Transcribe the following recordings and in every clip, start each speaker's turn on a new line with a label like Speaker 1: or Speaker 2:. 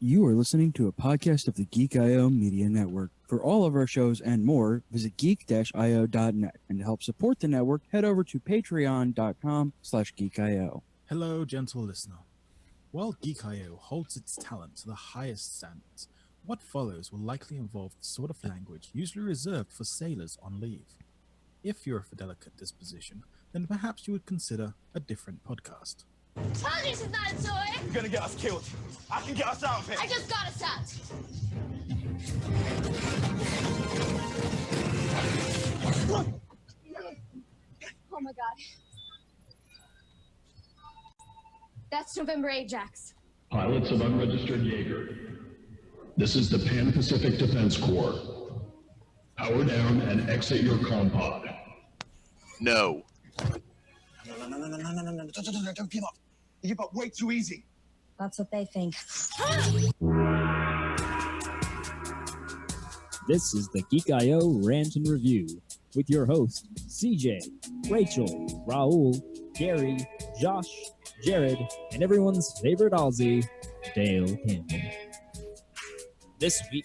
Speaker 1: You are listening to a podcast of the Geek I Media Network. For all of our shows and more, visit geek-io.net. And to help support the network, head over to patreon.com/geekio.
Speaker 2: Hello, gentle listener. While Geek I holds its talent to the highest standards, what follows will likely involve the sort of language usually reserved for sailors on leave. If you're of a delicate disposition, then perhaps you would consider a different podcast.
Speaker 3: Toppings is not a toy!
Speaker 4: You're gonna get us killed. I can get us out of here.
Speaker 3: I just got us out! Oh my god. That's November Ajax.
Speaker 5: Pilots of unregistered Jaeger. This is the Pan-Pacific Defense Corps. Power down and exit your comm pod.
Speaker 6: No.
Speaker 4: No. Don't give up. You give up way too easy.
Speaker 7: That's what they think.
Speaker 8: This is the Geek I.O. Rant and Review with your hosts, CJ, Rachel, Raul, Gary, Josh, Jared, and everyone's favorite Aussie, Dale Campbell. This week,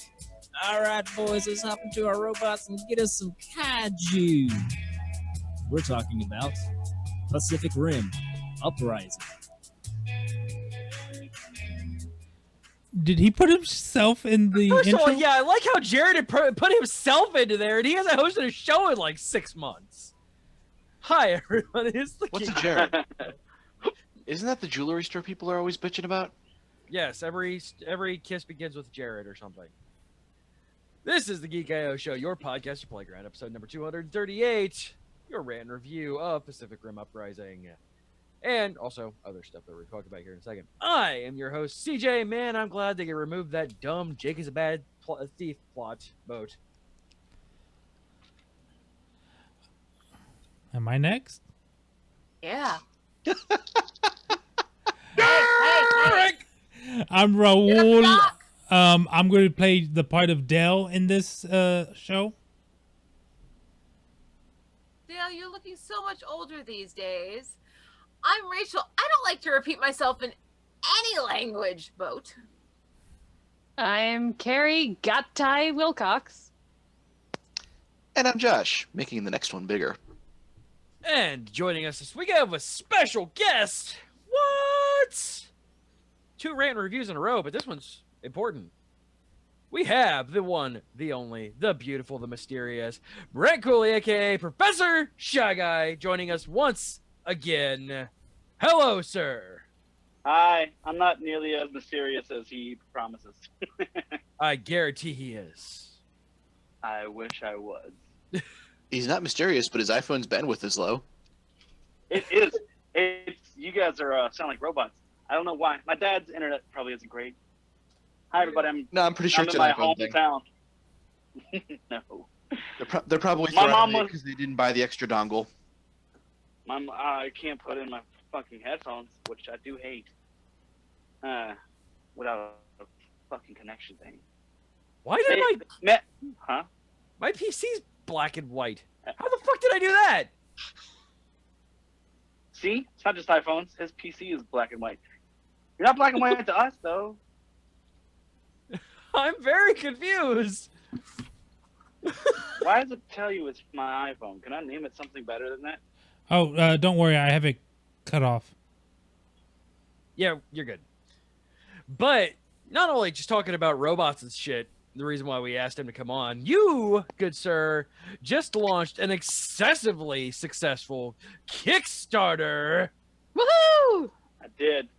Speaker 8: alright boys, let's hop into our robots and get us some kaiju. We're talking about Pacific Rim, Uprising.
Speaker 9: Did he put himself in the
Speaker 10: First
Speaker 9: intro?
Speaker 10: of all, yeah, I like how Jared had put himself into there, and he hasn't hosted a show in like 6 months. Hi, everyone.
Speaker 6: What's a Jared? Isn't that the jewelry store people are always bitching about?
Speaker 10: Yes, every kiss begins with Jared or something. This is the Geek I.O. Show, your podcast playground, episode number 238, your rant and review of Pacific Rim Uprising. And also other stuff that we're talking about here in a second. I am your host, CJ. Man, I'm glad they removed that dumb Jake is a bad thief plot boat.
Speaker 9: Am I next?
Speaker 3: Yeah.
Speaker 9: I'm Raul. I'm going to play the part of Dell in this show.
Speaker 11: Dale, you're looking so much older these days. I'm Rachel. I don't like to repeat myself in any language, boat.
Speaker 12: I'm Carrie Gattai Wilcox.
Speaker 6: And I'm Josh, making the next one bigger.
Speaker 10: And joining us this week, I have a special guest. What? 2 rant reviews in a row, but this one's important. We have the one, the only, the beautiful, the mysterious Brandt Cooley, aka Professor Shyguy, joining us once again. Hello, sir.
Speaker 13: Hi. I'm not nearly as mysterious as he promises.
Speaker 10: I guarantee he is.
Speaker 13: I wish I was.
Speaker 6: He's not mysterious, but his iPhone's bandwidth is low.
Speaker 13: It is. You guys are sound like robots. I don't know why. My dad's internet probably isn't great. Hi, everybody.
Speaker 6: I'm pretty sure
Speaker 13: I'm
Speaker 6: it's
Speaker 13: in
Speaker 6: an
Speaker 13: my
Speaker 6: iPhone thing.
Speaker 13: hometown. No.
Speaker 6: They're probably
Speaker 13: My
Speaker 6: throwing
Speaker 13: mom
Speaker 6: it
Speaker 13: was-
Speaker 6: because they didn't buy the extra dongle.
Speaker 13: I can't put in my fucking headphones, which I do hate. Without a fucking connection thing.
Speaker 10: Why did
Speaker 13: Huh?
Speaker 10: my PC's black and white? How the fuck did I do that?
Speaker 13: See? It's not just iPhones. His PC is black and white. You're not black and white to us, though.
Speaker 10: I'm very confused.
Speaker 13: Why does it tell you it's my iPhone? Can I name it something better than that?
Speaker 9: Oh, don't worry. I have it cut off.
Speaker 10: Yeah, you're good. But not only just talking about robots and shit, the reason why we asked him to come on, you, good sir, just launched an excessively successful Kickstarter.
Speaker 12: Woohoo!
Speaker 13: I did.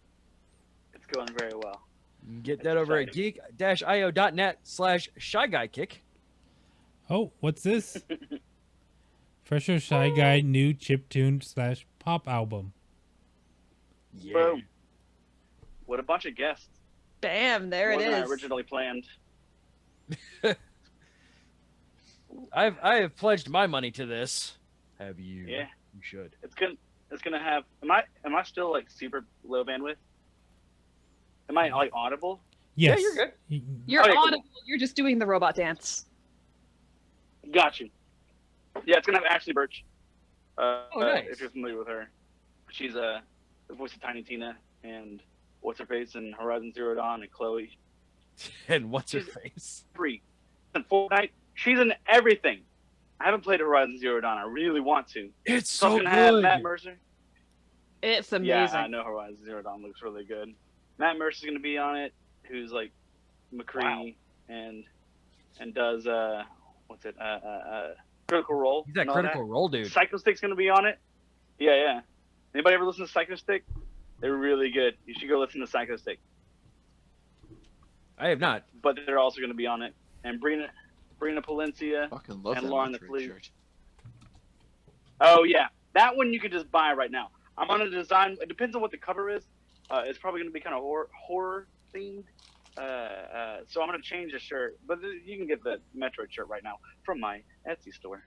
Speaker 13: It's going very well.
Speaker 10: You can get that over at geek-io.net/ShyGuyKick.
Speaker 9: Oh, what's this? Professor Shyguy new chiptune / pop album.
Speaker 10: Yeah.
Speaker 13: Boom. What a bunch of guests.
Speaker 12: Bam, there it
Speaker 13: More than I
Speaker 12: is.
Speaker 13: originally planned.
Speaker 10: I have pledged my money to this. Have you?
Speaker 13: Yeah.
Speaker 10: You should.
Speaker 13: It's gonna have. Am I still like super low bandwidth? Am I like audible?
Speaker 9: Yes.
Speaker 10: Yeah, you're good.
Speaker 12: You're
Speaker 13: Okay, cool.
Speaker 12: audible. You're just doing the robot dance.
Speaker 13: Got you. Yeah, it's gonna have Ashley Birch.
Speaker 10: Nice.
Speaker 13: If you're familiar with her, she's the voice of Tiny Tina and what's her face in Horizon Zero Dawn and Chloe.
Speaker 10: And what's her face?
Speaker 13: Free. In Fortnite, she's in everything. I haven't played Horizon Zero Dawn. I really want to.
Speaker 10: It's
Speaker 13: So
Speaker 10: so
Speaker 13: gonna have
Speaker 10: good.
Speaker 13: Matt Mercer.
Speaker 12: It's amazing.
Speaker 13: Yeah, I know Horizon Zero Dawn looks really good. Matt Mercer's gonna be on it, who's like McCree and does what's it Critical Role.
Speaker 10: He's that
Speaker 13: and all
Speaker 10: Critical Role dude.
Speaker 13: Psycho Stick's gonna be on it. Yeah. Anybody ever listen to Psycho Stick? They're really good. You should go listen to Psycho Stick.
Speaker 10: I have not.
Speaker 13: But they're also gonna be on it, and Brina Palencia
Speaker 6: Fucking love
Speaker 13: and
Speaker 6: that
Speaker 13: Lauren the
Speaker 6: Metroid
Speaker 13: Flea.
Speaker 6: shirt.
Speaker 13: Oh yeah, that one you can just buy right now. I'm on a design. It depends on what the cover is. It's probably going to be kind of horror themed. So I'm going to change the shirt, but you can get the Metroid shirt right now from my Etsy store.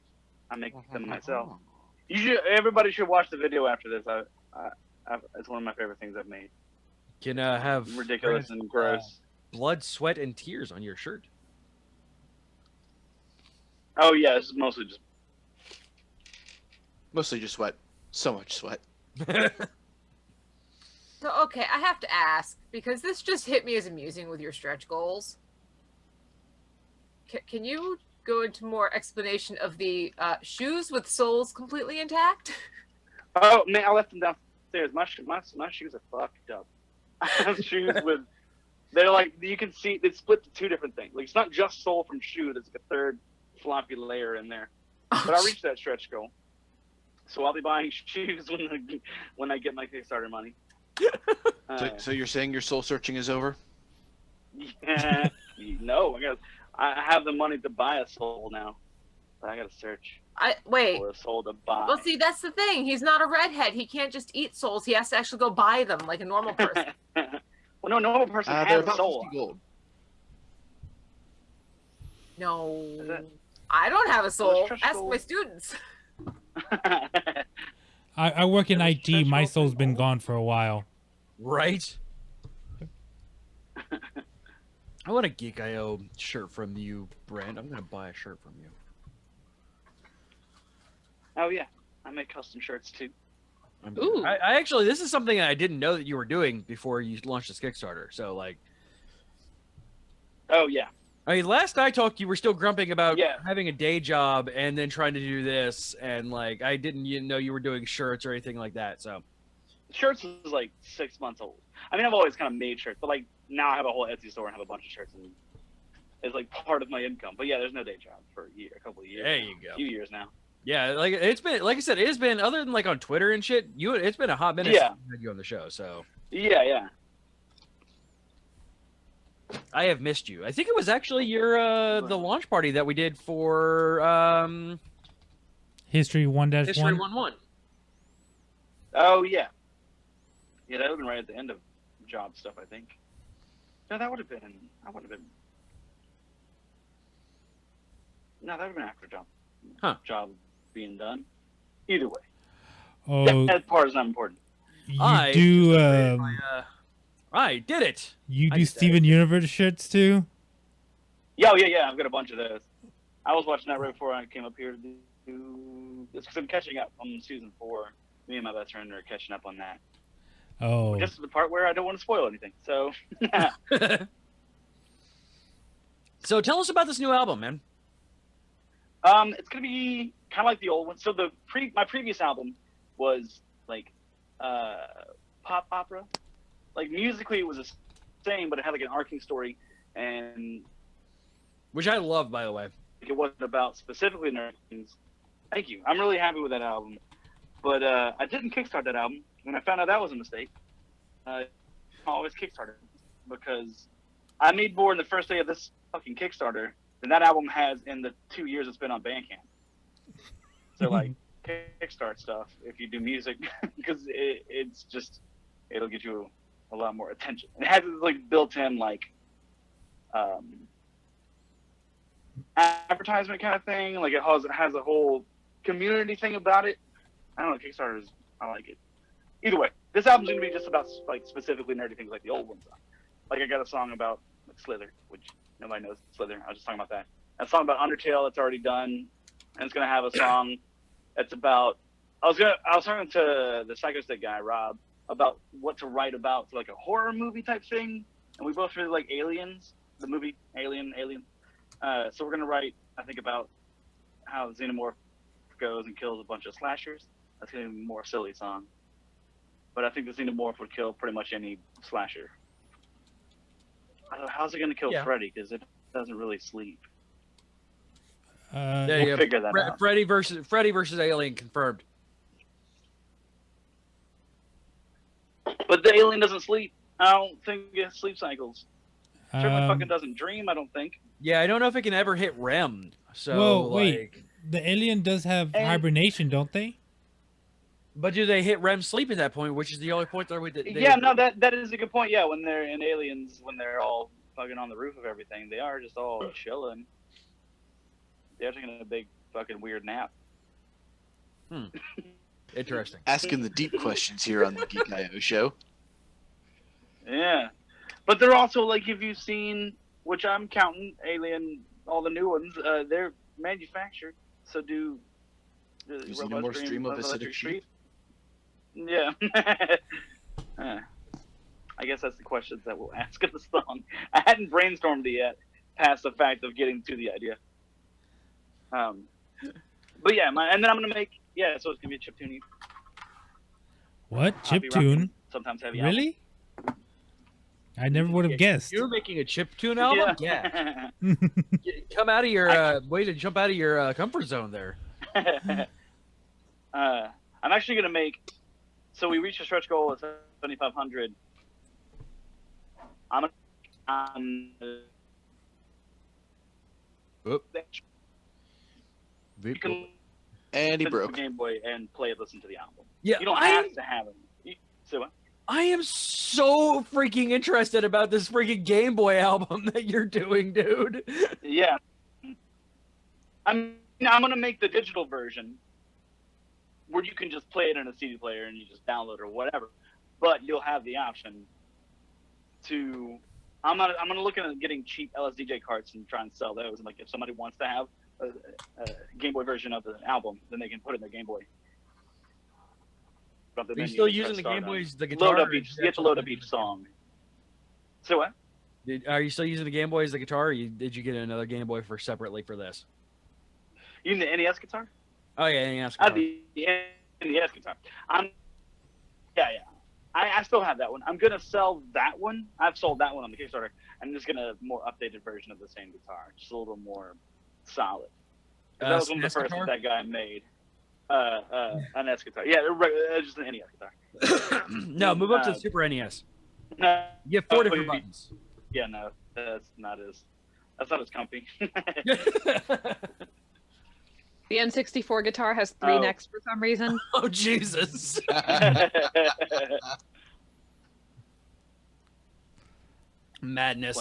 Speaker 13: I make them myself. Everybody should watch the video after this. It's one of my favorite things I've made.
Speaker 10: Can have
Speaker 13: Ridiculous and gross.
Speaker 10: Blood, sweat, and tears on your shirt.
Speaker 13: Oh yeah, this is mostly just
Speaker 6: sweat. So much sweat.
Speaker 11: So, okay, I have to ask, because this just hit me as amusing with your stretch goals. Can you go into more explanation of the shoes with soles completely intact?
Speaker 13: Oh man, I left them downstairs. My shoes are fucked up. I have shoes with. They're like, you can see it's split to two different things. Like, it's not just sole from shoe. There's like a third floppy layer in there. But I reached that stretch goal, so I'll be buying shoes when I get my Kickstarter money.
Speaker 6: So you're saying your soul searching is over?
Speaker 13: Yeah, no, I have the money to buy a soul now, but I gotta search.
Speaker 11: Wait.
Speaker 13: For a soul to buy.
Speaker 11: Well, see, that's the thing. He's not a redhead. He can't just eat souls. He has to actually go buy them like a normal person.
Speaker 13: Well, no normal person
Speaker 6: They're
Speaker 13: has a
Speaker 6: about
Speaker 13: soul.
Speaker 6: 50 gold.
Speaker 11: No, I don't have a soul. Ask
Speaker 13: goals.
Speaker 11: my students.
Speaker 9: I work in IT. My soul's been gone for a while.
Speaker 10: Right? I want a Geek IO shirt from you, Brandt. I'm going to buy a shirt from you.
Speaker 13: Oh yeah, I make custom shirts too.
Speaker 12: Ooh.
Speaker 10: I actually, this is something I didn't know that you were doing before you launched this Kickstarter. So, like,
Speaker 13: oh yeah.
Speaker 10: I mean, last I talked, you were still grumping about having a day job and then trying to do this, and like, I didn't know you were doing shirts or anything like that. So,
Speaker 13: shirts is like 6 months old. I mean, I've always kind of made shirts, but like now I have a whole Etsy store and have a bunch of shirts, and it's like part of my income. But yeah, there's no day job for a couple of years.
Speaker 10: There you go.
Speaker 13: A few years now.
Speaker 10: Yeah, like it's been, like I said, it's been, other than like on Twitter and shit, it's been a hot minute since I had you on the show. So
Speaker 13: yeah.
Speaker 10: I have missed you. I think it was actually your the launch party that we did for
Speaker 9: History 1-1.
Speaker 10: History 1-1.
Speaker 13: Oh yeah. Yeah, that would have been right at the end of job stuff, I think. No, that would have been. No, that would have been after job. Job being done. Either way.
Speaker 9: Oh,
Speaker 13: that part is not important.
Speaker 9: you do.
Speaker 10: I did it.
Speaker 9: You do Steven Universe shirts too?
Speaker 13: Yeah. I've got a bunch of those. I was watching that right before I came up here to do this because I'm catching up on season 4. Me and my best friend are catching up on that.
Speaker 9: Oh.
Speaker 13: Just to the part where I don't want to spoil anything. So.
Speaker 10: So tell us about this new album, man.
Speaker 13: It's gonna be kind of like the old one. So my previous album was like pop opera. Like musically, it was the same, but it had like an arcing story, and
Speaker 10: which I love, by the way.
Speaker 13: It wasn't about specifically nerd things. Thank you. I'm really happy with that album, but I didn't kickstart that album, and I found out that was a mistake. I always kickstarted because I made more in the first day of this fucking Kickstarter than that album has in the 2 years it's been on Bandcamp. So like kickstart stuff, if you do music, because it's just it'll get you a lot more attention. And it has this like built-in like advertisement kind of thing. Like it has a whole community thing about it. I don't know. Kickstarter is, I like it. Either way, this album's gonna be just about like specifically nerdy things like the old ones are. Like I got a song about like Slither, which nobody knows Slither. I was just talking about that. A song about Undertale that's already done, and it's gonna have a song that's about. I was talking to the Psycho Stick guy Rob about what to write about for like a horror movie type thing, and we both really like aliens. the movie Alien. So we're gonna write, I think, about how the Xenomorph goes and kills a bunch of slashers. That's gonna be a more silly song. But I think the Xenomorph would kill pretty much any slasher. I don't know, how's it gonna kill Freddy? Because it doesn't really sleep.
Speaker 10: We'll
Speaker 13: figure that out.
Speaker 10: Freddy versus Alien confirmed.
Speaker 13: But the alien doesn't sleep. I don't think it has sleep cycles. Certainly fucking doesn't dream, I don't think.
Speaker 10: Yeah, I don't know if it can ever hit REM. So,
Speaker 9: well, wait. The alien does have hibernation, don't they?
Speaker 10: But do they hit REM sleep at that point, which is the only point that we did?
Speaker 13: That is a good point. Yeah, when they're in Aliens, when they're all fucking on the roof of everything, they are just all chilling. They're taking a big fucking weird nap.
Speaker 10: Interesting.
Speaker 6: Asking the deep questions here on the Geek I.O. show.
Speaker 13: Yeah. But they're also, like, if you've seen, which I'm counting, Alien, all the new ones, they're manufactured. So do
Speaker 6: Xenomorph stream of acidic sheep?
Speaker 13: Yeah. I guess that's the questions that we'll ask of the song. I hadn't brainstormed it yet, past the fact of getting to the idea. But yeah, and then I'm gonna make so it's gonna be a chiptune.
Speaker 9: What chiptune?
Speaker 13: Sometimes heavy.
Speaker 9: Really? I never would have guessed.
Speaker 10: You're making a chiptune album? Yeah. Come out of your way to jump out of your comfort zone there.
Speaker 13: I'm actually gonna make. So we reached a stretch goal of 7,500.
Speaker 6: And he broke.
Speaker 13: Game Boy and play it. Listen to the album.
Speaker 10: Yeah,
Speaker 13: you don't have to have it. So what?
Speaker 10: I am so freaking interested about this freaking Game Boy album that you're doing, dude.
Speaker 13: Yeah. I'm gonna make the digital version where you can just play it in a CD player and you just download it or whatever. But you'll have the option to. I'm gonna look at getting cheap LSDJ carts and try and sell those. And like, if somebody wants to have a Game Boy version of the album, then they can put it in their Game Boy.
Speaker 10: Are you still using the Game Boys, the guitar?
Speaker 13: You have to load up each song. So what?
Speaker 10: Are you still using the Game Boy as the guitar, or did you get another Game Boy separately for this?
Speaker 13: You mean the NES guitar?
Speaker 10: Oh yeah, NES guitar.
Speaker 13: The NES guitar. I still have that one. I'm gonna sell that one. I've sold that one on the Kickstarter. I'm just gonna more updated version of the same guitar, just a little more solid. That was one of the first that guy made. An NES guitar. Yeah, just an NES guitar.
Speaker 10: No, move up to the Super NES.
Speaker 13: No,
Speaker 10: you have 4 different buttons.
Speaker 13: Yeah, no, that's not as comfy.
Speaker 12: The N64 guitar has 3 necks for some reason.
Speaker 10: Oh, Jesus. Madness.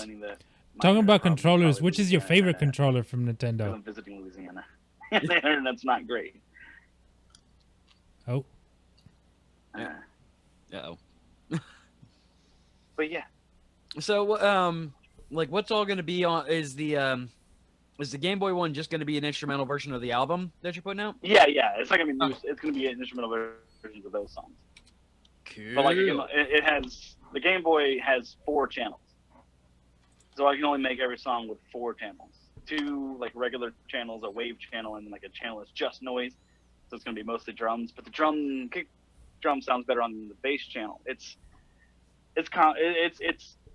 Speaker 9: Talking about controllers, which is your favorite controller from Nintendo?
Speaker 13: I'm visiting Louisiana. And the internet's not great.
Speaker 9: Oh.
Speaker 10: Uh-oh.
Speaker 13: But yeah.
Speaker 10: So, like, what's all going to be on? Is the Game Boy one just going to be an instrumental version of the album that you're putting out?
Speaker 13: Yeah. It's not going to be new. It's going to be an instrumental version of those songs.
Speaker 10: Cool.
Speaker 13: But like, it has the Game Boy has 4 channels, so I can only make every song with 4 channels. 2 like regular channels, a wave channel, and like a channel that's just noise. So it's going to be mostly drums, but the kick drum sounds better on the bass channel. It's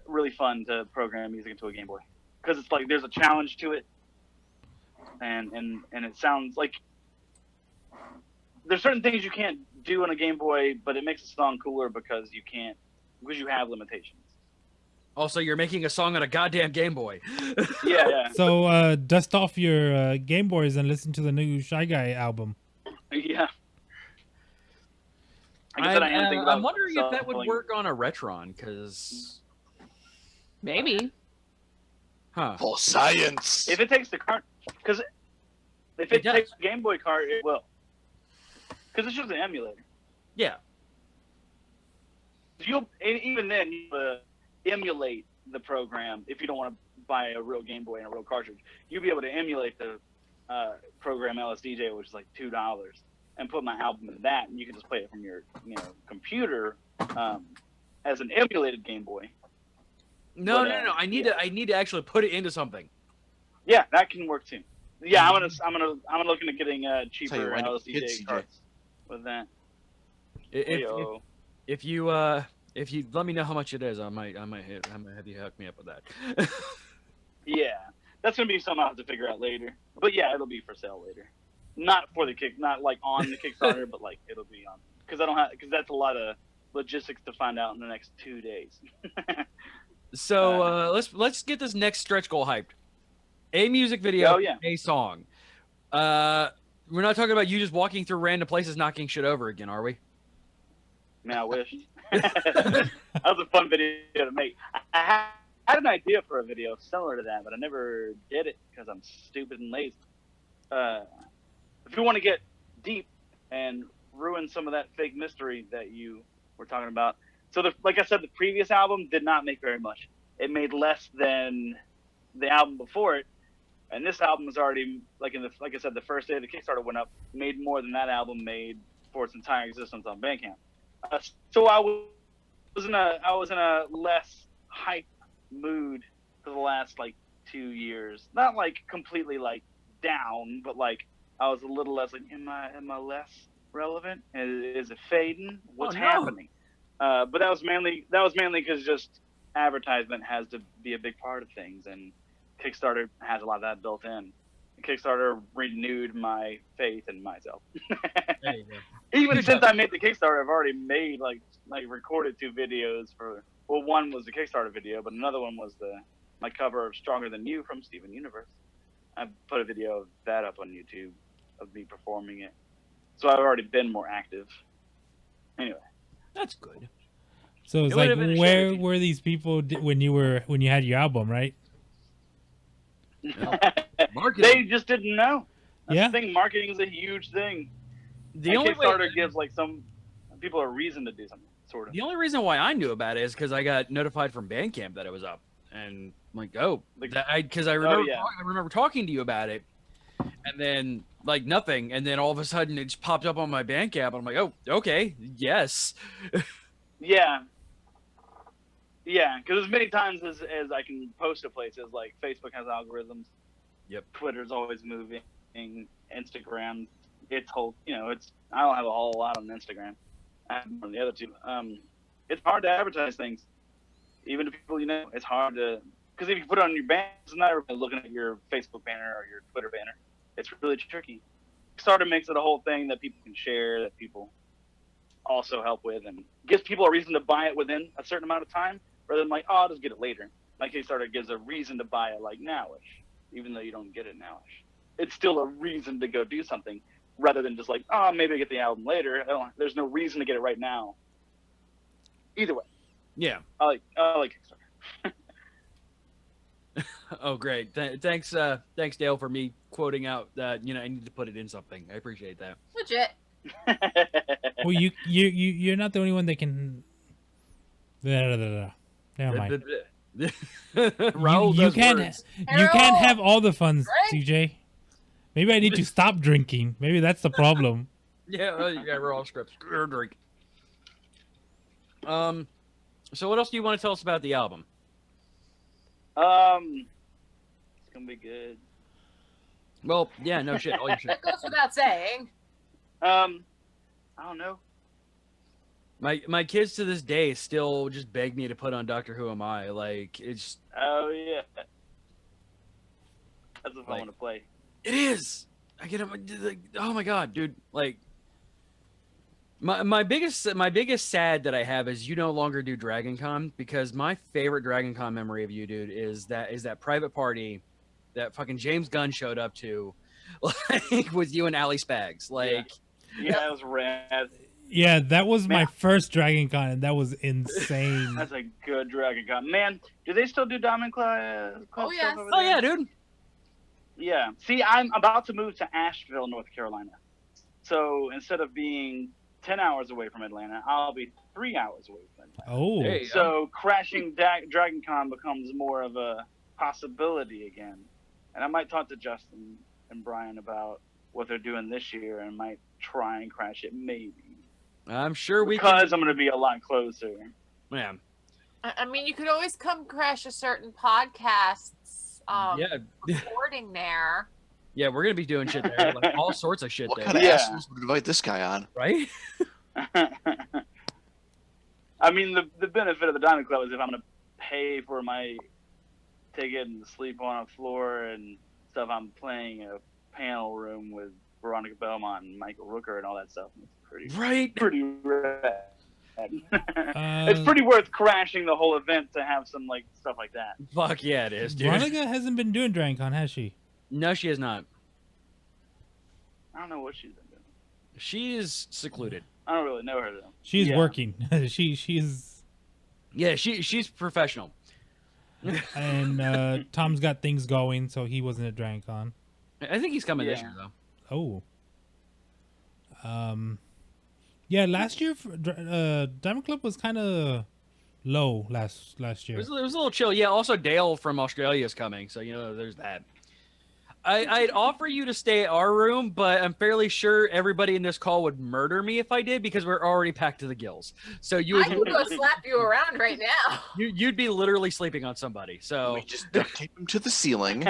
Speaker 13: really fun to program music into a Game Boy because it's like there's a challenge to it, and it sounds like there's certain things you can't do on a Game Boy, but it makes a song cooler because you have limitations.
Speaker 10: Also, you're making a song on a goddamn Game Boy.
Speaker 13: Yeah.
Speaker 9: So dust off your Game Boys and listen to the new Shyguy album.
Speaker 13: Yeah.
Speaker 10: I'm wondering if that would work on a Retron, because
Speaker 12: maybe.
Speaker 10: Huh.
Speaker 6: For science.
Speaker 13: If it takes the cart, because if it takes the Game Boy cart, it will. Because it's just an emulator.
Speaker 10: Yeah.
Speaker 13: Even then you emulate the program if you don't want to buy a real Game Boy and a real cartridge. You'll be able to emulate the program LSDJ, which is like $2, and put my album in that, and you can just play it from your computer as an emulated Game Boy.
Speaker 10: No,
Speaker 13: But,
Speaker 10: no, no, no. I need
Speaker 13: yeah.
Speaker 10: to actually put it into something.
Speaker 13: Yeah, that can work too. Yeah, I'm looking at getting
Speaker 6: Tell you
Speaker 13: cheaper
Speaker 6: when you
Speaker 13: LCD
Speaker 6: get CJ.
Speaker 13: cards with that.
Speaker 10: If you let me know how much it is, I might have you hook me up with that.
Speaker 13: Yeah, that's gonna be something I'll have to figure out later. But yeah, it'll be for sale later. Not for the not like on the Kickstarter, but like it'll be on because that's a lot of logistics to find out in the next 2 days.
Speaker 10: So let's get this next stretch goal hyped. A music video,
Speaker 13: Oh, yeah.
Speaker 10: a song. We're not talking about you just walking through random places knocking shit over again, are we?
Speaker 13: Man, I wish. That was a fun video to make. I had an idea for a video similar to that, but I never did it because I'm stupid and lazy. If you want to get deep and ruin some of that fake mystery that you were talking about, so like I said, the previous album did not make very much. It made less than the album before it, and this album was already like I said, the first day the Kickstarter went up, made more than that album made for its entire existence on Bandcamp. So I was in a less hype mood for the last like 2 years. Not like completely like down, but like I was a little less like, am I less relevant? Is it fading? What's happening? But that was mainly because just advertisement has to be a big part of things, and Kickstarter has a lot of that built in. Kickstarter renewed my faith in myself.
Speaker 10: There you go.
Speaker 13: Even since I made the Kickstarter, I've already made like recorded 2 videos for. Well, one was the Kickstarter video, but another one was my cover of "Stronger Than You" from Steven Universe. I put a video of that up on YouTube of me performing it, so I've already been more active. Anyway,
Speaker 10: that's good.
Speaker 9: So it's like, where were these people when you had your album, right?
Speaker 13: They just didn't know. That's
Speaker 9: Yeah.
Speaker 13: the thing. Marketing is a huge thing.
Speaker 10: The only
Speaker 13: Kickstarter gives like some people a reason to do something, sort of.
Speaker 10: The only reason why I knew about it is because I got notified from Bandcamp that it was up, and I'm like, because I remember talking to you about it, and then like nothing, and then all of a sudden it just popped up on my Bandcamp, and I'm like, oh, okay, yes.
Speaker 13: Yeah. Yeah, because as many times as I can post to places, like Facebook has algorithms.
Speaker 10: Yep.
Speaker 13: Twitter's always moving. Instagram, I don't have a whole lot on Instagram. I have on the other two. It's hard to advertise things, even to people you know. It's hard to, because if you put it on your banner, it's not everybody looking at your Facebook banner or your Twitter banner. It's really tricky. Kickstarter makes it a whole thing that people can share, that people also help with, and gives people a reason to buy it within a certain amount of time, rather than like, oh, I'll just get it later. Like Kickstarter gives a reason to buy it like nowish, even though you don't get it nowish. It's still a reason to go do something, rather than just like, oh, maybe I get the album later. There's no reason to get it right now. Either way.
Speaker 10: Yeah.
Speaker 13: I like Kickstarter.
Speaker 10: Oh, great. Thanks, Dale, for me quoting out that I need to put it in something. I appreciate that.
Speaker 11: Legit.
Speaker 9: Well, you're not the only one that can. Never mind.
Speaker 10: Raul
Speaker 9: you
Speaker 10: does
Speaker 9: can't.
Speaker 10: words.
Speaker 9: You can't have all the fun, CJ. Maybe I need to stop drinking. Maybe that's the problem.
Speaker 10: Yeah, we're all scripts. Drink. So what else do you want to tell us about the album?
Speaker 13: It's gonna be good.
Speaker 10: Well, yeah, no shit. All your shit.
Speaker 11: That goes without saying.
Speaker 13: I don't know.
Speaker 10: My kids to this day still just beg me to put on Doctor Who Am I. Like, it's.
Speaker 13: Oh yeah. That's a fun one to play.
Speaker 10: It is. I get like, oh my god, dude! Like, my biggest sad that I have is you no longer do Dragon Con, because my favorite Dragon Con memory of you, dude, is that private party that fucking James Gunn showed up to, like with you and Ali Spags. Like,
Speaker 13: yeah, that was rad.
Speaker 9: Yeah, that was my first Dragon Con, and that was insane.
Speaker 13: That's a good Dragon Con. Man, do they still do Diamond Club
Speaker 11: Oh yeah.
Speaker 13: stuff over
Speaker 10: oh
Speaker 13: there?
Speaker 10: yeah, dude.
Speaker 13: Yeah. See, I'm about to move to Asheville, North Carolina. So instead of being 10 hours away from Atlanta, I'll be 3 hours away from Atlanta.
Speaker 9: Oh.
Speaker 13: So crashing Dragon Con becomes more of a possibility again. And I might talk to Justin and Brian about what they're doing this year, and might try and crash it maybe.
Speaker 10: I'm sure we
Speaker 13: Because I'm going to be a lot closer.
Speaker 10: Yeah.
Speaker 11: I mean, you could always come crash a certain podcast's
Speaker 10: Yeah.
Speaker 11: recording there.
Speaker 10: Yeah, we're gonna be doing shit there, like all sorts of shit
Speaker 6: What
Speaker 10: there.
Speaker 6: kind of assholes would invite this guy on?
Speaker 10: Right?
Speaker 13: I mean, the benefit of the Diamond Club is if I'm gonna pay for my ticket and sleep on a floor and stuff, I'm playing a panel room with Veronica Belmont and Michael Rooker and all that stuff. It's pretty rad. It's pretty worth crashing the whole event to have some like stuff like that.
Speaker 10: Fuck yeah, it is, dude.
Speaker 9: Veronica hasn't been doing DragonCon, has she?
Speaker 10: No, she has not.
Speaker 13: I don't know what she's been doing.
Speaker 10: She's secluded.
Speaker 13: I don't really know her though.
Speaker 9: She's working. she's.
Speaker 10: Yeah, she's professional.
Speaker 9: And Tom's got things going, so he wasn't at DragonCon.
Speaker 10: I think he's coming this year though.
Speaker 9: Oh. Yeah, last year Diamond Club was kind of low last year.
Speaker 10: It was a little chill. Yeah. Also, Dale from Australia is coming, so there's that. I'd offer you to stay at our room, but I'm fairly sure everybody in this call would murder me if I did because we're already packed to the gills. So you would
Speaker 11: I can go slap you around right now.
Speaker 10: you'd be literally sleeping on somebody. So
Speaker 6: We just duct tape him to the ceiling.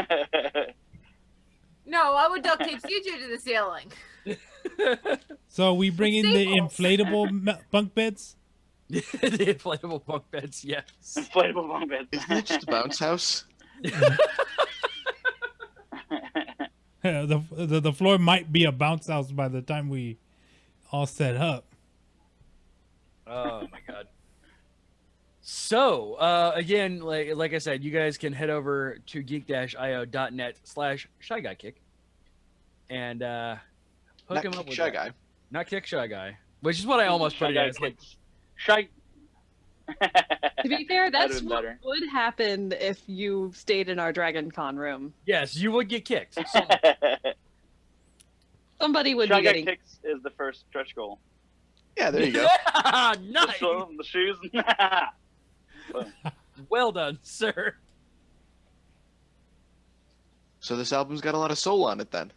Speaker 11: No, I would duct tape CJ to the ceiling.
Speaker 9: So we bring in the inflatable bunk beds.
Speaker 10: The inflatable bunk beds, yes.
Speaker 13: Inflatable bunk beds.
Speaker 6: Isn't it just a bounce house?
Speaker 9: The floor might be a bounce house by the time we all set up.
Speaker 10: Oh my god. So again, like I said, you guys can head over to geek-io.net/Shyguy and hook him up with
Speaker 6: Shy
Speaker 10: that.
Speaker 6: Guy.
Speaker 10: Not Kick Shy Guy, which is what I almost put it as. Like,
Speaker 13: Shy.
Speaker 12: To be fair, that's
Speaker 13: That'd
Speaker 12: what
Speaker 13: better.
Speaker 12: would happen if you stayed in our Dragon Con room.
Speaker 10: yes, you would get kicked.
Speaker 12: Somebody would
Speaker 13: Shy
Speaker 12: be
Speaker 13: Guy
Speaker 12: getting.
Speaker 13: Kicks is the first stretch goal.
Speaker 6: Yeah, there you go.
Speaker 10: Nice.
Speaker 13: The shoes.
Speaker 10: Well done, sir.
Speaker 6: So this album's got a lot of soul on it then.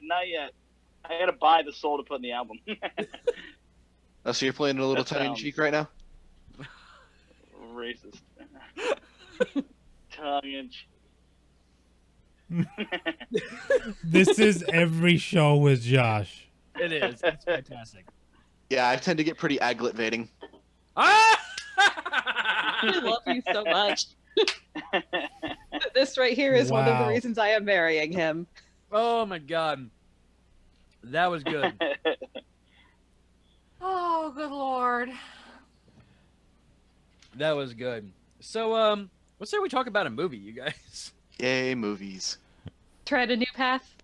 Speaker 13: Not yet. I gotta buy the soul to put in the album.
Speaker 6: Oh, so you're playing it a little
Speaker 13: That
Speaker 6: tongue in cheek right now?
Speaker 13: Racist. Tongue in cheek.
Speaker 9: This is every show with Josh.
Speaker 10: It is. It's fantastic.
Speaker 6: Yeah, I tend to get pretty agglitvating.
Speaker 10: Ah!
Speaker 12: I love you so much. This right here is one of the
Speaker 9: Wow.
Speaker 12: reasons I am marrying him.
Speaker 10: Oh my god. That was good.
Speaker 11: Oh, good lord.
Speaker 10: That was good. So, let's say we talk about a movie, you guys.
Speaker 6: Yay, movies.
Speaker 12: Tread a new path.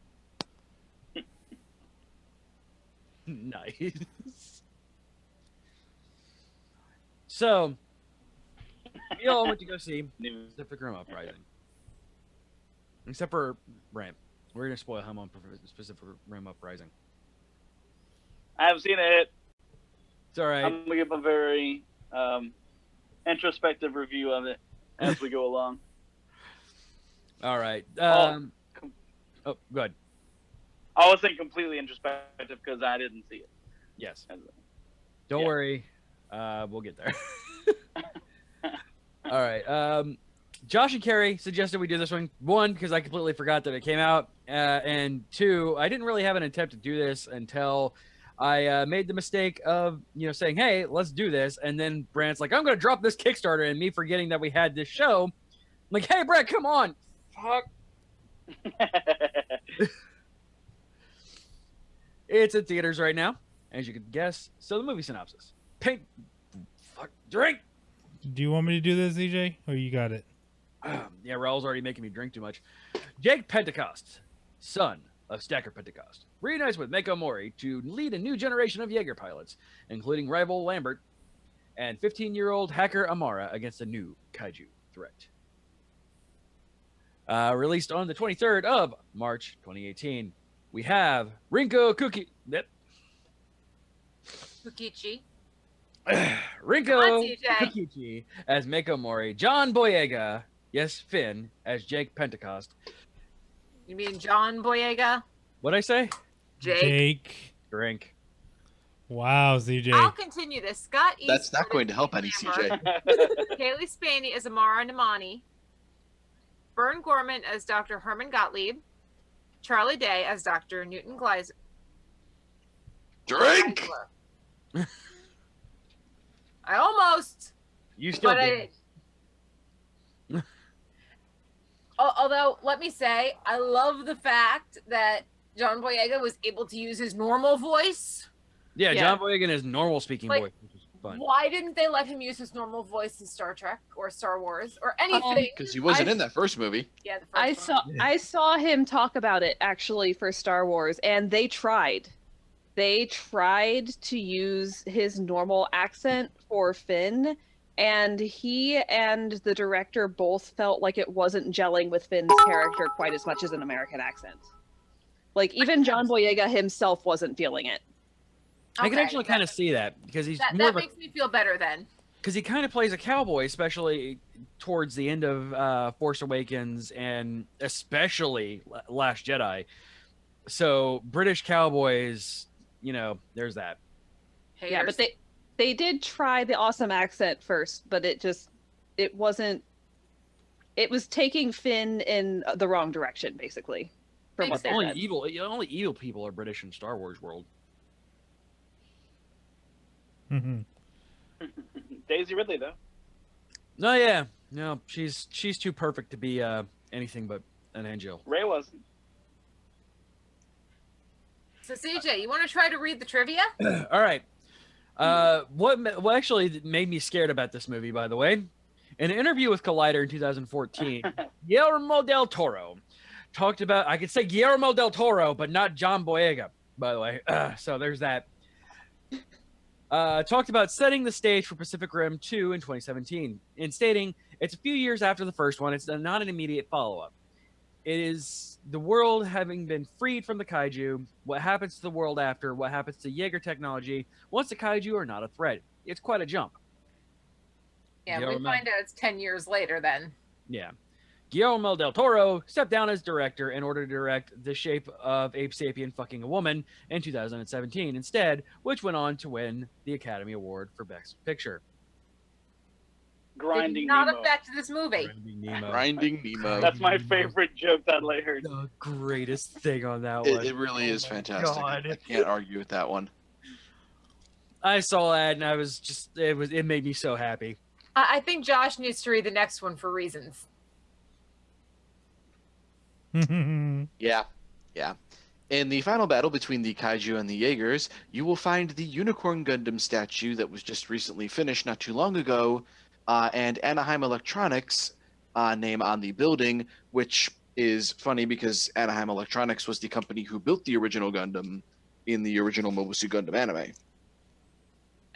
Speaker 10: Nice. So, we all went to go see Pacific Rim Uprising. Except for Brandt. We're going to spoil him on Pacific Rim Uprising.
Speaker 13: I haven't seen it.
Speaker 10: It's all right.
Speaker 13: I'm gonna give a very introspective review of it as we go along.
Speaker 10: All right.
Speaker 13: Oh,
Speaker 10: go ahead.
Speaker 13: I was saying completely introspective because I didn't see it.
Speaker 10: Yes. Don't worry. We'll get there. All right. Josh and Carrie suggested we do this one. One, because I completely forgot that it came out. And two, I didn't really have an intent to do this until I made the mistake of, saying, hey, let's do this. And then Brandt's like, I'm going to drop this Kickstarter, and me forgetting that we had this show. I'm like, hey, Brandt, come on. Fuck. It's in theaters right now, as you could guess. So the movie synopsis. Drink.
Speaker 9: Do you want me to do this, EJ? Or you got it?
Speaker 10: Yeah, Raul's already making me drink too much. Jake Pentecost, son of Stacker Pentecost, reunites with Mako Mori to lead a new generation of Jaeger pilots, including rival Lambert and 15-year-old hacker Amara against a new kaiju threat. Released on the 23rd of March 2018, we have Rinko
Speaker 11: Kukichi.
Speaker 10: Rinko
Speaker 11: Come on,
Speaker 10: Kukichi as Mako Mori, John Boyega, yes, Finn, as Jake Pentecost.
Speaker 11: You mean John Boyega?
Speaker 10: What'd I say?
Speaker 11: Jake.
Speaker 10: Drink.
Speaker 9: Wow, CJ.
Speaker 11: I'll continue this. Scott Eastwood.
Speaker 6: That's not going to help any, CJ.
Speaker 11: Kaylee Spaney as Amara Namani. Vern Gorman as Dr. Herman Gottlieb. Charlie Day as Dr. Newton Gleiser.
Speaker 6: Drink!
Speaker 11: I almost.
Speaker 10: You still
Speaker 11: but
Speaker 10: did.
Speaker 11: Although, let me say, I love the fact that John Boyega was able to use his normal voice.
Speaker 10: Yeah, John Boyega is normal speaking voice, which is fun.
Speaker 11: Why didn't they let him use his normal voice in Star Trek or Star Wars or anything?
Speaker 6: Because he wasn't in that first movie.
Speaker 11: Yeah, the first
Speaker 12: I saw him talk about it actually for Star Wars, and they tried. They tried to use his normal accent for Finn, and he and the director both felt like it wasn't gelling with Finn's character quite as much as an American accent. Like, even John Boyega himself wasn't feeling it.
Speaker 10: I can actually kind of see that because he's more
Speaker 11: that
Speaker 10: of a,
Speaker 11: makes me feel better then.
Speaker 10: because he kind of plays a cowboy, especially towards the end of Force Awakens and especially Last Jedi. So British cowboys, you know, there's that.
Speaker 12: Yeah, but they did try the awesome accent first, but it wasn't. It was taking Finn in the wrong direction, basically. From what they
Speaker 10: only
Speaker 12: said.
Speaker 10: only evil people are British in Star Wars world.
Speaker 13: Daisy Ridley, though.
Speaker 10: No, yeah, no, she's too perfect to be anything but an angel.
Speaker 13: Ray wasn't.
Speaker 11: So CJ, you want to try to read the trivia?
Speaker 10: All right. What actually made me scared about this movie, by the way, in an interview with Collider in 2014, Guillermo del Toro talked about. I could say Guillermo del Toro, but not John Boyega, by the way. So there's that. Talked about setting the stage for Pacific Rim 2 in 2017, and stating it's a few years after the first one. It's not an immediate follow-up. It is the world having been freed from the kaiju, what happens to the world after, what happens to Jaeger technology once the kaiju are not a threat. It's quite a jump.
Speaker 11: Yeah,
Speaker 10: Guillermo-
Speaker 11: we find out it's 10 years later then.
Speaker 10: Yeah. Guillermo del Toro stepped down as director in order to direct The Shape of Ape Sapien Fucking a Woman in 2017 instead, which went on to win the Academy Award for Best Picture.
Speaker 13: Grinding
Speaker 11: Did not
Speaker 13: Nemo.
Speaker 11: affect this movie.
Speaker 6: Grinding Nemo.
Speaker 13: That's my favorite joke that I heard.
Speaker 10: The greatest thing on that one.
Speaker 6: It really is fantastic.
Speaker 10: God.
Speaker 6: I can't argue with that one.
Speaker 10: I saw that and I was just it made me so happy.
Speaker 11: I think Josh needs to read the next one for reasons.
Speaker 6: Yeah. In the final battle between the kaiju and the Jaegers, you will find the Unicorn Gundam statue that was just recently finished not too long ago, and Anaheim Electronics name on the building, which is funny because Anaheim Electronics was the company who built the original Gundam in the original Mobile Suit Gundam anime.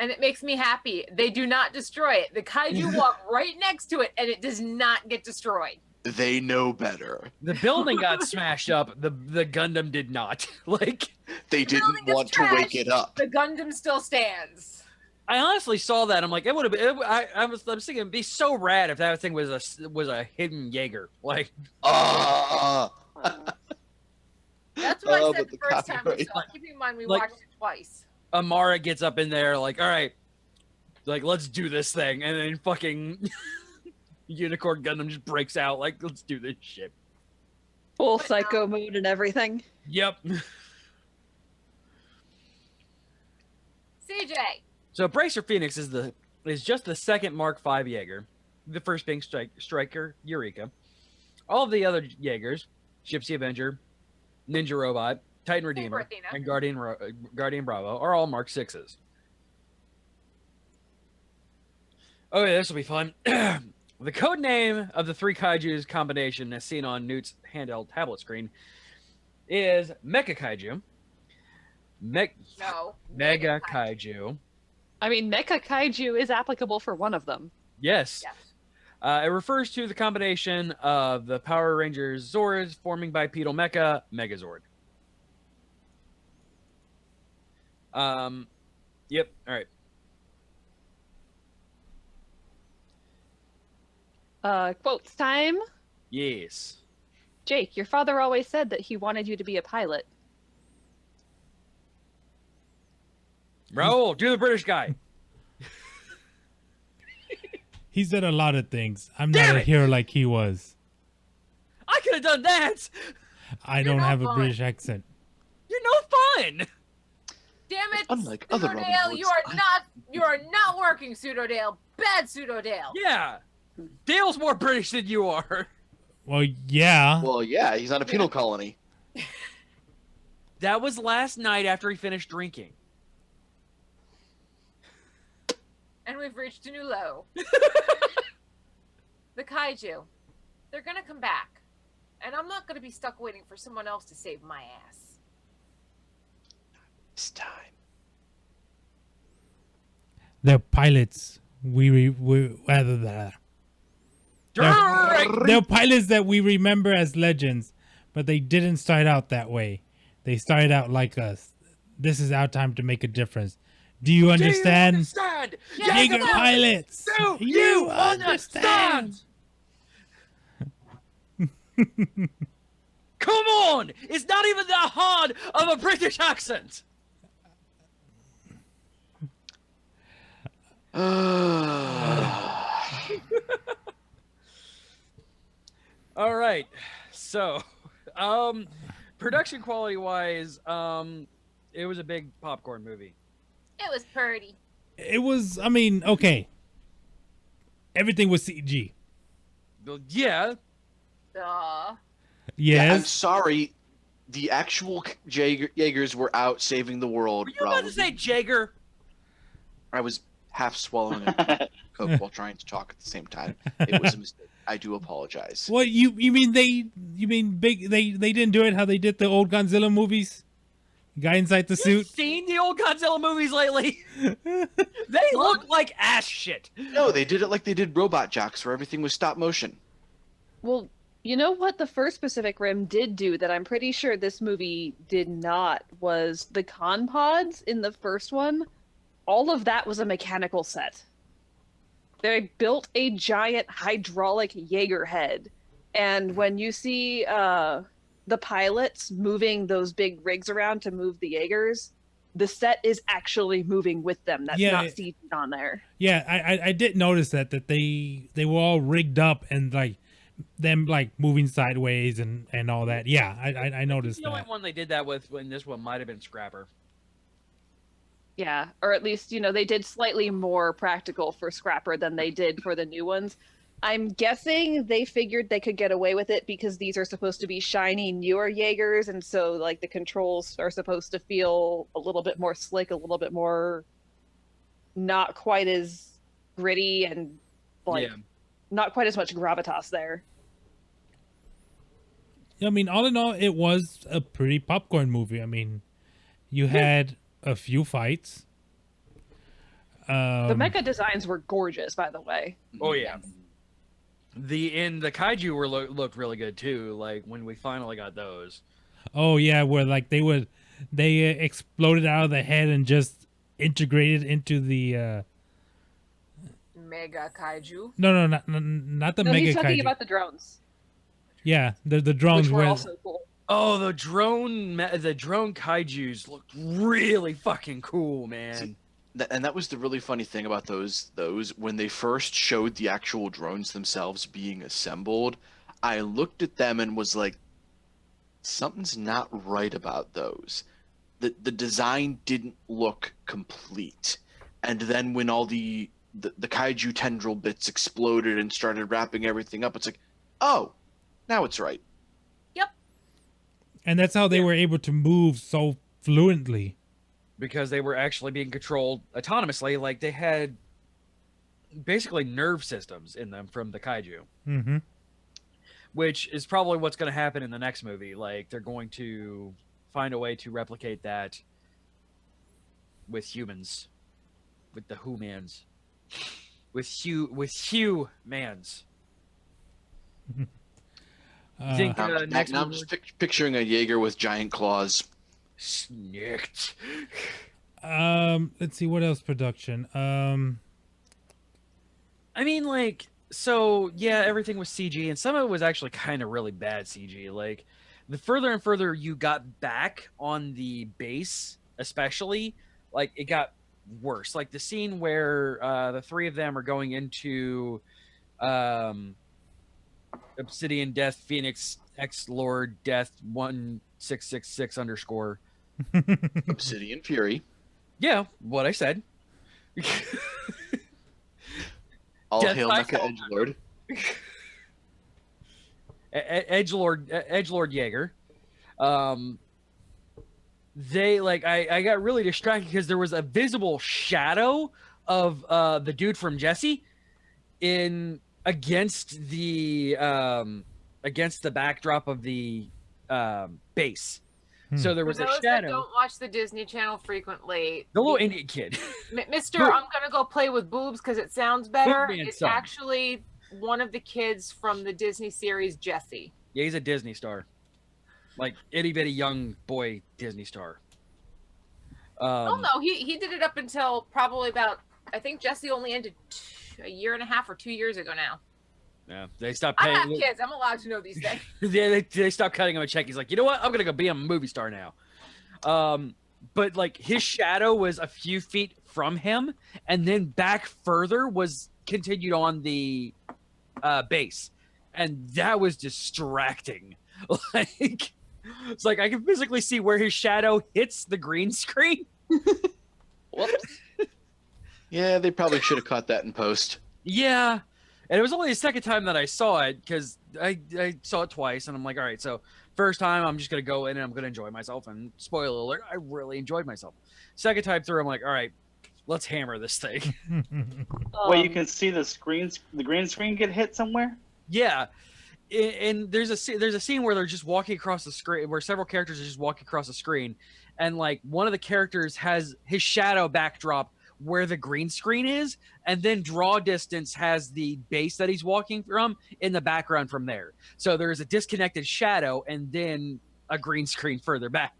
Speaker 11: And it makes me happy. They do not destroy it. The kaiju walk right next to it, and it does not get destroyed.
Speaker 6: They know better.
Speaker 10: The building got smashed up. The Gundam did not. Like
Speaker 6: they didn't want to wake it up.
Speaker 11: The Gundam still stands.
Speaker 10: I honestly saw that. I'm like, it would have been. I was thinking it'd be so rad if that thing was a hidden Jaeger. Like,
Speaker 11: That's what I said the first time we
Speaker 6: copyright.
Speaker 11: saw it. Keep in mind we
Speaker 10: Like-
Speaker 11: watched it twice.
Speaker 10: Amara gets up in there, like, all right, like let's do this thing, and then fucking Unicorn Gundam just breaks out, like, let's do this shit.
Speaker 12: Full psycho mode and everything.
Speaker 10: Yep.
Speaker 11: CJ.
Speaker 10: So Bracer Phoenix is just the second Mark V Jaeger, the first being Striker Eureka. All of the other Jaegers, Gypsy Avenger, Ninja Robot, Titan Redeemer,
Speaker 11: Athena.
Speaker 10: and Guardian Bravo are all Mark 6s. Oh yeah, this will be fun. The code name of the three kaijus combination, as seen on Newt's handheld tablet screen, is Mecha Kaiju, Mega Kaiju.
Speaker 12: I mean, Mecha Kaiju is applicable for one of them.
Speaker 10: Yes. It refers to the combination of the Power Rangers Zords forming bipedal mecha Megazord. Yep. All right.
Speaker 12: Quotes time.
Speaker 10: Yes.
Speaker 12: Jake, your father always said that he wanted you to be a pilot.
Speaker 10: Raul, do the British guy.
Speaker 9: He said a lot of things. I'm
Speaker 10: Damn
Speaker 9: not a
Speaker 10: it!
Speaker 9: hero like he was.
Speaker 10: I could have done that.
Speaker 9: I don't have a British accent.
Speaker 10: You're no fun.
Speaker 11: Damn it!
Speaker 6: Unlike other Robin
Speaker 11: Pseudodale,
Speaker 6: Hoods,
Speaker 11: you are not working, Pseudodale. Bad Pseudodale.
Speaker 10: Yeah. Dale's more British than you are.
Speaker 9: Well, yeah.
Speaker 6: Well, yeah, he's on a penal colony.
Speaker 10: That was last night after he finished drinking.
Speaker 11: And we've reached a new low. The kaiju. They're gonna come back. And I'm not gonna be stuck waiting for someone else to save my ass.
Speaker 6: This time.
Speaker 9: They're pilots. They're pilots that we remember as legends, but they didn't start out that way. They started out like us. This is our time to make a difference. Do you understand? Jaeger pilots!
Speaker 10: Do you understand? Come on! It's not even that hard of a British accent! All right. So, production quality wise, it was a big popcorn movie.
Speaker 11: It was pretty.
Speaker 9: It was, I mean, okay. Everything was CG.
Speaker 10: Well, yeah.
Speaker 11: Duh.
Speaker 6: Yeah, I'm
Speaker 9: Yes.
Speaker 6: sorry. The actual Jaegers were out saving the world.
Speaker 10: Were you about to say Jaeger?
Speaker 6: I was half swallowing a Coke while trying to talk at the same time. It was a mistake. I do apologize.
Speaker 9: What you mean they didn't do it how they did the old Godzilla movies? Guy inside the suit.
Speaker 10: Seen the old Godzilla movies lately? They look like ass shit.
Speaker 6: No, they did it like they did Robot Jocks, where everything was stop motion.
Speaker 12: Well, you know what the first Pacific Rim did do that I'm pretty sure this movie did not was the con pods in the first one. All of that was a mechanical set. They built a giant hydraulic Jaeger head. And when you see the pilots moving those big rigs around to move the Jaegers, the set is actually moving with them. That's not CG on there.
Speaker 9: Yeah, I did notice that they were all rigged up and like them like moving sideways and all that. Yeah, I noticed
Speaker 10: The only
Speaker 9: that.
Speaker 10: one they did that with when this one might have been Scrapper.
Speaker 12: Yeah, or at least, they did slightly more practical for Scrapper than they did for the new ones. I'm guessing they figured they could get away with it because these are supposed to be shiny, newer Jaegers, and so like the controls are supposed to feel a little bit more slick, a little bit more not quite as gritty and like not quite as much gravitas there.
Speaker 9: I mean, all in all, it was a pretty popcorn movie. I mean, you had a few fights.
Speaker 12: The mecha designs were gorgeous, by the way.
Speaker 10: Oh yeah. The kaiju looked really good too. Like when we finally got those.
Speaker 9: Oh yeah, where like they exploded out of the head and just integrated into the.
Speaker 11: Mega kaiju.
Speaker 9: No, not the
Speaker 12: No,
Speaker 9: mega
Speaker 12: he's talking
Speaker 9: kaiju.
Speaker 12: about the drones.
Speaker 9: Yeah, the drones
Speaker 12: Which were
Speaker 9: were
Speaker 12: also cool.
Speaker 10: Oh, the drone kaijus looked really fucking cool, man.
Speaker 6: And that was the really funny thing about those when they first showed the actual drones themselves being assembled. I looked at them and was like, something's not right about those. The design didn't look complete. And then when all the kaiju tendril bits exploded and started wrapping everything up, it's like, oh, now it's right.
Speaker 9: and that's how they were able to move so fluently.
Speaker 10: Because they were actually being controlled autonomously, like they had basically nerve systems in them from the kaiju.
Speaker 9: Mm-hmm.
Speaker 10: Which is probably what's going to happen in the next movie. Like they're going to find a way to replicate that with humans, with the humans, with humans. Think
Speaker 6: now I'm just picturing a Jaeger with giant claws.
Speaker 10: Snicked.
Speaker 9: Let's see what else production.
Speaker 10: I mean, like, so yeah, everything was CG, and some of it was actually kind of really bad CG. Like, the further and further you got back on the base, especially, like, it got worse. Like the scene where the three of them are going into Obsidian Death Phoenix X Lord Death 1666 underscore
Speaker 6: Obsidian Fury.
Speaker 10: Yeah, what I said.
Speaker 6: All
Speaker 10: Death
Speaker 6: hail
Speaker 10: by
Speaker 6: Mecha Edgelord.
Speaker 10: Edgelord Jaeger. They like I got really distracted because there was a visible shadow of the dude from Jesse in against the backdrop of the base. So there
Speaker 11: For
Speaker 10: was a
Speaker 11: those that
Speaker 10: shadow.
Speaker 11: don't watch the Disney Channel frequently,
Speaker 10: The little Indian kid.
Speaker 11: Mr. I'm gonna go play with boobs because it sounds better.
Speaker 10: Boobman
Speaker 11: It's
Speaker 10: son.
Speaker 11: actually one of the kids from the Disney series Jesse.
Speaker 10: Yeah, he's a Disney star. Like itty bitty young boy Disney star.
Speaker 11: Oh no, he did it up until probably about, I think Jesse only ended a year and a half or 2 years ago now.
Speaker 10: Yeah, they stopped
Speaker 11: I
Speaker 10: paying.
Speaker 11: have kids. I'm allowed to know these things.
Speaker 10: They stopped cutting him a check. He's like, you know what? I'm gonna go be a movie star now. But like his shadow was a few feet from him, and then back further was continued on the base, and that was distracting. Like it's like I can physically see where his shadow hits the green screen.
Speaker 6: Whoops. Yeah, they probably should have caught that in post.
Speaker 10: Yeah. And it was only the second time that I saw it because I saw it twice, and I'm like, all right, so first time I'm just gonna go in and I'm gonna enjoy myself. And spoiler alert, I really enjoyed myself. Second time through, I'm like, all right, let's hammer this thing.
Speaker 13: Wait, you can see the green screen get hit somewhere?
Speaker 10: Yeah. And there's a scene where they're just walking across the screen, where several characters are just walking across the screen, and like one of the characters has his shadow backdrop where the green screen is, and then draw distance has the base that he's walking from in the background from there. So there's a disconnected shadow and then a green screen further back.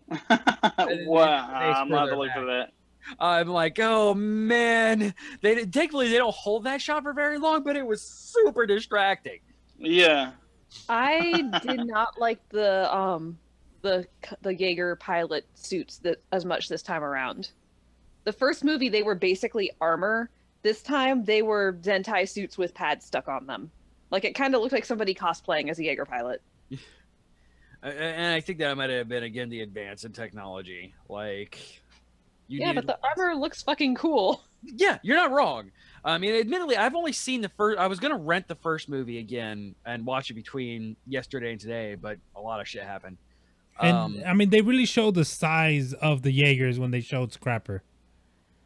Speaker 13: Wow, I'm not to look for that.
Speaker 10: I'm like, oh man, thankfully they don't hold that shot for very long, but it was super distracting.
Speaker 13: Yeah,
Speaker 12: I did not like the Jaeger pilot suits as much this time around. The first movie, they were basically armor. This time, they were Zentai suits with pads stuck on them. Like, it kind of looked like somebody cosplaying as a Jaeger pilot.
Speaker 10: And I think that might have been, again, the advance in technology. Like,
Speaker 12: but the armor looks fucking cool.
Speaker 10: Yeah, you're not wrong. I mean, admittedly, I've only seen the first. I was going to rent the first movie again and watch it between yesterday and today, but a lot of shit happened.
Speaker 9: And, I mean, they really showed the size of the Jaegers when they showed Scrapper.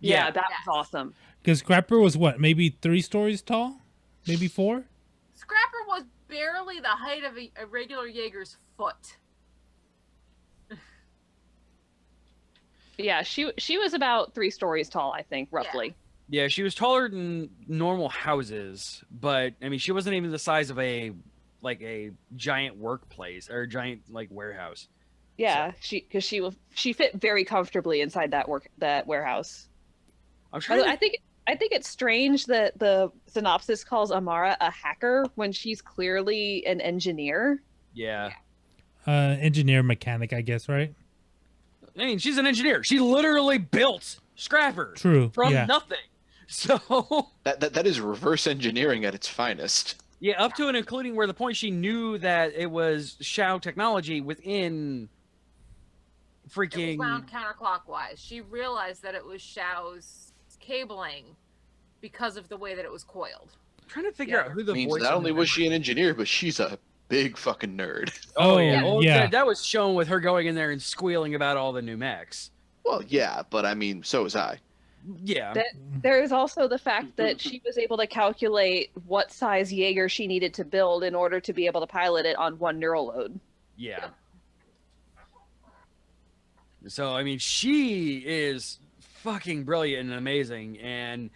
Speaker 12: Yeah, that was awesome.
Speaker 9: Because Scrapper was what, maybe 3 stories tall? Maybe 4?
Speaker 11: Scrapper was barely the height of a regular Jaeger's foot.
Speaker 12: Yeah, she was about 3 stories tall, I think, roughly.
Speaker 10: Yeah, she was taller than normal houses, but I mean, she wasn't even the size of a giant workplace or a giant like warehouse.
Speaker 12: Yeah, so. she fit very comfortably inside that warehouse. I think it's strange that the synopsis calls Amara a hacker when she's clearly an engineer.
Speaker 10: Yeah.
Speaker 9: Engineer mechanic, I guess, right?
Speaker 10: I mean, she's an engineer. She literally built Scrapper.
Speaker 9: True.
Speaker 10: From nothing. So
Speaker 6: that is reverse engineering at its finest.
Speaker 10: Yeah, up to and including where the point she knew that it was Shao technology within freaking.
Speaker 11: It was wound counterclockwise. She realized that it was Shao's cabling because of the way that it was coiled.
Speaker 10: I'm trying to figure out who the
Speaker 6: means
Speaker 10: voice.
Speaker 6: Not only was she an engineer, but she's a big fucking nerd.
Speaker 10: Oh yeah. That was shown with her going in there and squealing about all the new mechs.
Speaker 6: Well, yeah, but I mean, so was I.
Speaker 10: Yeah.
Speaker 12: There is also the fact that she was able to calculate what size Jaeger she needed to build in order to be able to pilot it on one neural load.
Speaker 10: Yeah. So, I mean, she is fucking brilliant and amazing. And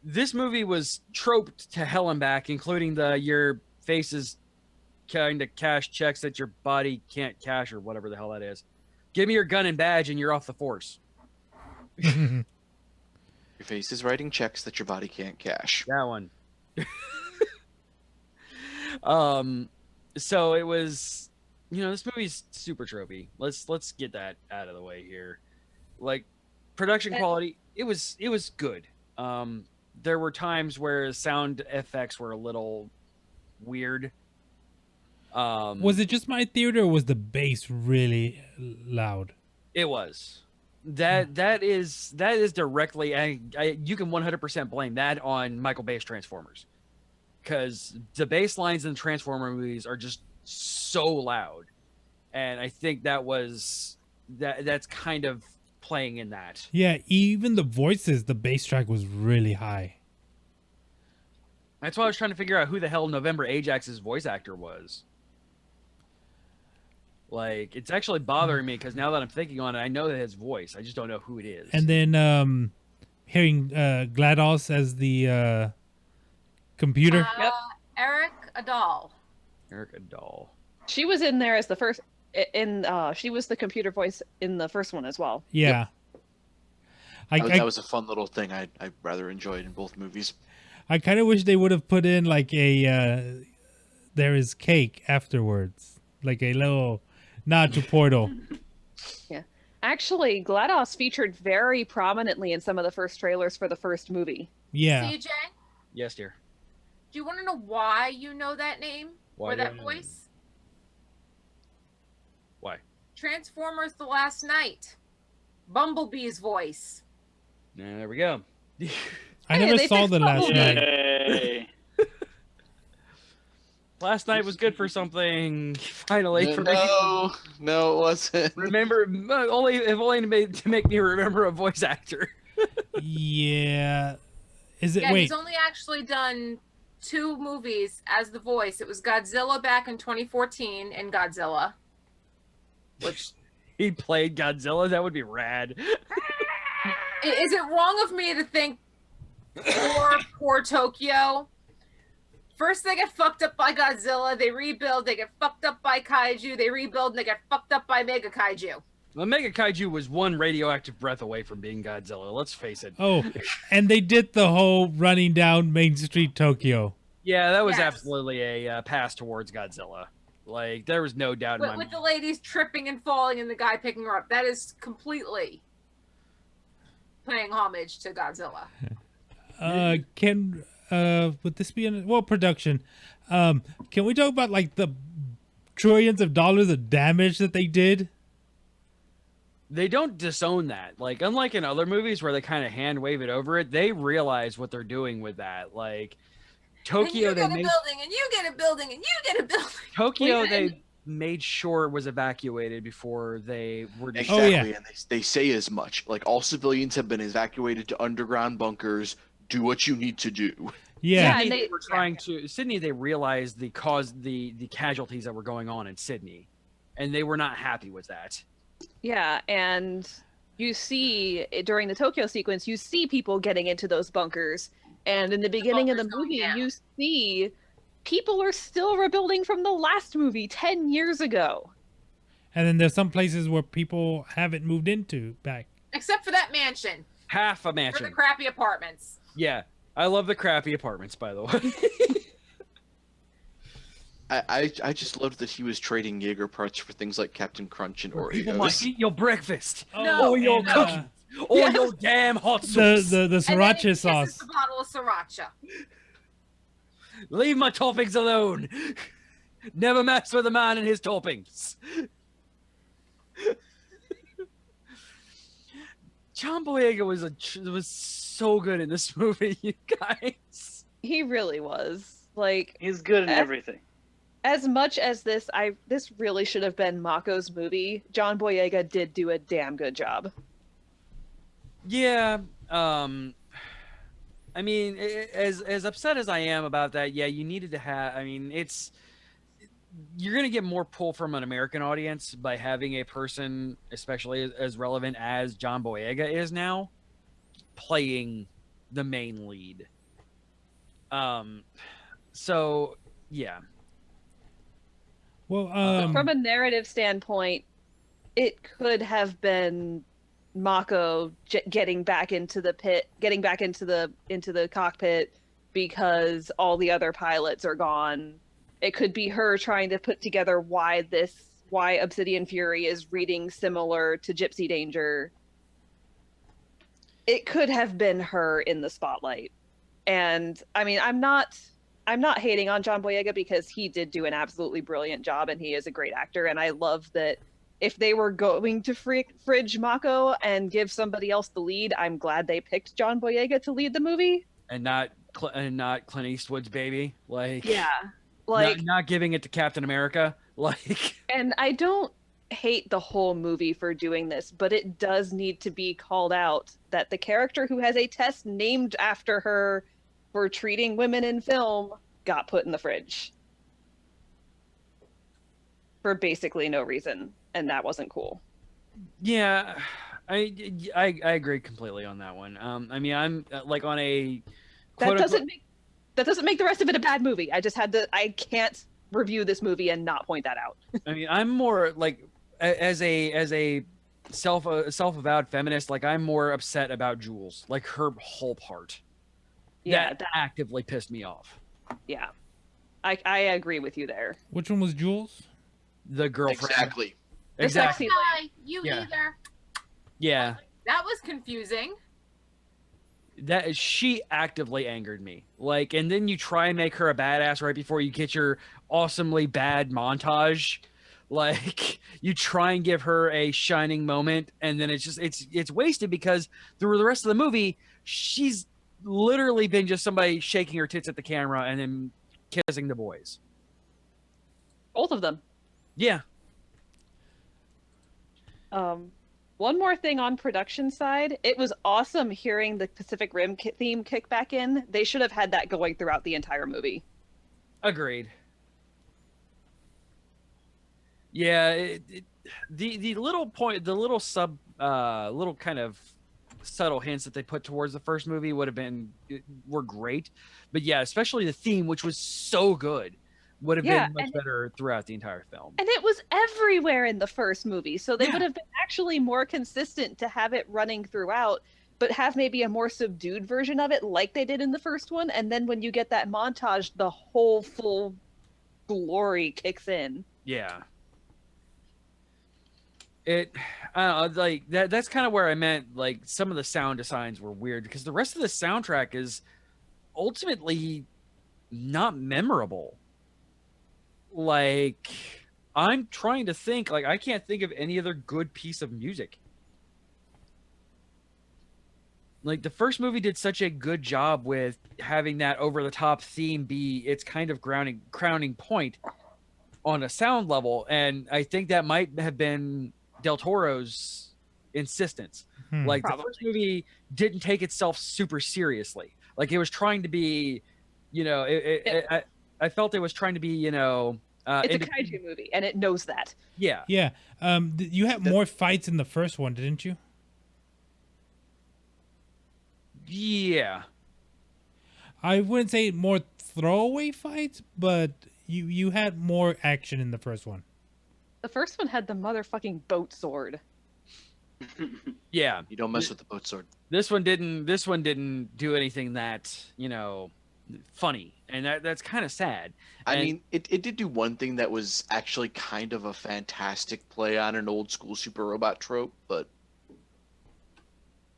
Speaker 10: this movie was troped to hell and back, including your face is kind of cash checks that your body can't cash or whatever the hell that is. Give me your gun and badge and you're off the force.
Speaker 6: Your face is writing checks that your body can't cash.
Speaker 10: That one. So it was, this movie's super tropey. Let's get that out of the way here. Like, production quality. it was good. There were times where sound effects were a little weird.
Speaker 9: Was it just my theater, or was the bass really loud?
Speaker 10: It was. That is directly, you can 100% blame that on Michael Bay's Transformers, because the bass lines in Transformer movies are just so loud, and I think that's kind of playing in that.
Speaker 9: Yeah, even the voices, the bass track was really high.
Speaker 10: That's why I was trying to figure out who the hell November Ajax's voice actor was. Like, it's actually bothering me because now that I'm thinking on it, I know that his voice. I just don't know who it is.
Speaker 9: And then hearing GLaDOS as the computer.
Speaker 12: Yep.
Speaker 11: Eric Adal.
Speaker 10: Eric Adal.
Speaker 12: She was in there as the first. She was the computer voice in the first one as well.
Speaker 9: Yeah.
Speaker 6: Yep. That was a fun little thing I rather enjoyed in both movies.
Speaker 9: I kind of wish they would have put in like a there is cake afterwards, like a little nod to Portal.
Speaker 12: Yeah. Actually, GLaDOS featured very prominently in some of the first trailers for the first movie.
Speaker 9: Yeah.
Speaker 11: CJ,
Speaker 10: Yes, dear.
Speaker 11: do you want to know why you know that name
Speaker 10: Why
Speaker 11: or
Speaker 10: do I
Speaker 11: that
Speaker 10: know
Speaker 11: voice?
Speaker 10: Why?
Speaker 11: Transformers: The Last Night. Bumblebee's voice.
Speaker 10: Yeah, there we go.
Speaker 9: I never
Speaker 12: they
Speaker 9: saw
Speaker 12: fixed
Speaker 9: the last
Speaker 12: Bumblebee.
Speaker 9: night.
Speaker 13: Hey.
Speaker 10: Last night was good for something. Finally, for me.
Speaker 6: No, it wasn't.
Speaker 10: Remember, only to make me remember a voice actor.
Speaker 9: Yeah. Is it?
Speaker 11: Yeah,
Speaker 9: Wait.
Speaker 11: he's only actually done 2 movies as the voice. It was Godzilla back in 2014 and Godzilla. Which
Speaker 10: He played Godzilla. That would be rad.
Speaker 11: is it wrong of me to think poor Tokyo? First they get fucked up by Godzilla, they rebuild, they get fucked up by Kaiju, they rebuild, and they get fucked up by Mega Kaiju.
Speaker 10: The Mega Kaiju was one radioactive breath away from being Godzilla. Let's face it.
Speaker 9: Oh, and they did the whole running down Main Street Tokyo.
Speaker 10: Yeah, that was
Speaker 11: Yes.
Speaker 10: absolutely a pass towards Godzilla. Like, there was no doubt in my
Speaker 11: With
Speaker 10: mind.
Speaker 11: the ladies tripping and falling and the guy picking her up. That is completely paying homage to Godzilla.
Speaker 9: Would this be in production? Can we talk about like the trillions of dollars of damage that they did?
Speaker 10: They don't disown that. Like, unlike in other movies where they kind of hand wave it over it, they realize what they're doing with that. Like, Tokyo,
Speaker 11: and you get a building, and you get a building, and you get a building.
Speaker 10: Tokyo, they made sure it was evacuated before they were
Speaker 6: Exactly,
Speaker 9: yeah.
Speaker 6: and they say as much. Like, all civilians have been evacuated to underground bunkers. Do what you need to do.
Speaker 9: Yeah.
Speaker 10: Sydney, they were trying to. Sydney, they realized the casualties that were going on in Sydney, and they were not happy with that.
Speaker 12: Yeah, and you see during the Tokyo sequence, you see people getting into those bunkers, and in the beginning of the movie, you see people are still rebuilding from the last movie 10 years ago.
Speaker 9: And then there's some places where people haven't moved into back.
Speaker 11: Except for that mansion.
Speaker 10: Half a
Speaker 11: For
Speaker 10: mansion.
Speaker 11: the crappy apartments.
Speaker 10: Yeah, I love the crappy apartments, by the way.
Speaker 6: I just loved that he was trading Jaeger parts for things like Captain Crunch and
Speaker 10: People might
Speaker 6: Oreos.
Speaker 10: eat your breakfast,
Speaker 11: No,
Speaker 10: or your
Speaker 11: and,
Speaker 10: cookies, or your damn hot
Speaker 9: The
Speaker 10: sauce.
Speaker 9: the
Speaker 11: And then he
Speaker 9: sriracha
Speaker 11: kisses
Speaker 9: sauce.
Speaker 11: the bottle of sriracha.
Speaker 10: Leave my toppings alone. Never mess with a man and his toppings. John Boyega was so good in this movie, you guys.
Speaker 12: He really was. Like,
Speaker 13: He's good in everything.
Speaker 12: as much as this really should have been Mako's movie, John Boyega did do a damn good job.
Speaker 10: Yeah, I mean, as upset as I am about that, yeah, you needed to have. I mean, you're gonna get more pull from an American audience by having a person, especially as relevant as John Boyega is now, playing the main lead. So yeah.
Speaker 9: Well,
Speaker 12: From a narrative standpoint, it could have been Mako getting back into the pit, getting back into the cockpit because all the other pilots are gone. It could be her trying to put together why Obsidian Fury is reading similar to Gypsy Danger. it could have been her in the spotlight. And I mean, I'm not hating on John Boyega because he did do an absolutely brilliant job and he is a great actor. And I love that if they were going to fridge Mako and give somebody else the lead, I'm glad they picked John Boyega to lead the movie.
Speaker 10: And not Clint Eastwood's baby. Like,
Speaker 12: yeah, like
Speaker 10: not giving it to Captain America. Like,
Speaker 12: and I don't hate the whole movie for doing this, but it does need to be called out that the character who has a test named after her for treating women in film got put in the fridge for basically no reason, and that wasn't cool.
Speaker 10: Yeah, I agree completely on that one. I mean, I'm like on a
Speaker 12: that doesn't make the rest of it a bad movie. I can't review this movie and not point that out.
Speaker 10: I mean, I'm more like as a self-avowed feminist, like I'm more upset about Jules, like her whole part.
Speaker 12: Yeah,
Speaker 10: that actively pissed me off.
Speaker 12: Yeah, I agree with you there.
Speaker 9: Which one was Jules?
Speaker 10: The girlfriend.
Speaker 6: Exactly.
Speaker 10: Exactly.
Speaker 11: You
Speaker 10: Yeah.
Speaker 11: either.
Speaker 10: Yeah.
Speaker 11: That was confusing.
Speaker 10: That she actively angered me. Like, and then you try and make her a badass right before you get your awesomely bad montage. Like, you try and give her a shining moment, and then it's wasted because through the rest of the movie, she's literally been just somebody shaking her tits at the camera and then kissing the boys.
Speaker 12: Both of them.
Speaker 10: Yeah.
Speaker 12: One more thing on production side, it was awesome hearing the Pacific Rim theme kick back in. They should have had that going throughout the entire movie.
Speaker 10: Agreed. Yeah, the little point, the little little kind of subtle hints that they put towards the first movie were great, but yeah, especially the theme, which was so good, would have been much better throughout the entire film.
Speaker 12: And it was everywhere in the first movie, so they would have been actually more consistent to have it running throughout, but have maybe a more subdued version of it like they did in the first one, and then when you get that montage, the whole full glory kicks in.
Speaker 10: Yeah. I don't know, like that's kind of where I meant, like, some of the sound designs were weird because the rest of the soundtrack is ultimately not memorable. Like, I'm trying to think, like, I can't think of any other good piece of music. Like, the first movie did such a good job with having that over-the-top theme be its kind of crowning point on a sound level, and I think that might have been Del Toro's insistence. Like, the first movie didn't take itself super seriously. Like, it was trying to be, you know, I felt it was trying to be, you know,
Speaker 12: it's a kaiju movie, and it knows that.
Speaker 10: Yeah.
Speaker 9: Yeah. You had more fights in the first one, didn't you?
Speaker 10: Yeah.
Speaker 9: I wouldn't say more throwaway fights, but you had more action in the first one.
Speaker 12: The first one had the motherfucking boat sword.
Speaker 10: Yeah.
Speaker 6: You don't mess with the boat sword.
Speaker 10: This one didn't do anything that, you know, funny, and that's kind of sad.
Speaker 6: I mean, it did do one thing that was actually kind of a fantastic play on an old school super robot trope, but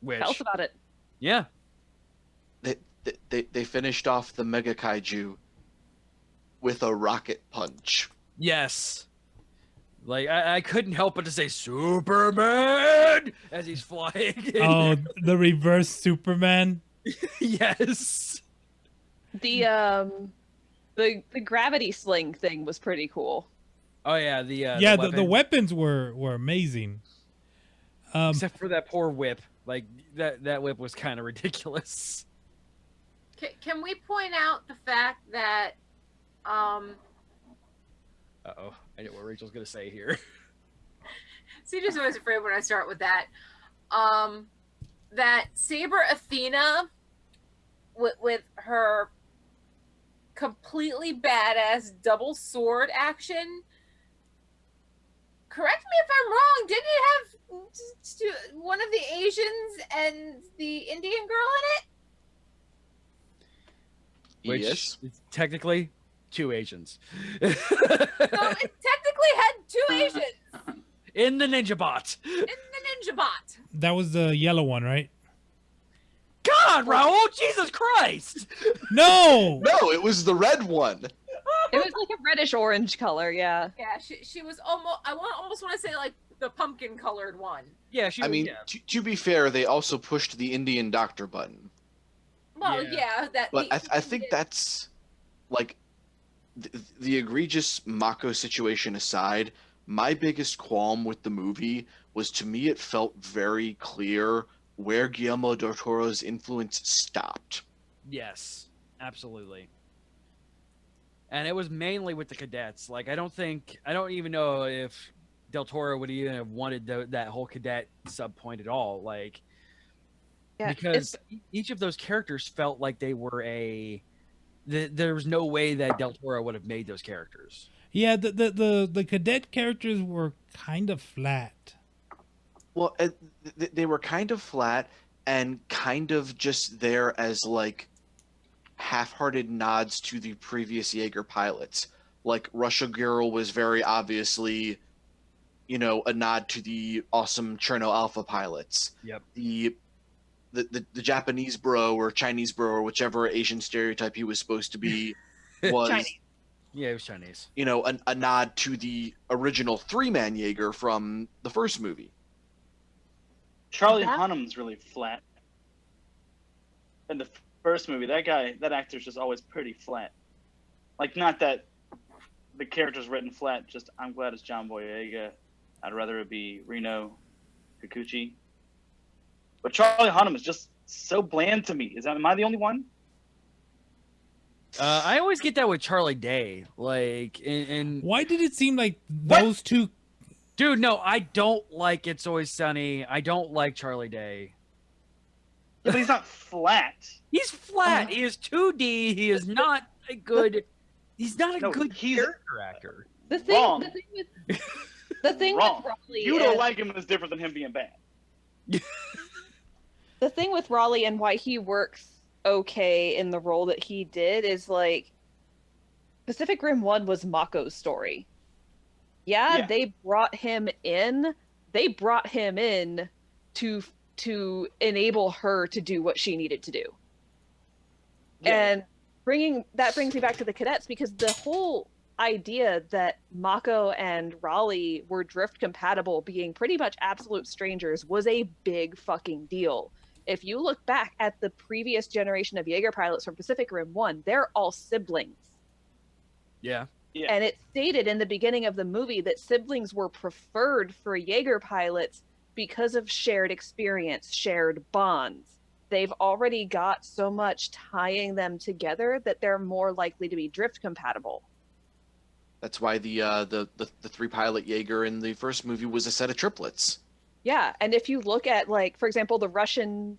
Speaker 12: Tell us about it.
Speaker 10: Yeah.
Speaker 6: They finished off the Mega Kaiju with a rocket punch.
Speaker 10: Yes. Like, I couldn't help but to say Superman as he's flying in.
Speaker 9: Oh, the reverse Superman.
Speaker 10: Yes.
Speaker 12: The gravity sling thing was pretty cool.
Speaker 10: Oh yeah,
Speaker 9: the weapons were amazing.
Speaker 10: Except for that poor whip. Like, that whip was kind of ridiculous.
Speaker 11: Can we point out the fact that
Speaker 10: Uh-oh. I know what Rachel's going to say here.
Speaker 11: See, just always afraid when I start with that. That Saber Athena with her completely badass double sword action. Correct me if I'm wrong. Didn't it have one of the Asians and the Indian girl in it?
Speaker 10: Which
Speaker 6: Yes.
Speaker 10: is technically 2 Asians.
Speaker 11: So it technically had 2 Asians
Speaker 10: In the Ninja Bot.
Speaker 11: in the Ninja Bot.
Speaker 9: That was the yellow one, right?
Speaker 10: God, Raul! Jesus Christ!
Speaker 9: No!
Speaker 6: No, it was the red one.
Speaker 12: It was like a reddish orange color, yeah.
Speaker 11: Yeah, she was almost. Almost want to say like the pumpkin colored one.
Speaker 10: Yeah, she.
Speaker 6: I mean,
Speaker 10: yeah.
Speaker 6: to be fair, they also pushed the Indian doctor button.
Speaker 11: Well, yeah, that.
Speaker 6: But I think that's like the egregious Mako situation aside. My biggest qualm with the movie was, to me, it felt very clear where Guillermo del Toro's influence stopped.
Speaker 10: Yes, absolutely. And it was mainly with the cadets. Like, I don't even know if Del Toro would even have wanted that whole cadet sub point at all. Like,
Speaker 12: Yeah,
Speaker 10: because each of those characters felt like they were there was no way that Del Toro would have made those characters.
Speaker 9: Yeah, the cadet characters were kind of flat.
Speaker 6: Well, they were kind of flat and kind of just there as like half-hearted nods to the previous Jaeger pilots. Like Russia Girl was very obviously, a nod to the awesome Cherno Alpha pilots.
Speaker 10: Yep.
Speaker 6: The Japanese bro or Chinese bro or whichever Asian stereotype he was supposed to be was
Speaker 12: Chinese.
Speaker 10: Yeah, it was Chinese.
Speaker 6: A nod to the original three-man Jaeger from the first movie.
Speaker 13: Charlie Hunnam's really flat. In the first movie, that actor's just always pretty flat. Like, not that the character's written flat, just I'm glad it's John Boyega. I'd rather it be Reno Kikuchi. But Charlie Hunnam is just so bland to me. Am I the only one?
Speaker 10: I always get that with Charlie Day. Like, and
Speaker 9: why did it seem like those two?
Speaker 10: Dude, no, I don't like It's Always Sunny. I don't like Charlie Day.
Speaker 13: Yeah, but he's not flat.
Speaker 10: He's flat. He is 2D. He is not a good. He's not a good character actor.
Speaker 12: The thing with
Speaker 13: Wrong.
Speaker 12: Raleigh,
Speaker 13: You don't like him is different than him being bad.
Speaker 12: The thing with Raleigh and why he works okay in the role that he did is like Pacific Rim 1 was Mako's story. Yeah, they brought him in. They brought him in to enable her to do what she needed to do. Yeah. And brings me back to the cadets, because the whole idea that Mako and Raleigh were drift compatible, being pretty much absolute strangers, was a big fucking deal. If you look back at the previous generation of Jaeger pilots from Pacific Rim 1, they're all siblings.
Speaker 10: Yeah.
Speaker 12: And it stated in the beginning of the movie that siblings were preferred for Jaeger pilots because of shared experience, shared bonds. They've already got so much tying them together that they're more likely to be drift compatible.
Speaker 6: That's why the three pilot Jaeger in the first movie was a set of triplets.
Speaker 12: Yeah, and if you look at, like, for example, the Russian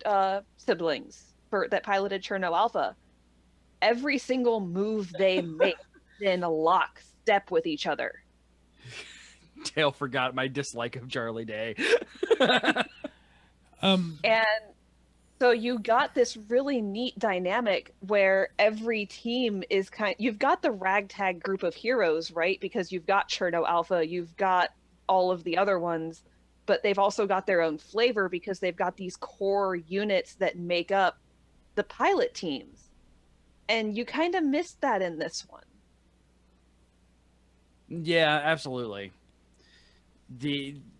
Speaker 12: siblings that piloted Cherno Alpha, every single move they make is in a lockstep with each other.
Speaker 10: Dale forgot my dislike of Charlie Day.
Speaker 12: And so you got this really neat dynamic where every team is you've got the ragtag group of heroes, right? Because you've got Cherno Alpha, you've got all of the other ones, but they've also got their own flavor because they've got these core units that make up the pilot teams. And you kind of missed that in this one.
Speaker 10: Yeah, absolutely.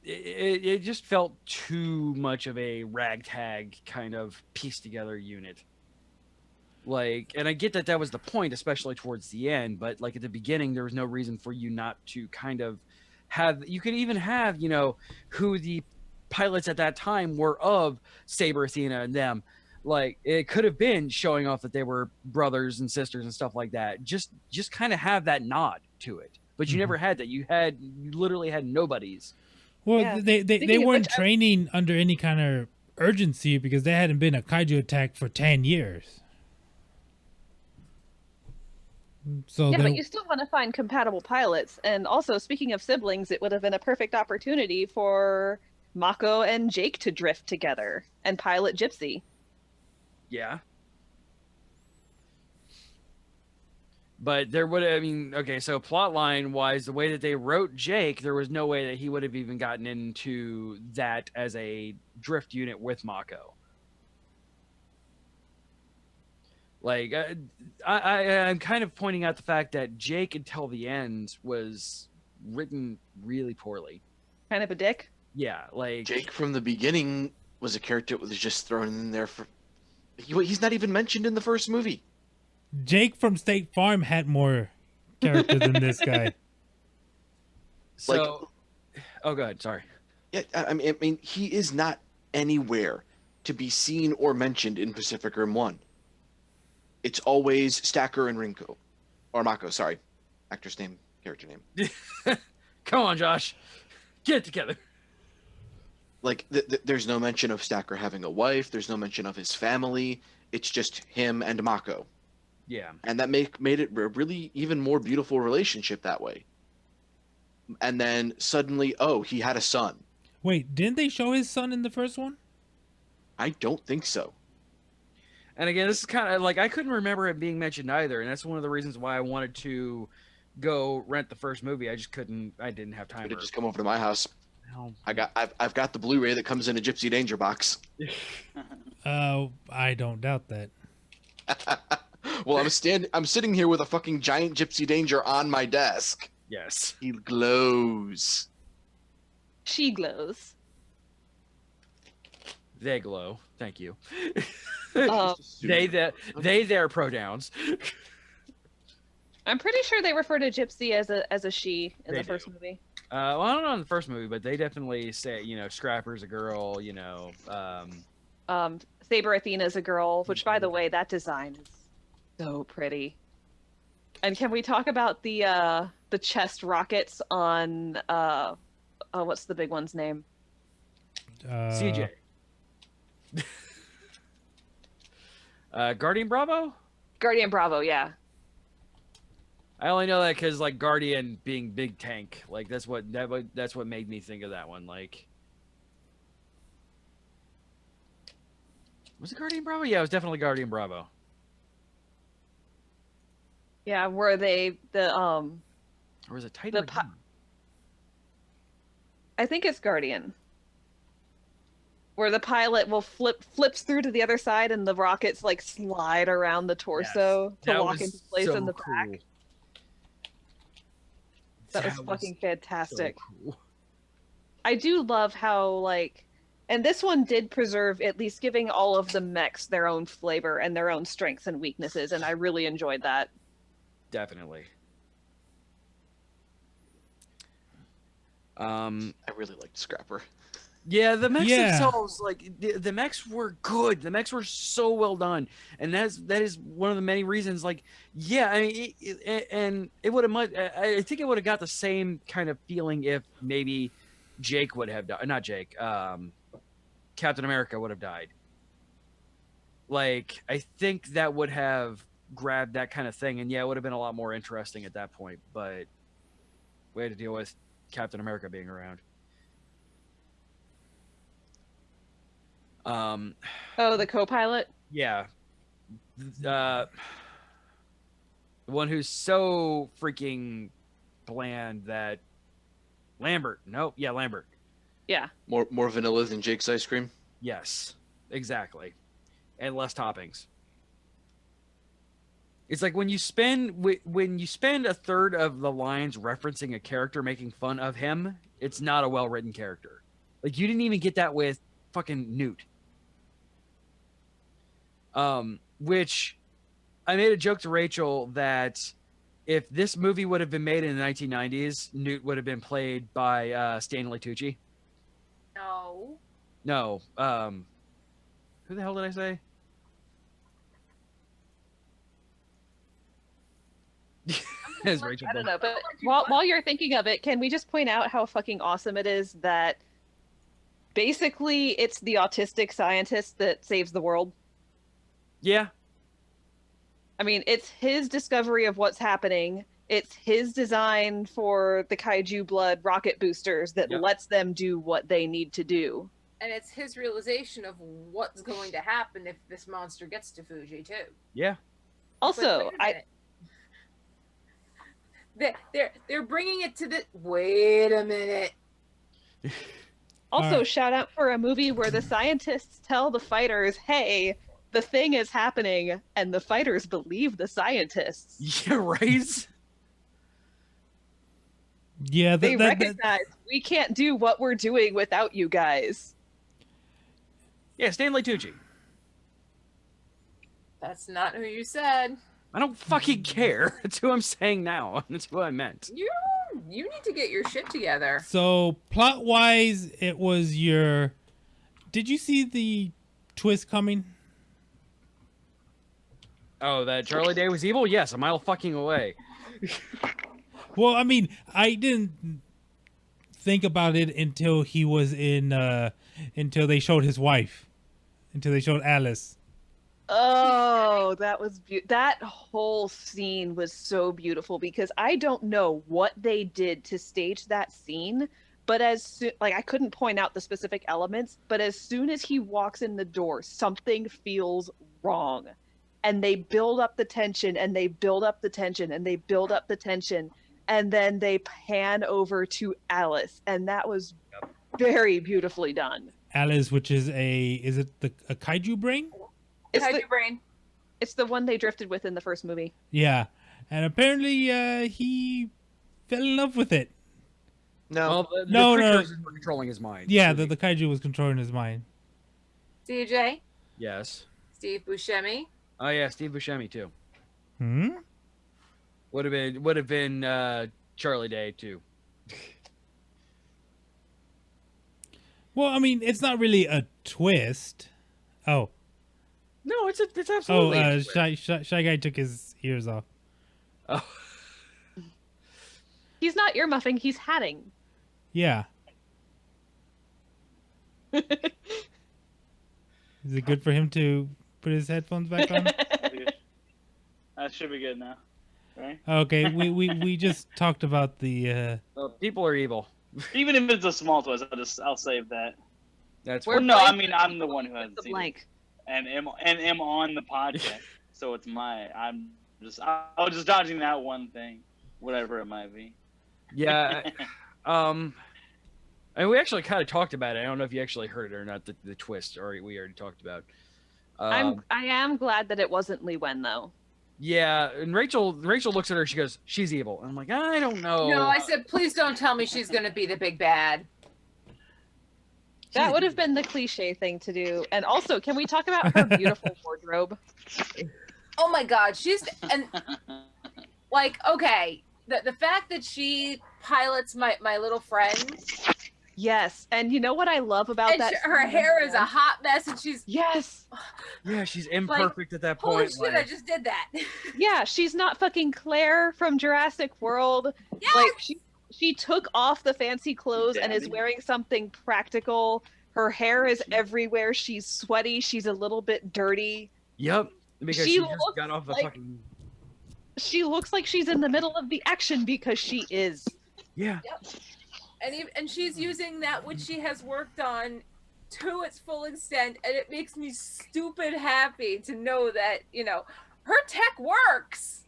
Speaker 10: It just felt too much of a ragtag kind of pieced together unit. Like, and I get that was the point, especially towards the end, but like at the beginning, there was no reason for you not to kind of have, you could even have, who the pilots at that time were of Saber, Athena, and them. Like, it could have been showing off that they were brothers and sisters and stuff like that. Just kind of have that nod to it. But you never had that. You literally had nobodies.
Speaker 9: Well,
Speaker 12: Yeah.
Speaker 9: they weren't training under any kind of urgency because there hadn't been a kaiju attack for 10 years. So
Speaker 12: yeah, but you still want to find compatible pilots. And also, speaking of siblings, it would have been a perfect opportunity for Mako and Jake to drift together and pilot Gypsy.
Speaker 10: Yeah. But there would, okay, so plotline wise, the way that they wrote Jake, there was no way that he would have even gotten into that as a drift unit with Mako. Like, I'm kind of pointing out the fact that Jake until the end was written really poorly.
Speaker 12: Kind of a dick.
Speaker 10: Yeah, like
Speaker 6: Jake from the beginning was a character that was just thrown in there for. He's not even mentioned in the first movie.
Speaker 9: Jake from State Farm had more character than this guy.
Speaker 10: So, oh, go ahead. Sorry.
Speaker 6: Yeah, I mean, he is not anywhere to be seen or mentioned in Pacific Rim 1. It's always Stacker and Rinko. Or Mako, sorry. Actor's name, character name.
Speaker 10: Come on, Josh. Get it together.
Speaker 6: Like, there's no mention of Stacker having a wife. There's no mention of his family. It's just him and Mako.
Speaker 10: Yeah.
Speaker 6: And that made it a really even more beautiful relationship that way. And then suddenly, oh, he had a son.
Speaker 9: Wait, didn't they show his son in the first one?
Speaker 6: I don't think so.
Speaker 10: And again, this is kind of like I couldn't remember it being mentioned either, and that's one of the reasons why I wanted to go rent the first movie. I just couldn't. I didn't have time.
Speaker 6: Could have just come over to my house.
Speaker 10: No.
Speaker 6: I've got the Blu-ray that comes in a Gypsy Danger box.
Speaker 9: I don't doubt that.
Speaker 6: Well, I'm sitting here with a fucking giant Gypsy Danger on my desk.
Speaker 10: Yes.
Speaker 6: He glows.
Speaker 12: She glows.
Speaker 10: They glow. Thank you.
Speaker 12: Um,
Speaker 10: they their pronouns.
Speaker 12: I'm pretty sure they refer to Gypsy as a she in
Speaker 10: They
Speaker 12: the first
Speaker 10: do.
Speaker 12: movie.
Speaker 10: Well, I don't know in the first movie, but they definitely say, Scrapper's a girl,
Speaker 12: Saber Athena's a girl, which by the way, that design is so pretty. And can we talk about the chest rockets on what's the big one's name?
Speaker 10: CJ. Guardian Bravo?
Speaker 12: Guardian Bravo, yeah.
Speaker 10: I only know that because like Guardian being big tank, like that's what made me think of that one. Like, was it Guardian Bravo? Yeah, it was definitely Guardian Bravo.
Speaker 12: Yeah, where
Speaker 10: or was it Titan?
Speaker 12: I think it's Guardian. Where the pilot will flips through to the other side and the rockets like slide around the torso to lock into place in the back. That was fucking fantastic.
Speaker 10: So cool.
Speaker 12: I do love how and this one did preserve at least giving all of the mechs their own flavor and their own strengths and weaknesses, and I really enjoyed that.
Speaker 10: Definitely.
Speaker 6: I really liked Scrapper.
Speaker 10: Yeah, the mechs themselves, like the mechs were good. The mechs were so well done, and that is one of the many reasons. Like, yeah, I mean, it would have I think it would have got the same kind of feeling if maybe Jake would have died. Not Jake. Captain America would have died. Like, I think that would have grabbed that kind of thing, and yeah, it would have been a lot more interesting at that point. But we had to deal with Captain America being around.
Speaker 12: The co-pilot?
Speaker 10: Yeah. The one who's so freaking bland that Lambert. Yeah.
Speaker 6: More vanilla than Jake's ice cream?
Speaker 10: Yes. Exactly. And less toppings. It's like when you spend a third of the lines referencing a character making fun of him, it's not a well-written character. Like, you didn't even get that with fucking Newt. Which I made a joke to Rachel that if this movie would have been made in the 1990s, Newt would have been played by Stanley Tucci. No. Who the hell did I say? As Rachel
Speaker 12: I don't know, but while you're thinking of it, can we just point out how fucking awesome it is that basically it's the autistic scientist that saves the world?
Speaker 10: Yeah.
Speaker 12: I mean, it's his discovery of what's happening. It's his design for the kaiju blood rocket boosters that lets them do what they need to do.
Speaker 11: And it's his realization of what's going to happen if this monster gets to Fuji too.
Speaker 10: Yeah.
Speaker 12: Also,
Speaker 11: they're bringing it to the. Wait a minute.
Speaker 12: Also, shout out for a movie where the scientists tell the fighters, "Hey, the thing is happening, and the fighters believe the scientists.
Speaker 10: Yeah, right?
Speaker 9: Yeah,
Speaker 12: They recognize we can't do what we're doing without you guys.
Speaker 10: Yeah, Stanley Tucci.
Speaker 11: That's not who you said.
Speaker 10: I don't fucking care. That's who I'm saying now. That's who I meant.
Speaker 11: You need to get your shit together.
Speaker 9: So plot wise, it was your. Did you see the twist coming?
Speaker 10: Oh, that Charlie Day was evil? Yes, a mile fucking away.
Speaker 9: Well, I mean, I didn't think about it until he was in. Until they showed his wife. Until they showed Alice.
Speaker 12: Oh, that was that whole scene was so beautiful because I don't know what they did to stage that scene, but I couldn't point out the specific elements, but as soon as he walks in the door, something feels wrong. And they build up the tension and they build up the tension and they build up the tension, and then they pan over to Alice, and that was very beautifully done.
Speaker 9: Alice, which is a kaiju brain?
Speaker 12: It's
Speaker 11: Kaiju brain.
Speaker 12: It's the one they drifted with in the first movie.
Speaker 9: Yeah, and apparently he fell in love with it.
Speaker 10: No,
Speaker 11: Well,
Speaker 10: the creatures were controlling his mind.
Speaker 9: Yeah, the kaiju was controlling his mind.
Speaker 11: CJ,
Speaker 10: Yes.
Speaker 11: Steve Buscemi.
Speaker 10: Oh yeah, Steve Buscemi too.
Speaker 9: Hmm.
Speaker 10: Would have been Charlie Day too.
Speaker 9: Well, I mean, it's not really a twist. Oh.
Speaker 10: No, it's absolutely. a twist.
Speaker 9: Shy Guy took his ears off.
Speaker 10: Oh.
Speaker 12: He's not earmuffing, he's hatting.
Speaker 9: Yeah. Is it good for him to put his headphones back on?
Speaker 13: That should be good now, right?
Speaker 9: Okay, we just talked about the.
Speaker 10: People are evil.
Speaker 13: Even if it's a small twist, I'll save that.
Speaker 10: That's
Speaker 13: well, no. I mean, I'm the one who has
Speaker 12: the
Speaker 13: seen
Speaker 12: blank,
Speaker 13: it and am on the podcast, so it's I was just dodging that one thing, whatever it might be.
Speaker 10: Yeah. And we actually kind of talked about it. I don't know if you actually heard it or not. The twist, or we already talked about.
Speaker 12: I am glad that it wasn't Li Wen though.
Speaker 10: Yeah, and Rachel looks at her. She goes, "She's evil." And I'm like, I don't know.
Speaker 11: No, I said, please don't tell me she's going to be the big bad.
Speaker 12: That would have been the cliche thing to do. And also, can we talk about her beautiful wardrobe?
Speaker 11: Oh my God, like, okay, the fact that she pilots my little friend.
Speaker 12: Yes, and you know what I love about
Speaker 11: and
Speaker 12: that?
Speaker 11: Her hair is a hot mess, and she's
Speaker 10: Yeah, she's imperfect at that point.
Speaker 11: Holy shit! I just did that.
Speaker 12: Yeah, she's not fucking Claire from Jurassic World.
Speaker 11: Yes!
Speaker 12: Like she took off the fancy clothes and is wearing something practical. Her hair is everywhere. She's sweaty. She's a little bit dirty.
Speaker 10: Yep, because she just got off the
Speaker 12: like,
Speaker 10: fucking.
Speaker 12: She looks like she's in the middle of the action because she is.
Speaker 10: Yeah.
Speaker 11: Yep. And she's using that which she has worked on to its full extent, and it makes me stupid happy to know that, you know, her tech works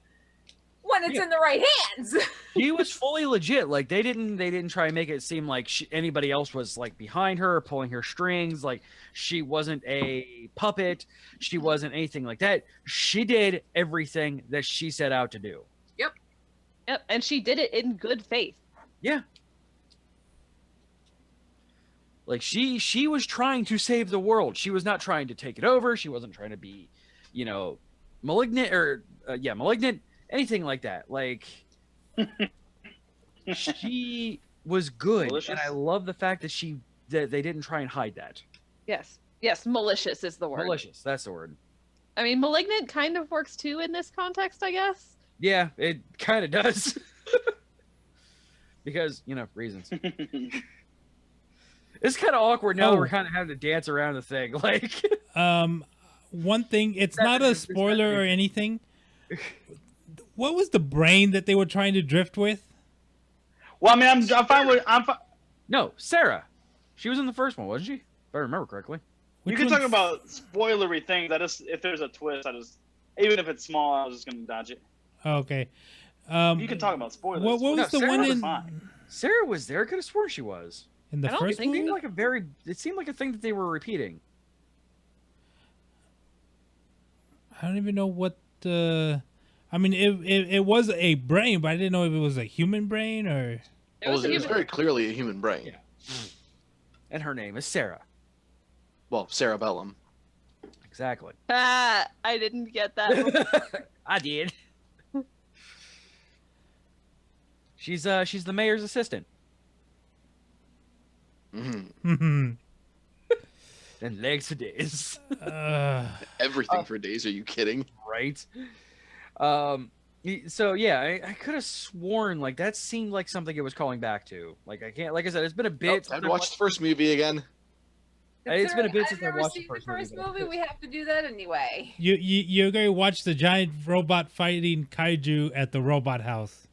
Speaker 11: when it's in the right hands.
Speaker 10: She was fully legit. Like they didn't try and make it seem like anybody else was like behind her pulling her strings. Like she wasn't a puppet. She wasn't anything like that. She did everything that she set out to do.
Speaker 11: Yep.
Speaker 12: And she did it in good faith.
Speaker 10: Yeah. Like she was trying to save the world. She was not trying to take it over. She wasn't trying to be, you know, malignant or malignant, anything like that. Like she was good,
Speaker 13: Malicious?
Speaker 10: and I love the fact that they didn't try and hide that.
Speaker 12: Yes, malicious is the word.
Speaker 10: Malicious, that's the word.
Speaker 12: I mean, malignant kind of works too in this context, I guess.
Speaker 10: Yeah, it kind of does. Because, you know, reasons. It's kind of awkward now. We're kind of having to dance around the thing. Like,
Speaker 9: one thing, it's not a spoiler or anything. What was the brain that they were trying to drift with?
Speaker 13: Well, I mean, I'm fine with.
Speaker 10: No, Sarah. She was in the first one, wasn't she? If I remember correctly.
Speaker 13: You can talk about spoilery things. If there's a twist, even if it's small, I was just gonna dodge it.
Speaker 9: Okay.
Speaker 13: You can talk about spoilers.
Speaker 9: What was the one in?
Speaker 10: Sarah was there. Could have sworn she was.
Speaker 9: In the first
Speaker 10: movie? It seemed like a thing that they were repeating.
Speaker 9: I don't even know what the. I mean, it was a brain, but I didn't know if it was a human brain or.
Speaker 12: It was,
Speaker 6: it was very clearly a human brain.
Speaker 10: Yeah. And her name is Sarah.
Speaker 6: Well, cerebellum.
Speaker 10: Exactly.
Speaker 12: Ah, I didn't get that.
Speaker 10: I did. She's the mayor's assistant.
Speaker 9: Mm-hmm.
Speaker 10: And legs for days.
Speaker 6: Everything for days. Are you kidding?
Speaker 10: Right. So yeah, I could have sworn like that seemed like something it was calling back to. Like I said, it's been a bit.
Speaker 6: I'd watch the first movie again.
Speaker 10: It's been a bit
Speaker 11: I've
Speaker 10: since I
Speaker 11: never
Speaker 10: watched
Speaker 11: seen
Speaker 10: the first
Speaker 11: movie. We have to do that anyway.
Speaker 9: You're going to watch the giant robot fighting kaiju at the robot house.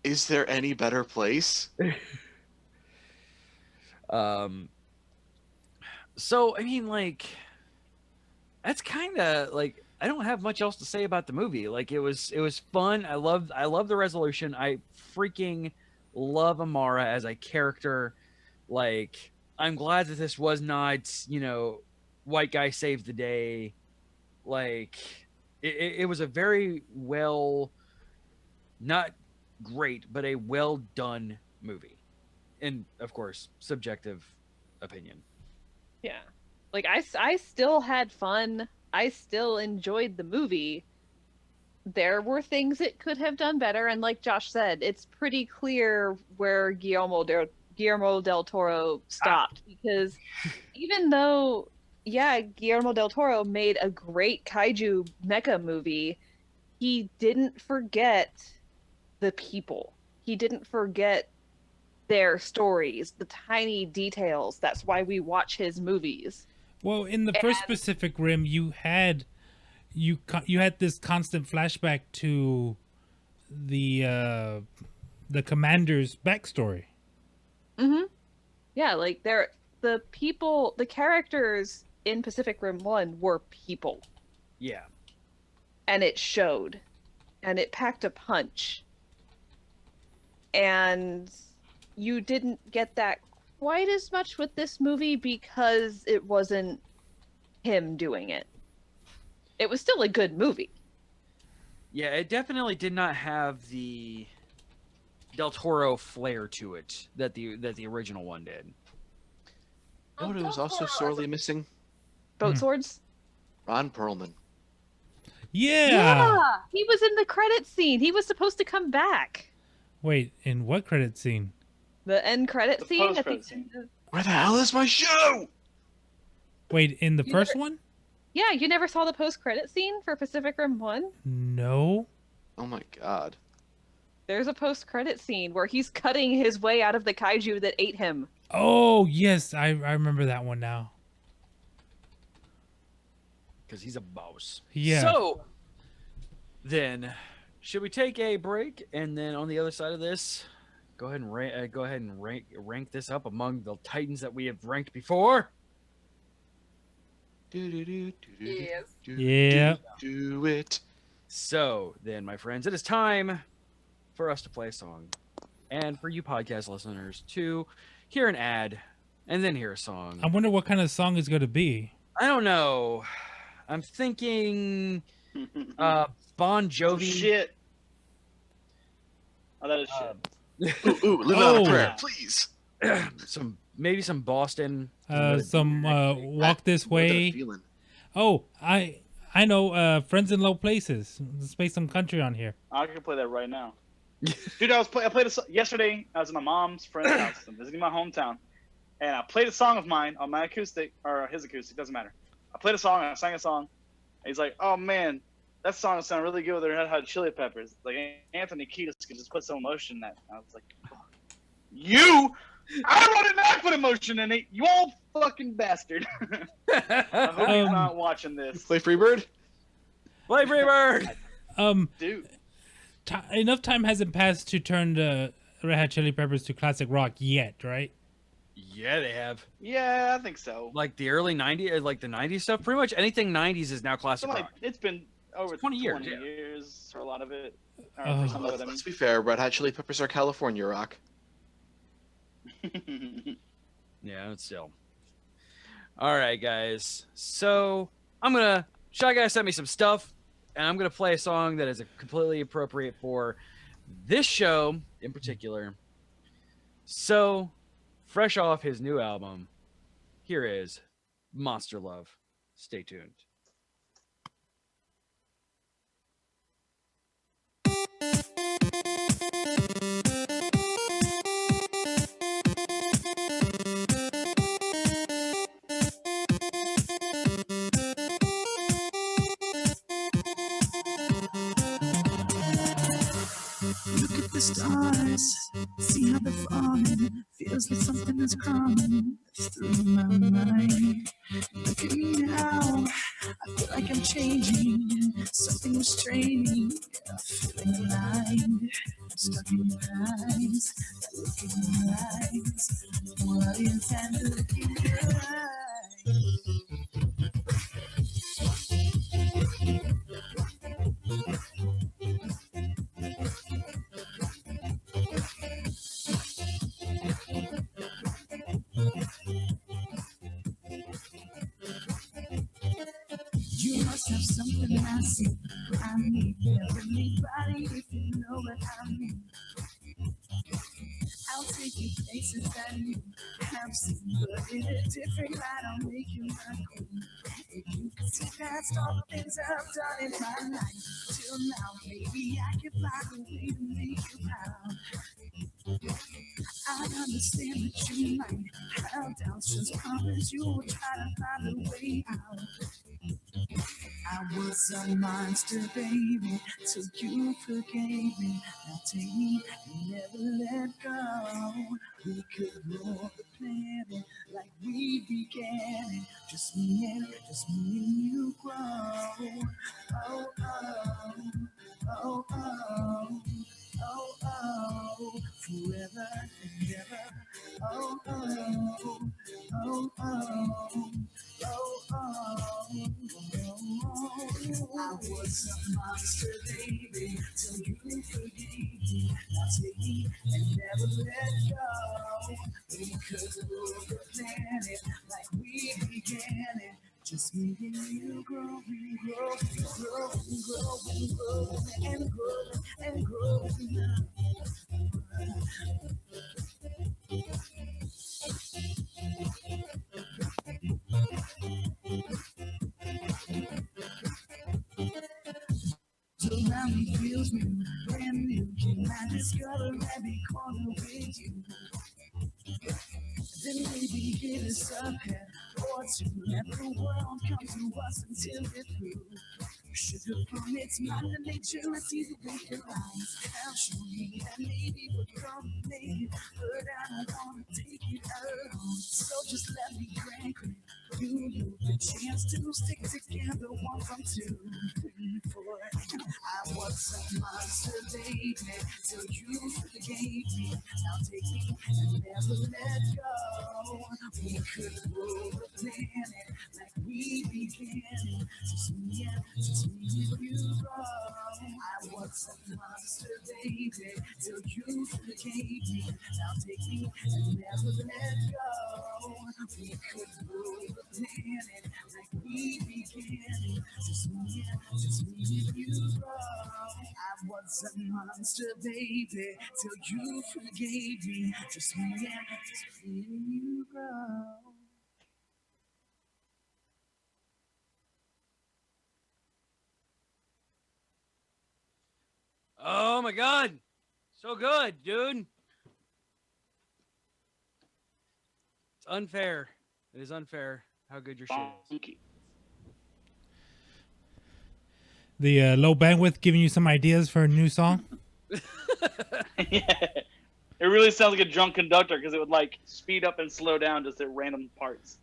Speaker 6: Is there any better place?
Speaker 10: So I mean, like, that's kind of like I don't have much else to say about the movie. Like, it was fun. I love the resolution. I freaking love Amara as a character. Like, I'm glad that this was not, white guy saved the day. Like, it was a very well, not great, but a well done movie. And of course, subjective opinion.
Speaker 12: Yeah. Like, I still had fun. I still enjoyed the movie. There were things it could have done better, and like Josh said, it's pretty clear where Guillermo del Toro stopped, because even though, yeah, Guillermo del Toro made a great kaiju mecha movie, he didn't forget the people. He didn't forget their stories, the tiny details. That's why we watch his movies.
Speaker 9: Well, in the first Pacific Rim, you had this constant flashback to the commander's backstory.
Speaker 12: Mm-hmm. Yeah, like the characters in Pacific Rim 1 were people.
Speaker 10: Yeah.
Speaker 12: And it showed. And it packed a punch. And you didn't get that quite as much with this movie because it wasn't him doing it. It was still a good movie.
Speaker 10: Yeah, it definitely did not have the Del Toro flair to it that the original one did.
Speaker 6: You know what it was also sorely missing?
Speaker 12: Boat swords?
Speaker 6: Ron Perlman.
Speaker 9: Yeah.
Speaker 12: He was in the credit scene. He was supposed to come back.
Speaker 9: Wait, in what credit scene?
Speaker 12: The end credit scene?
Speaker 6: Where the hell is my show?
Speaker 9: Wait, in the first one?
Speaker 12: Yeah, you never saw the post-credit scene for Pacific Rim 1?
Speaker 9: No.
Speaker 6: Oh my god.
Speaker 12: There's a post-credit scene where he's cutting his way out of the kaiju that ate him.
Speaker 9: Oh, yes, I remember that one now.
Speaker 10: Because he's a boss.
Speaker 9: Yeah.
Speaker 10: So, then, should we take a break, and then on the other side of this, go ahead and rank this up among the titans that we have ranked before?
Speaker 11: Yes.
Speaker 9: Yeah.
Speaker 6: Do it.
Speaker 10: So, then, my friends, it is time for us to play a song. And for you podcast listeners to hear an ad and then hear a song.
Speaker 9: I wonder what kind of song it's going to be.
Speaker 10: I don't know. I'm thinking Bon Jovi.
Speaker 13: Shit. Oh, that is shit.
Speaker 6: Live on a prayer, please.
Speaker 10: Maybe some Boston.
Speaker 9: Some Walk This Way. Oh, I know. Friends in Low Places. Let's play some country on here.
Speaker 13: I can play that right now. Dude, I played a yesterday. I was at my mom's friend's house. I'm visiting my hometown, and I played a song of mine on my acoustic or his acoustic. Doesn't matter. I played a song and I sang a song. And he's like, "Oh man, that song sounded really good with their Red Hot Chili Peppers. Like Anthony Kiedis could just put some emotion in that." And I was like, I wrote it and I put emotion in it. You old fucking bastard. I hope he's not watching this.
Speaker 6: Play Freebird.
Speaker 10: Play Freebird.
Speaker 13: Dude.
Speaker 9: Enough time hasn't passed to turn the Red Hot Chili Peppers to classic rock yet, right?
Speaker 10: Yeah, they have.
Speaker 13: Yeah, I think so.
Speaker 10: Like the early 90s, like the 90s stuff. Pretty much anything 90s is now classic rock.
Speaker 13: It's been over
Speaker 10: 20 years.
Speaker 13: 20 years for a lot of it.
Speaker 6: Let's be fair. Red Hot Chili Peppers are California rock.
Speaker 10: Yeah, it's still. All right, guys. So I'm gonna Shyguy sent me some stuff, and I'm gonna play a song that is completely appropriate for this show in particular. So, fresh off his new album, here is Monster Love. Stay tuned.
Speaker 7: Look at the stars, see how they're falling. Feels like something is crawling through my mind. Look at me now, I feel like I'm changing. Something was straining, feeling aligned. I'm stuck in your eyes, that look in your eyes. What is that look in your You must have something I see. I need everybody if you know what I mean. I'll take you places that you have seen, but in a different light, I'll make you my queen. If you could see past all the things I've done in my life till now, maybe I can find a way to make you proud. I understand that you might have doubts, just promise you will try to find a way out. I was a monster, baby, till you forgave me. Now take me and never let go. We could rule the planet like we began it. Just me and you grow. Oh, oh, oh, oh, oh, oh, forever and ever. Oh, oh, oh, oh, oh, oh. I was a monster, baby, till you forgave me. Now take me and never let go. We could rule the planet like we began it. Just me and you growing, growing, growing, growing, growing, and growing, and growing. Around me feels new, brand new. Can I discover every corner with you? Then maybe give us a pet or two. Let the world come to us until we're through. Sugar from its mother nature, it's easy to realize. Now show me that maybe we're gonna make it, but I don't wanna take it alone. So just let me grant you the chance to stick together, one from 2, 3, 4. I was a monster, baby, till you forgave me. Now take me and never let go. We could rule the planet like we began it. Just me and you grow. I was a monster, baby, till you forgave me. Now take me and never let go. We could rule the planet like we began it. Just me and you grow. I was a monster, baby, till you forgave me. Just me and you grow.
Speaker 10: Oh my god. So good, dude. It's unfair. It is unfair how good your shit is.
Speaker 9: The low bandwidth giving you some ideas for a new song?
Speaker 13: Yeah. It really sounds like a drunk conductor because it would like speed up and slow down just at random parts.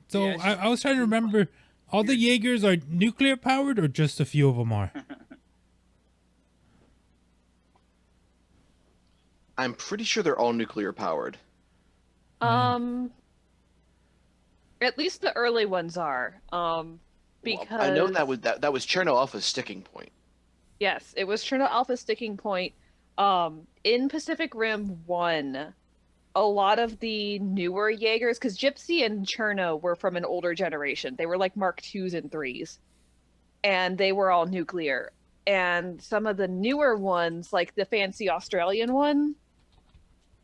Speaker 9: So I was trying to remember, all the Jaegers are nuclear powered or just a few of them are?
Speaker 6: I'm pretty sure they're all nuclear powered.
Speaker 12: At least the early ones are. Because
Speaker 6: I know that was Cherno Alpha's sticking point.
Speaker 12: yes, it was Cherno Alpha sticking point. In Pacific Rim 1, a lot of the newer Jaegers, because Gypsy and Cherno were from an older generation. They were like Mark IIs and 3s. And they were all nuclear. And some of the newer ones, like the fancy Australian one,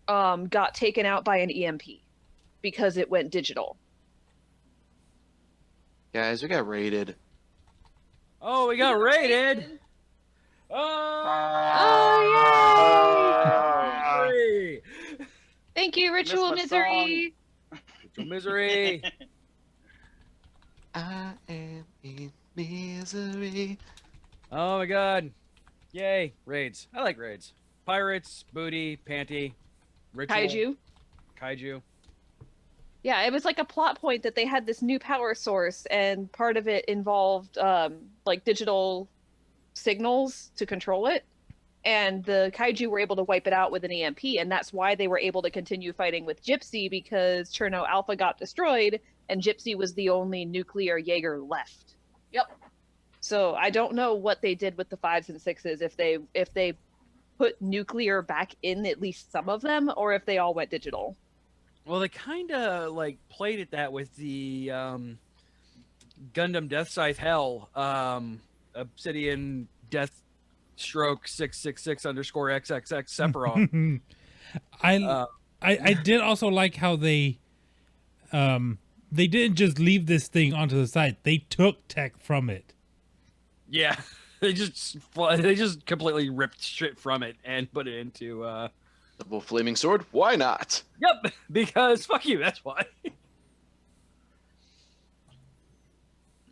Speaker 12: got taken out by an EMP because it went digital.
Speaker 6: Guys, we got raided.
Speaker 10: Oh, we got raided.
Speaker 12: Oh,
Speaker 10: yay!
Speaker 12: Thank you, Ritual
Speaker 13: Missed my
Speaker 12: Misery.
Speaker 10: Ritual Misery.
Speaker 6: I am in misery.
Speaker 10: Oh my god. Yay. Raids. I like raids. Pirates, booty, panty, ritual. Kaiju.
Speaker 12: Yeah, it was like a plot point that they had this new power source, and part of it involved like digital signals to control it. And the Kaiju were able to wipe it out with an EMP, and that's why they were able to continue fighting with Gypsy, because Cherno Alpha got destroyed, and Gypsy was the only nuclear Jaeger left.
Speaker 11: Yep.
Speaker 12: So I don't know what they did with the 5s and 6s, if they put nuclear back in at least some of them, or if they all went digital.
Speaker 10: Well, they kind of like played at that with the Gundam Death Scythe Hell, Obsidian Death Stroke 666_XXX Sephiroth.
Speaker 9: I did also like how they didn't just leave this thing onto the side. They took tech from it.
Speaker 10: Yeah, they just completely ripped shit from it and put it into
Speaker 6: Double flaming sword? Why not?
Speaker 10: Yep, because fuck you, that's why.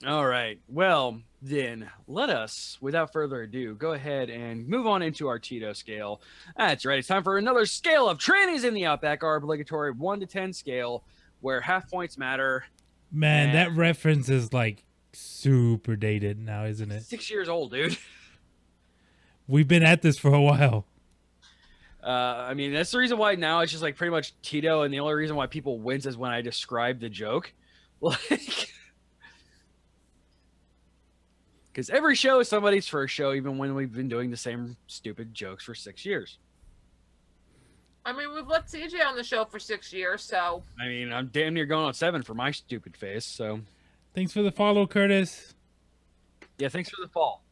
Speaker 10: All right. Well, then let us, without further ado, go ahead and move on into our Tito scale. That's right. It's time for another scale of trannies in the Outback, our obligatory 1 to 10 scale, where half points matter.
Speaker 9: Man, that reference is like super dated now, isn't it?
Speaker 10: 6 years old, dude.
Speaker 9: We've been at this for a while.
Speaker 10: I mean, that's the reason why now it's just like pretty much Tito, and the only reason why people wince is when I describe the joke. Like, because every show is somebody's first show, even when we've been doing the same stupid jokes for 6 years.
Speaker 11: I mean, we've let CJ on the show for 6 years, so.
Speaker 10: I mean, I'm damn near going on 7 for my stupid face, so.
Speaker 9: Thanks for the follow, Curtis.
Speaker 10: Yeah, thanks for the fall.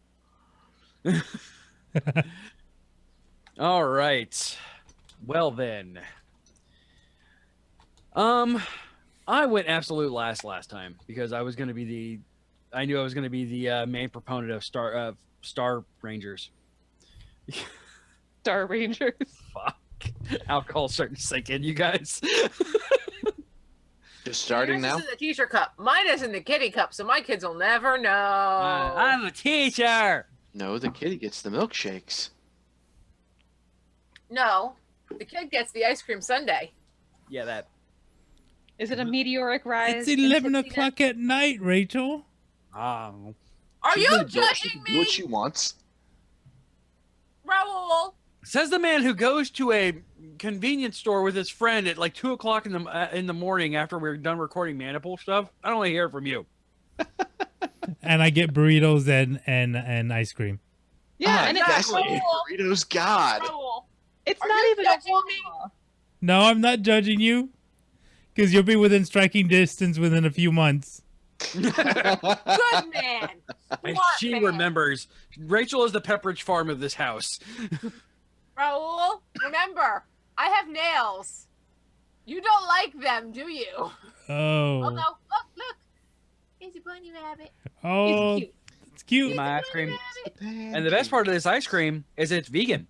Speaker 10: All right. Well then. I went absolute last time because I was going to be I knew I was going to be the main proponent of Star Rangers.
Speaker 12: Star Rangers.
Speaker 10: Fuck. Alcohol's starting to sink in, you guys.
Speaker 6: Just starting now?
Speaker 11: Yours is in the teacher cup. Mine is in the kitty cup, so my kids will never know.
Speaker 10: I'm a teacher.
Speaker 6: No, the kitty gets the milkshakes.
Speaker 11: No, the kid gets the ice cream sundae.
Speaker 10: Yeah, that.
Speaker 12: Is it a meteoric rise?
Speaker 9: It's 11 o'clock at night, Rachel.
Speaker 10: Oh.
Speaker 11: Are
Speaker 6: She
Speaker 11: you
Speaker 6: can
Speaker 11: judging
Speaker 6: do what
Speaker 11: me,
Speaker 6: she wants.
Speaker 11: Raul?
Speaker 10: Says the man who goes to a convenience store with his friend at like 2 o'clock in the morning after we're done recording Maniple stuff. I don't want to hear it from you.
Speaker 9: And I get burritos and ice cream.
Speaker 12: Yeah, and
Speaker 6: that's
Speaker 12: it's
Speaker 6: burritos. God.
Speaker 11: Raul,
Speaker 12: it's
Speaker 11: are
Speaker 12: not
Speaker 11: you
Speaker 12: even
Speaker 11: judging me?
Speaker 9: No, I'm not judging you. Because you'll be within striking distance within a few months.
Speaker 11: Good man.
Speaker 10: And
Speaker 11: Smart
Speaker 10: she
Speaker 11: man.
Speaker 10: remembers. Rachel is the Pepperidge Farm of this house.
Speaker 11: Raul, remember, I have nails. You don't like them, do you?
Speaker 9: Oh.
Speaker 11: Oh no! Look! It's a bunny rabbit.
Speaker 9: Oh,
Speaker 12: He's cute.
Speaker 9: it's cute.
Speaker 10: My ice cream. And the best part of this ice cream is it's vegan.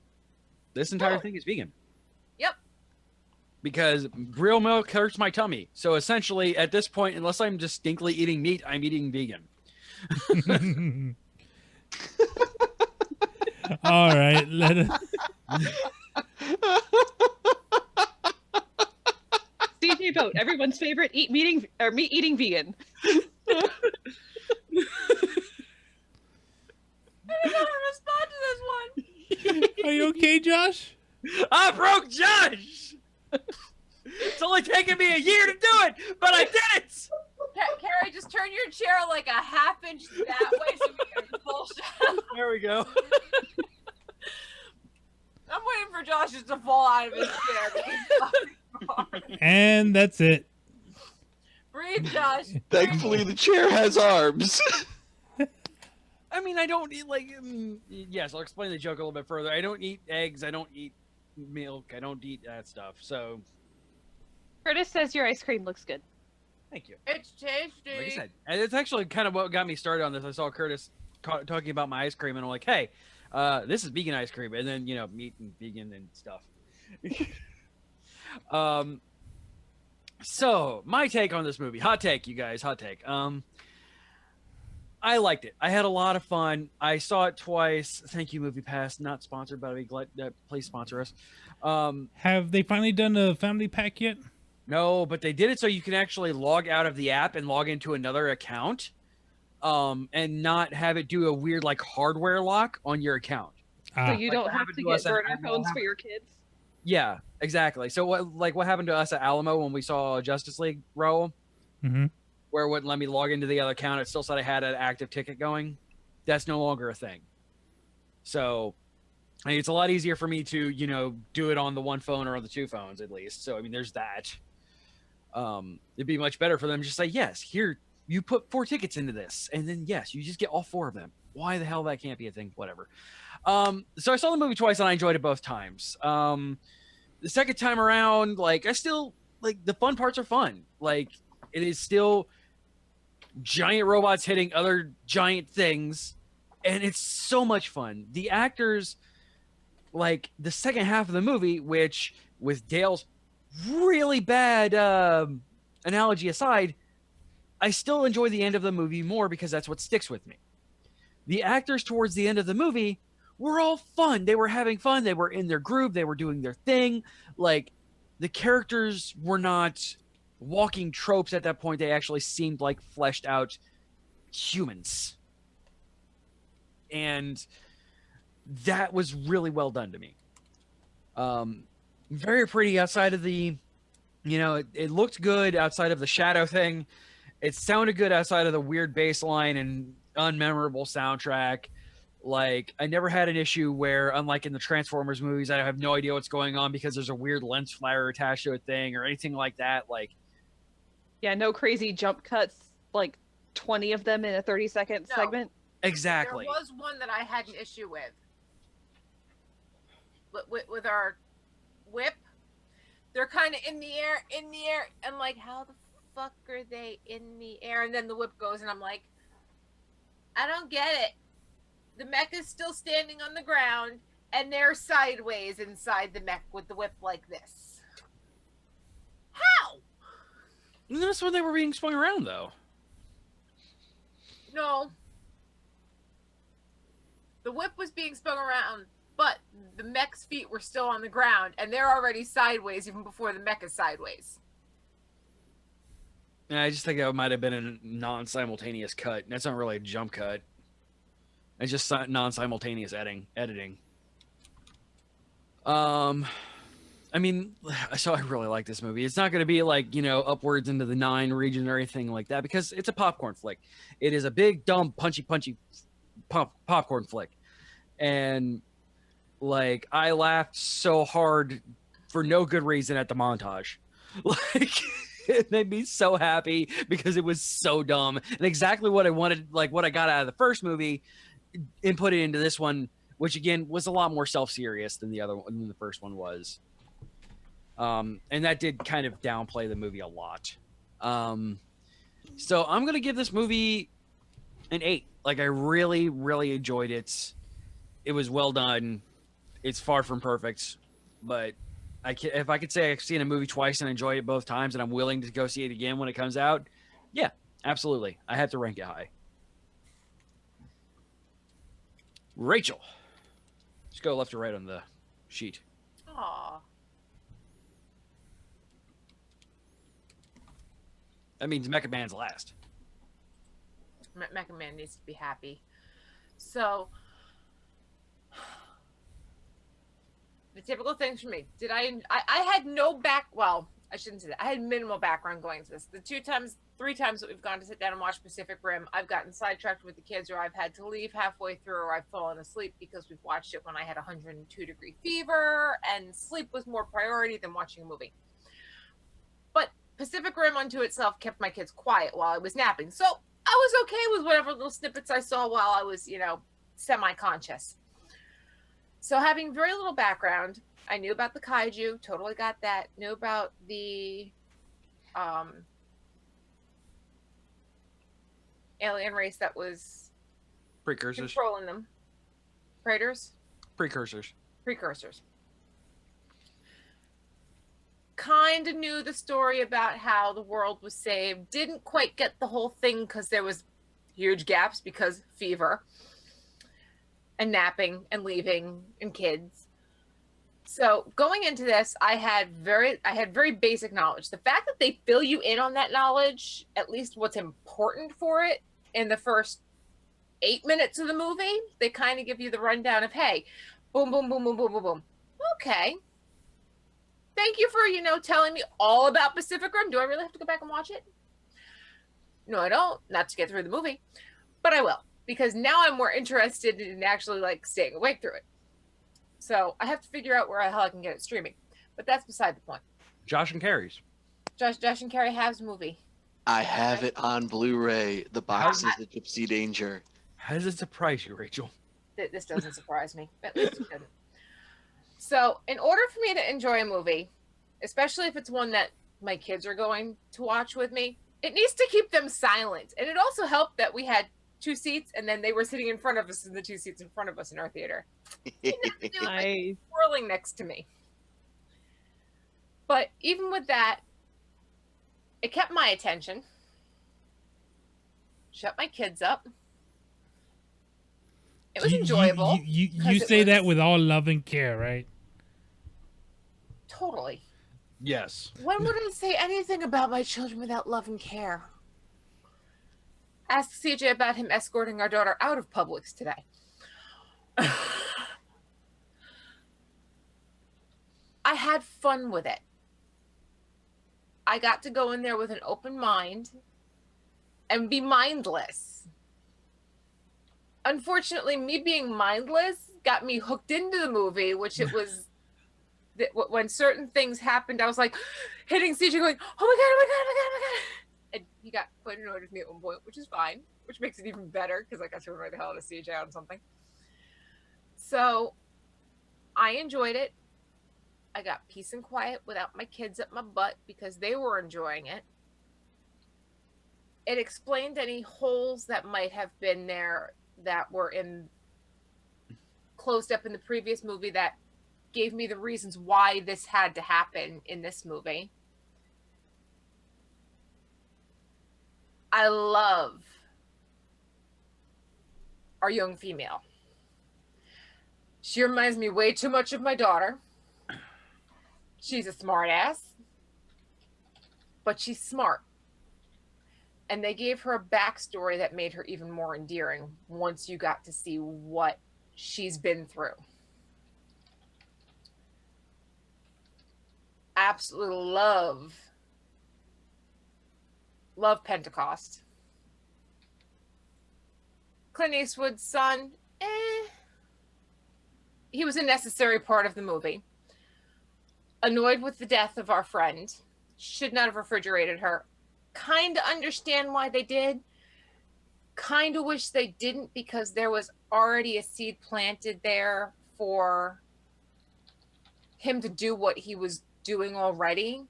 Speaker 10: This entire thing is vegan.
Speaker 11: Yep.
Speaker 10: Because real milk hurts my tummy. So essentially, at this point, unless I'm distinctly eating meat, I'm eating vegan.
Speaker 9: All right, let us.
Speaker 12: CJ vote. Everyone's favorite meat eating vegan.
Speaker 11: I didn't know how to respond to this one.
Speaker 9: Are you okay, Josh?
Speaker 10: I broke Josh! It's only taken me a year to do it, but I did it!
Speaker 11: Carrie, just turn your chair like a half inch that way so we can bullshit.
Speaker 10: There we go.
Speaker 11: I'm for Josh just to fall out of his chair. Because he's fucking hard.
Speaker 9: And that's it.
Speaker 11: Breathe, Josh.
Speaker 6: Thankfully, the chair has arms.
Speaker 10: I mean, I don't eat yes, I'll explain the joke a little bit further. I don't eat eggs. I don't eat milk. I don't eat that stuff. So,
Speaker 12: Curtis says your ice cream looks good.
Speaker 10: thank you.
Speaker 11: It's tasty.
Speaker 10: Like I said, and it's actually kind of what got me started on this. I saw Curtis talking about my ice cream, and I'm like, hey, this is vegan ice cream, and then meat and vegan and stuff. So my take on this movie, hot take, you guys, hot take. I liked it. I had a lot of fun. I saw it twice. Thank you, MoviePass. Not sponsored, but I'd be glad. Please sponsor us.
Speaker 9: Have they finally done a family pack yet?
Speaker 10: No, but they did it so you can actually log out of the app and log into another account, and not have it do a weird hardware lock on your account.
Speaker 12: So you don't have to get burner phones for your kids?
Speaker 10: Yeah, exactly. So what happened to us at Alamo when we saw Justice League, Raul?
Speaker 9: Mm-hmm.
Speaker 10: Where it wouldn't let me log into the other account. It still said I had an active ticket going. That's no longer a thing. So I mean, it's a lot easier for me to, do it on the one phone or on the two phones at least. So, I mean, there's that. It'd be much better for them to just say, yes, here, you put 4 tickets into this. And then, yes, you just get all 4 of them. Why the hell that can't be a thing? Whatever. So I saw the movie twice and I enjoyed it both times. The second time around, I still, the fun parts are fun. It is still giant robots hitting other giant things, and it's so much fun. The actors, the second half of the movie, which with Dale's really bad analogy aside, I still enjoy the end of the movie more because that's what sticks with me. The actors towards the end of the movie were all fun. They were having fun. They were in their groove. They were doing their thing. The characters were not walking tropes at that point. They actually seemed like fleshed out humans, and that was really well done to me. Very pretty outside of the it looked good outside of the shadow thing. It sounded good outside of the weird bass line and unmemorable soundtrack. I never had an issue where, unlike in the Transformers movies, I have no idea what's going on because there's a weird lens flare attached to a thing or anything like that.
Speaker 12: Yeah, no crazy jump cuts, 20 of them in a 30-second segment.
Speaker 10: Exactly.
Speaker 11: There was one that I had an issue with. With our whip, they're kind of in the air, and how the fuck are they in the air? And then the whip goes, and I'm like, I don't get it. The mech is still standing on the ground, and they're sideways inside the mech with the whip like this. How?
Speaker 10: You notice when they were being swung around, though.
Speaker 11: No. The whip was being spun around, but the mech's feet were still on the ground, and they're already sideways even before the mech is sideways.
Speaker 10: Yeah, I just think that might have been a non-simultaneous cut. That's not really a jump cut. It's just non-simultaneous editing. I mean, so I really like this movie. It's not going to be upwards into the 9 region or anything like that because it's a popcorn flick. It is a big, dumb, punchy popcorn flick. And I laughed so hard for no good reason at the montage. It made me so happy because it was so dumb and exactly what I wanted, what I got out of the first movie and put it into this one, which again was a lot more self-serious than the first one was. And that did kind of downplay the movie a lot. So I'm going to give this movie an 8. I really, really enjoyed it. It was well done. It's far from perfect, but if I could say I've seen a movie twice and enjoyed it both times and I'm willing to go see it again when it comes out, yeah, absolutely. I have to rank it high. Rachel. Just go left or right on the sheet.
Speaker 11: Aww.
Speaker 10: That means Mecha Man's last.
Speaker 11: Mecha Man needs to be happy. So, the typical things for me. I had no I shouldn't say that. I had minimal background going to this. The 3 times that we've gone to sit down and watch Pacific Rim, I've gotten sidetracked with the kids, or I've had to leave halfway through, or I've fallen asleep because we've watched it when I had 102-degree fever, and sleep was more priority than watching a movie. But Pacific Rim unto itself kept my kids quiet while I was napping, so I was okay with whatever little snippets I saw while I was, semi-conscious. So having very little background, I knew about the kaiju, totally got that. Knew about the alien race that was
Speaker 10: Precursors.
Speaker 11: controlling them. Predators?
Speaker 10: Precursors.
Speaker 11: Kind of knew the story about how the world was saved. Didn't quite get the whole thing because there was huge gaps because fever and napping and leaving and kids. So going into this, I had very basic knowledge. The fact that they fill you in on that knowledge, at least what's important for it, in the first 8 minutes of the movie, they kind of give you the rundown of, hey, boom, boom, boom, boom, boom, boom, boom. Okay. Thank you for, telling me all about Pacific Rim. Do I really have to go back and watch it? No, I don't. Not to get through the movie. But I will. Because now I'm more interested in actually, staying awake through it. So I have to figure out where the hell I can get it streaming. But that's beside the point.
Speaker 10: Josh and Carrie's.
Speaker 11: Josh and Carrie has a movie.
Speaker 6: I have it on Blu-ray. The box is a Gypsy Danger.
Speaker 10: How does it surprise you, Rachel?
Speaker 11: This doesn't surprise me. At least it shouldn't. So in order for me to enjoy a movie, especially if it's one that my kids are going to watch with me, it needs to keep them silent. And it also helped that we had 2 seats, and then they were sitting in front of us in the 2 seats in front of us in our theater. Nice. Swirling next to me. But even with that, it kept my attention. Shut my kids up. It was enjoyable.
Speaker 9: You say that with all love and care, right?
Speaker 11: Totally.
Speaker 10: Yes.
Speaker 11: When would I say anything about my children without love and care? Ask CJ about him escorting our daughter out of Publix today. I had fun with it. I got to go in there with an open mind and be mindless. Unfortunately, me being mindless got me hooked into the movie, which it was when certain things happened, I was like hitting CJ going, oh my God, oh my God, oh my God, oh my God. And he got quite annoyed with me at one point, which is fine, which makes it even better because I got to annoy the hell out of CJ on something. So I enjoyed it. I got peace and quiet without my kids at my butt because they were enjoying it. It explained any holes that might have been there that were closed up in the previous movie that gave me the reasons why this had to happen in this movie. I love our young female. She reminds me way too much of my daughter. She's a smart ass, but she's smart. And they gave her a backstory that made her even more endearing once you got to see what she's been through. Absolutely love Pentecost. Clint Eastwood's son, he was a necessary part of the movie. Annoyed with the death of our friend. Should not have refrigerated her. Kind of understand why they did. Kind of wish they didn't because there was already a seed planted there for him to do what he was doing already.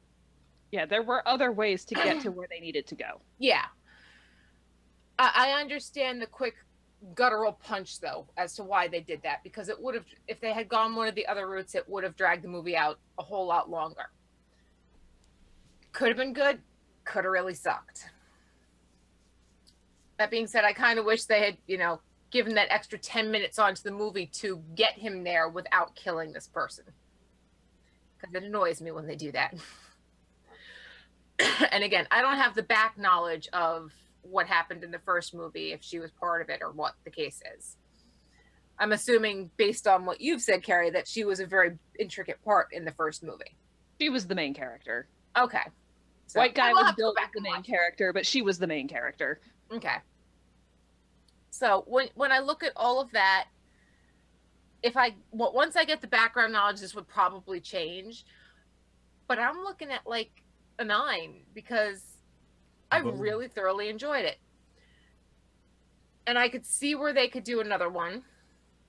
Speaker 12: Yeah, there were other ways to get to where they needed to go.
Speaker 11: Yeah. I understand the quick guttural punch, though, as to why they did that. Because it would have, if they had gone one of the other routes, it would have dragged the movie out a whole lot longer. Could have been good. Could have really sucked. That being said, I kind of wish they had, given that extra 10 minutes onto the movie to get him there without killing this person. Because it annoys me when they do that. And again, I don't have the back knowledge of what happened in the first movie, if she was part of it or what the case is. I'm assuming, based on what you've said, Carrie, that she was a very intricate part in the first movie.
Speaker 12: She was the main character.
Speaker 11: Okay. So
Speaker 12: White guy
Speaker 11: I will
Speaker 12: was
Speaker 11: have to go
Speaker 12: built as
Speaker 11: back
Speaker 12: the
Speaker 11: and
Speaker 12: main
Speaker 11: watch it.
Speaker 12: character, but she was the main character.
Speaker 11: Okay. So when I look at all of that, once I get the background knowledge, this would probably change. But I'm looking at like a 9 because I really thoroughly enjoyed it. And I could see where they could do another one.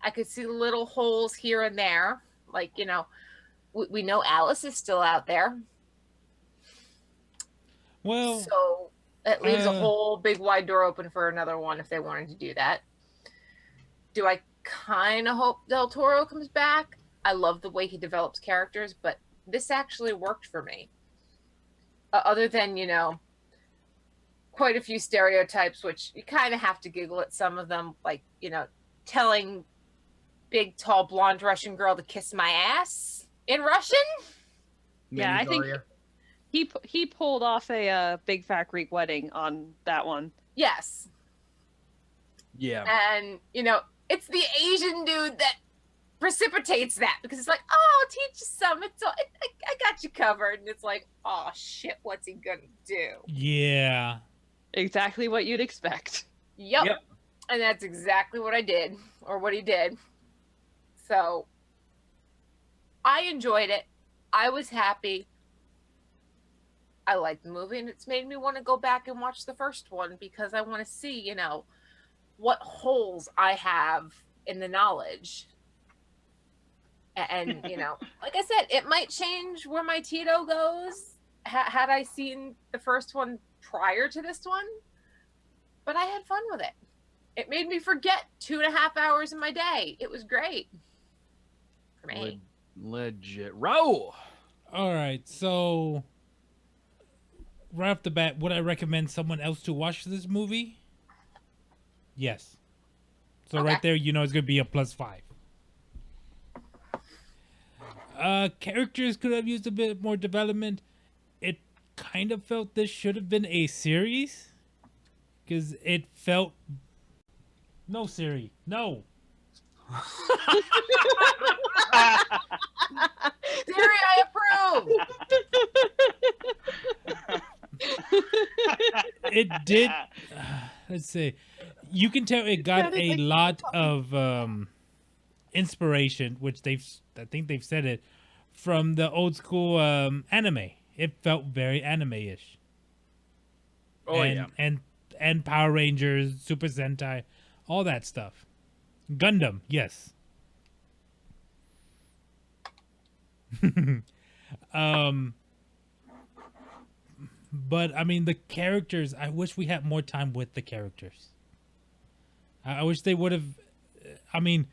Speaker 11: I could see little holes here and there. Like, you know, we know Alice is still out there.
Speaker 9: Well,
Speaker 11: so it leaves a whole big wide door open for another one if they wanted to do that. Do I kind of hope Del Toro comes back? I love the way he develops characters, but this actually worked for me. Other than, you know, quite a few stereotypes, which you kind of have to giggle at some of them, like, you know, telling big, tall, blonde Russian girl to kiss my ass in Russian.
Speaker 12: Yeah, I think he pulled off a big fat Greek wedding on that one.
Speaker 11: Yes.
Speaker 10: Yeah.
Speaker 11: And, you know, it's the Asian dude that precipitates that because it's like, oh, I'll teach you some. I got you covered. And it's like, oh, shit, what's he going to do?
Speaker 9: Yeah.
Speaker 12: Exactly what you'd expect.
Speaker 11: Yep. And that's exactly what I did, or what he did. So I enjoyed it. I was happy. I liked the movie, and it's made me want to go back and watch the first one because I want to see, you know, what holes I have in the knowledge. And, you know, like I said, it might change where my Tito goes had I seen the first one prior to this one. But I had fun with it. It made me forget 2.5 hours of my day. It was great for me.
Speaker 10: Legit. Raul!
Speaker 9: All right, so right off the bat, would I recommend someone else to watch this movie? Yes. So right there, you know it's going to be a +5. Characters could have used a bit more development. It kind of felt this should have been a series because it felt... No, Siri. No.
Speaker 11: Siri, I approve.
Speaker 9: It did. Let's see. You can tell it got a lot of inspiration, which I think they've said it, from the old school anime. It felt very anime-ish.
Speaker 10: Oh,
Speaker 9: and Power Rangers, Super Sentai, all that stuff. Gundam, yes. But I mean, the characters, I wish we had more time with the characters. I wish they would have. I mean,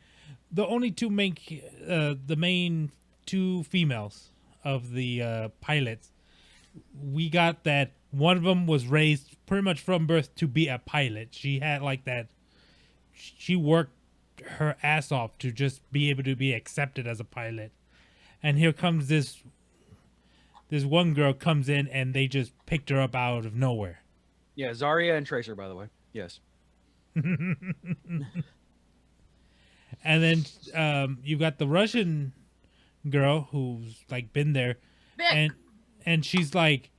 Speaker 9: the only two the main two females of the pilots, we got that one of them was raised pretty much from birth to be a pilot. She had like that. She worked her ass off to just be able to be accepted as a pilot. And here comes this one girl comes in and they just picked her up out of nowhere.
Speaker 10: Yeah, Zarya and Tracer, by the way. Yes.
Speaker 9: And then you got the Russian girl who's like been there, and she's like,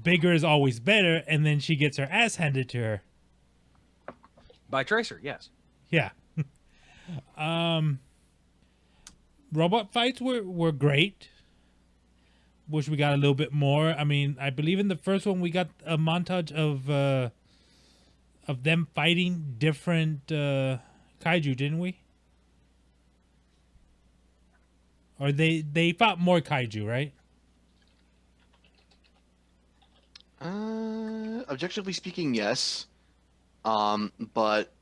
Speaker 9: bigger is always better, and then she gets her ass handed to her
Speaker 10: by Tracer. Yes.
Speaker 9: Yeah. Robot fights were great. Wish we got a little bit more. I mean, I believe in the first one we got a montage of them fighting different kaiju, didn't we? Or they fought more kaiju, right?
Speaker 6: Objectively speaking, yes. But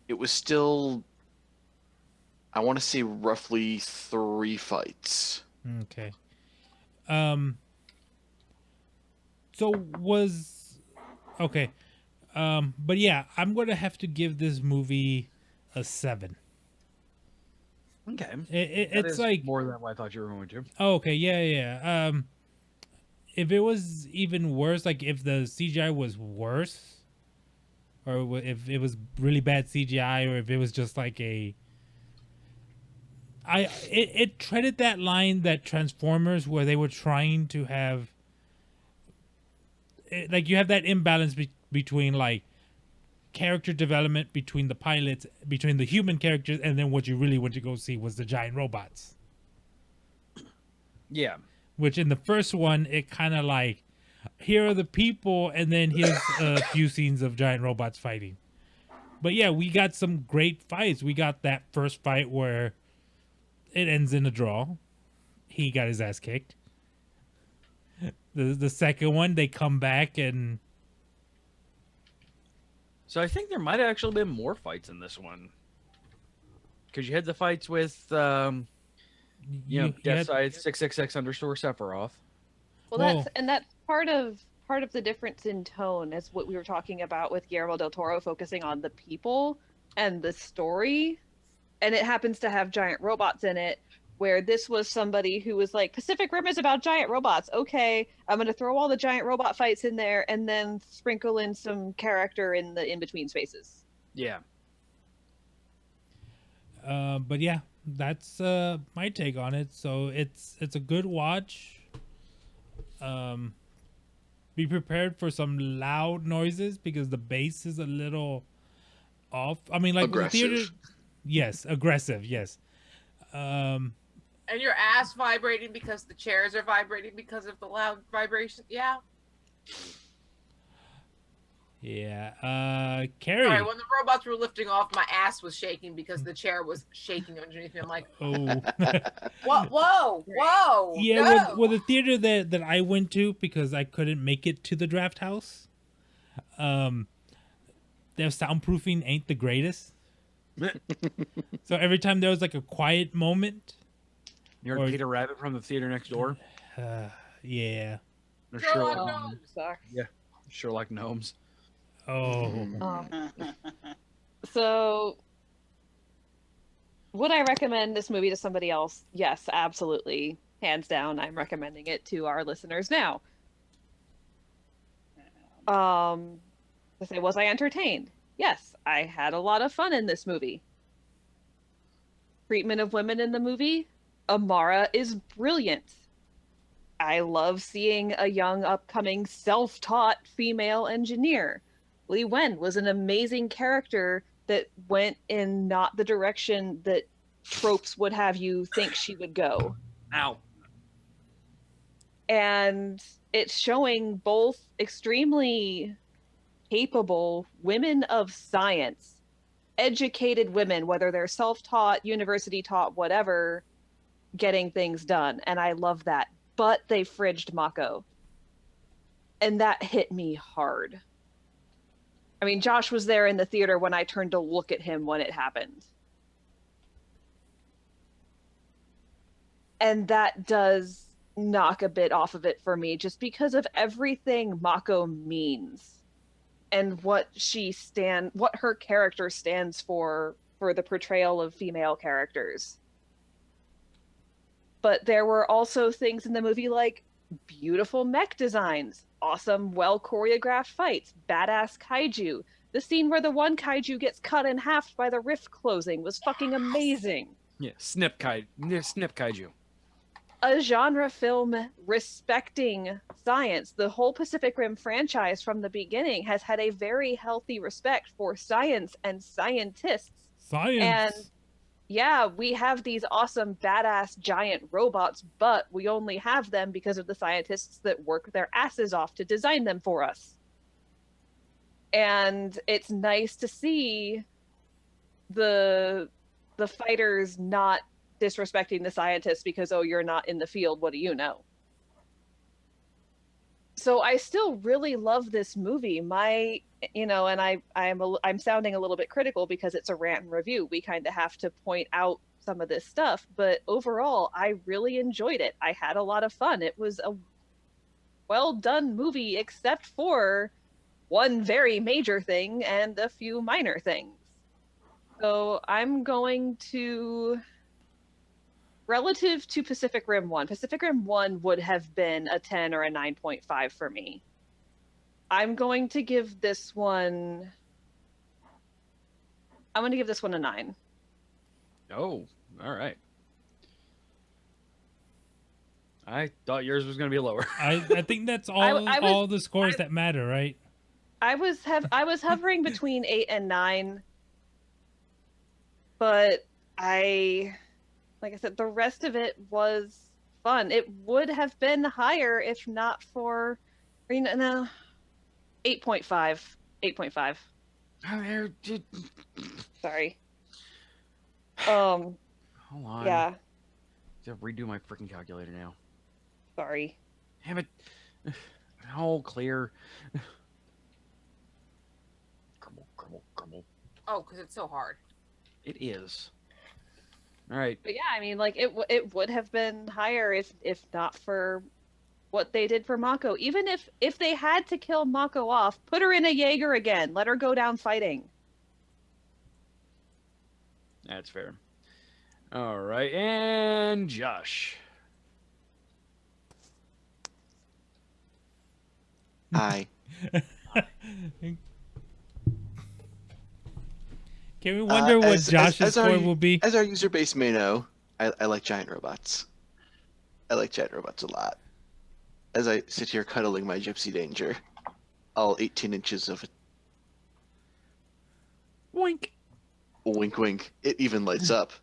Speaker 6: it was still, I want to say, roughly 3 fights.
Speaker 9: Okay. So was okay. But yeah, I'm gonna have to give this movie a 7.
Speaker 10: Okay.
Speaker 9: It's like
Speaker 10: more than what I thought you were going to.
Speaker 9: Oh, okay, yeah. If it was even worse, like if the CGI was worse, or if it was really bad CGI, or if it was just like it treaded that line that Transformers, where they were trying to have like you have that imbalance between like character development between the pilots, between the human characters, and then what you really went to go see was the giant robots.
Speaker 10: Yeah.
Speaker 9: Which in the first one, it kind of like, here are the people, and then here's a few scenes of giant robots fighting. But yeah, we got some great fights. We got that first fight where it ends in a draw. He got his ass kicked. The second one, they come back and...
Speaker 10: So I think there might have actually been more fights in this one. Because you had the fights with, Death Side 666 underscore Sephiroth.
Speaker 12: Well, that's part of the difference in tone is what we were talking about with Guillermo del Toro focusing on the people and the story, and it happens to have giant robots in it. Where this was somebody who was like, Pacific Rim is about giant robots. Okay, I'm going to throw all the giant robot fights in there and then sprinkle in some character in the in-between spaces.
Speaker 10: Yeah.
Speaker 9: But yeah, that's my take on it. So it's a good watch. Be prepared for some loud noises because the bass is a little off. I mean, like with the theater, yes, aggressive, yes.
Speaker 11: And your ass vibrating because the chairs are vibrating because of the loud vibration. Yeah.
Speaker 9: Yeah. Carrie.
Speaker 11: Sorry, when the robots were lifting off, my ass was shaking because the chair was shaking underneath me. I'm like,
Speaker 9: oh.
Speaker 11: Whoa.
Speaker 9: Yeah,
Speaker 11: no.
Speaker 9: with the theater that I went to, because I couldn't make it to the draft house, their soundproofing ain't the greatest. So every time there was like a quiet moment,
Speaker 10: you heard Peter Rabbit from the theater next door.
Speaker 9: Yeah.
Speaker 10: Sherlock Gnomes.
Speaker 9: Oh.
Speaker 12: So, would I recommend this movie to somebody else? Yes, absolutely. Hands down, I'm recommending it to our listeners now. To say, was I entertained? Yes, I had a lot of fun in this movie. Treatment of women in the movie? Amara is brilliant. I love seeing a young, upcoming, self-taught female engineer. Li Wen was an amazing character that went in not the direction that tropes would have you think she would go.
Speaker 10: Ow.
Speaker 12: And it's showing both extremely capable women of science, educated women, whether they're self-taught, university-taught, whatever, getting things done. And I love that. But they fridged Mako. And that hit me hard. I mean, Josh was there in the theater when I turned to look at him when it happened. And that does knock a bit off of it for me, just because of everything Mako means and what her character stands for the portrayal of female characters. But there were also things in the movie like beautiful mech designs, awesome, well-choreographed fights, badass kaiju. The scene where the one kaiju gets cut in half by the rift closing was fucking amazing.
Speaker 10: Yeah, Snip Kaiju.
Speaker 12: A genre film respecting science. The whole Pacific Rim franchise from the beginning has had a very healthy respect for science and scientists.
Speaker 9: Science.
Speaker 12: And yeah, we have these awesome, badass, giant robots, but we only have them because of the scientists that work their asses off to design them for us. And it's nice to see the fighters not disrespecting the scientists because, oh, you're not in the field, what do you know? So I still really love this movie. And I'm sounding a little bit critical because it's a rant and review. We kind of have to point out some of this stuff, but overall, I really enjoyed it. I had a lot of fun. It was a well done movie, except for one very major thing and a few minor things. So I'm going to, relative to Pacific Rim 1, Pacific Rim 1 would have been a 10 or a 9.5 for me. I'm going to give this one a 9.
Speaker 10: Oh, all right. I thought yours was going to be lower.
Speaker 9: I think that's all the scores that matter, right?
Speaker 12: I was hovering between 8 and 9, but like I said, the rest of it was fun. It would have been higher if not for, no, 8.5. 8.5. Sorry.
Speaker 10: Hold on.
Speaker 12: Yeah.
Speaker 10: I have to redo my freaking calculator now.
Speaker 12: Sorry.
Speaker 10: Damn it. All clear. Grumble.
Speaker 11: Oh, because it's so hard.
Speaker 10: It is. All right.
Speaker 12: But yeah, I mean, like it would have been higher if not for what they did for Mako. Even if they had to kill Mako off, put her in a Jaeger again. Let her go down fighting.
Speaker 10: That's fair. All right, and Josh.
Speaker 6: Hi.
Speaker 9: Can we wonder what Josh's score will be?
Speaker 6: As our user base may know, I like giant robots. I like giant robots a lot. As I sit here cuddling my Gypsy Danger, all 18 inches of it.
Speaker 10: Wink.
Speaker 6: Wink, wink. It even lights up.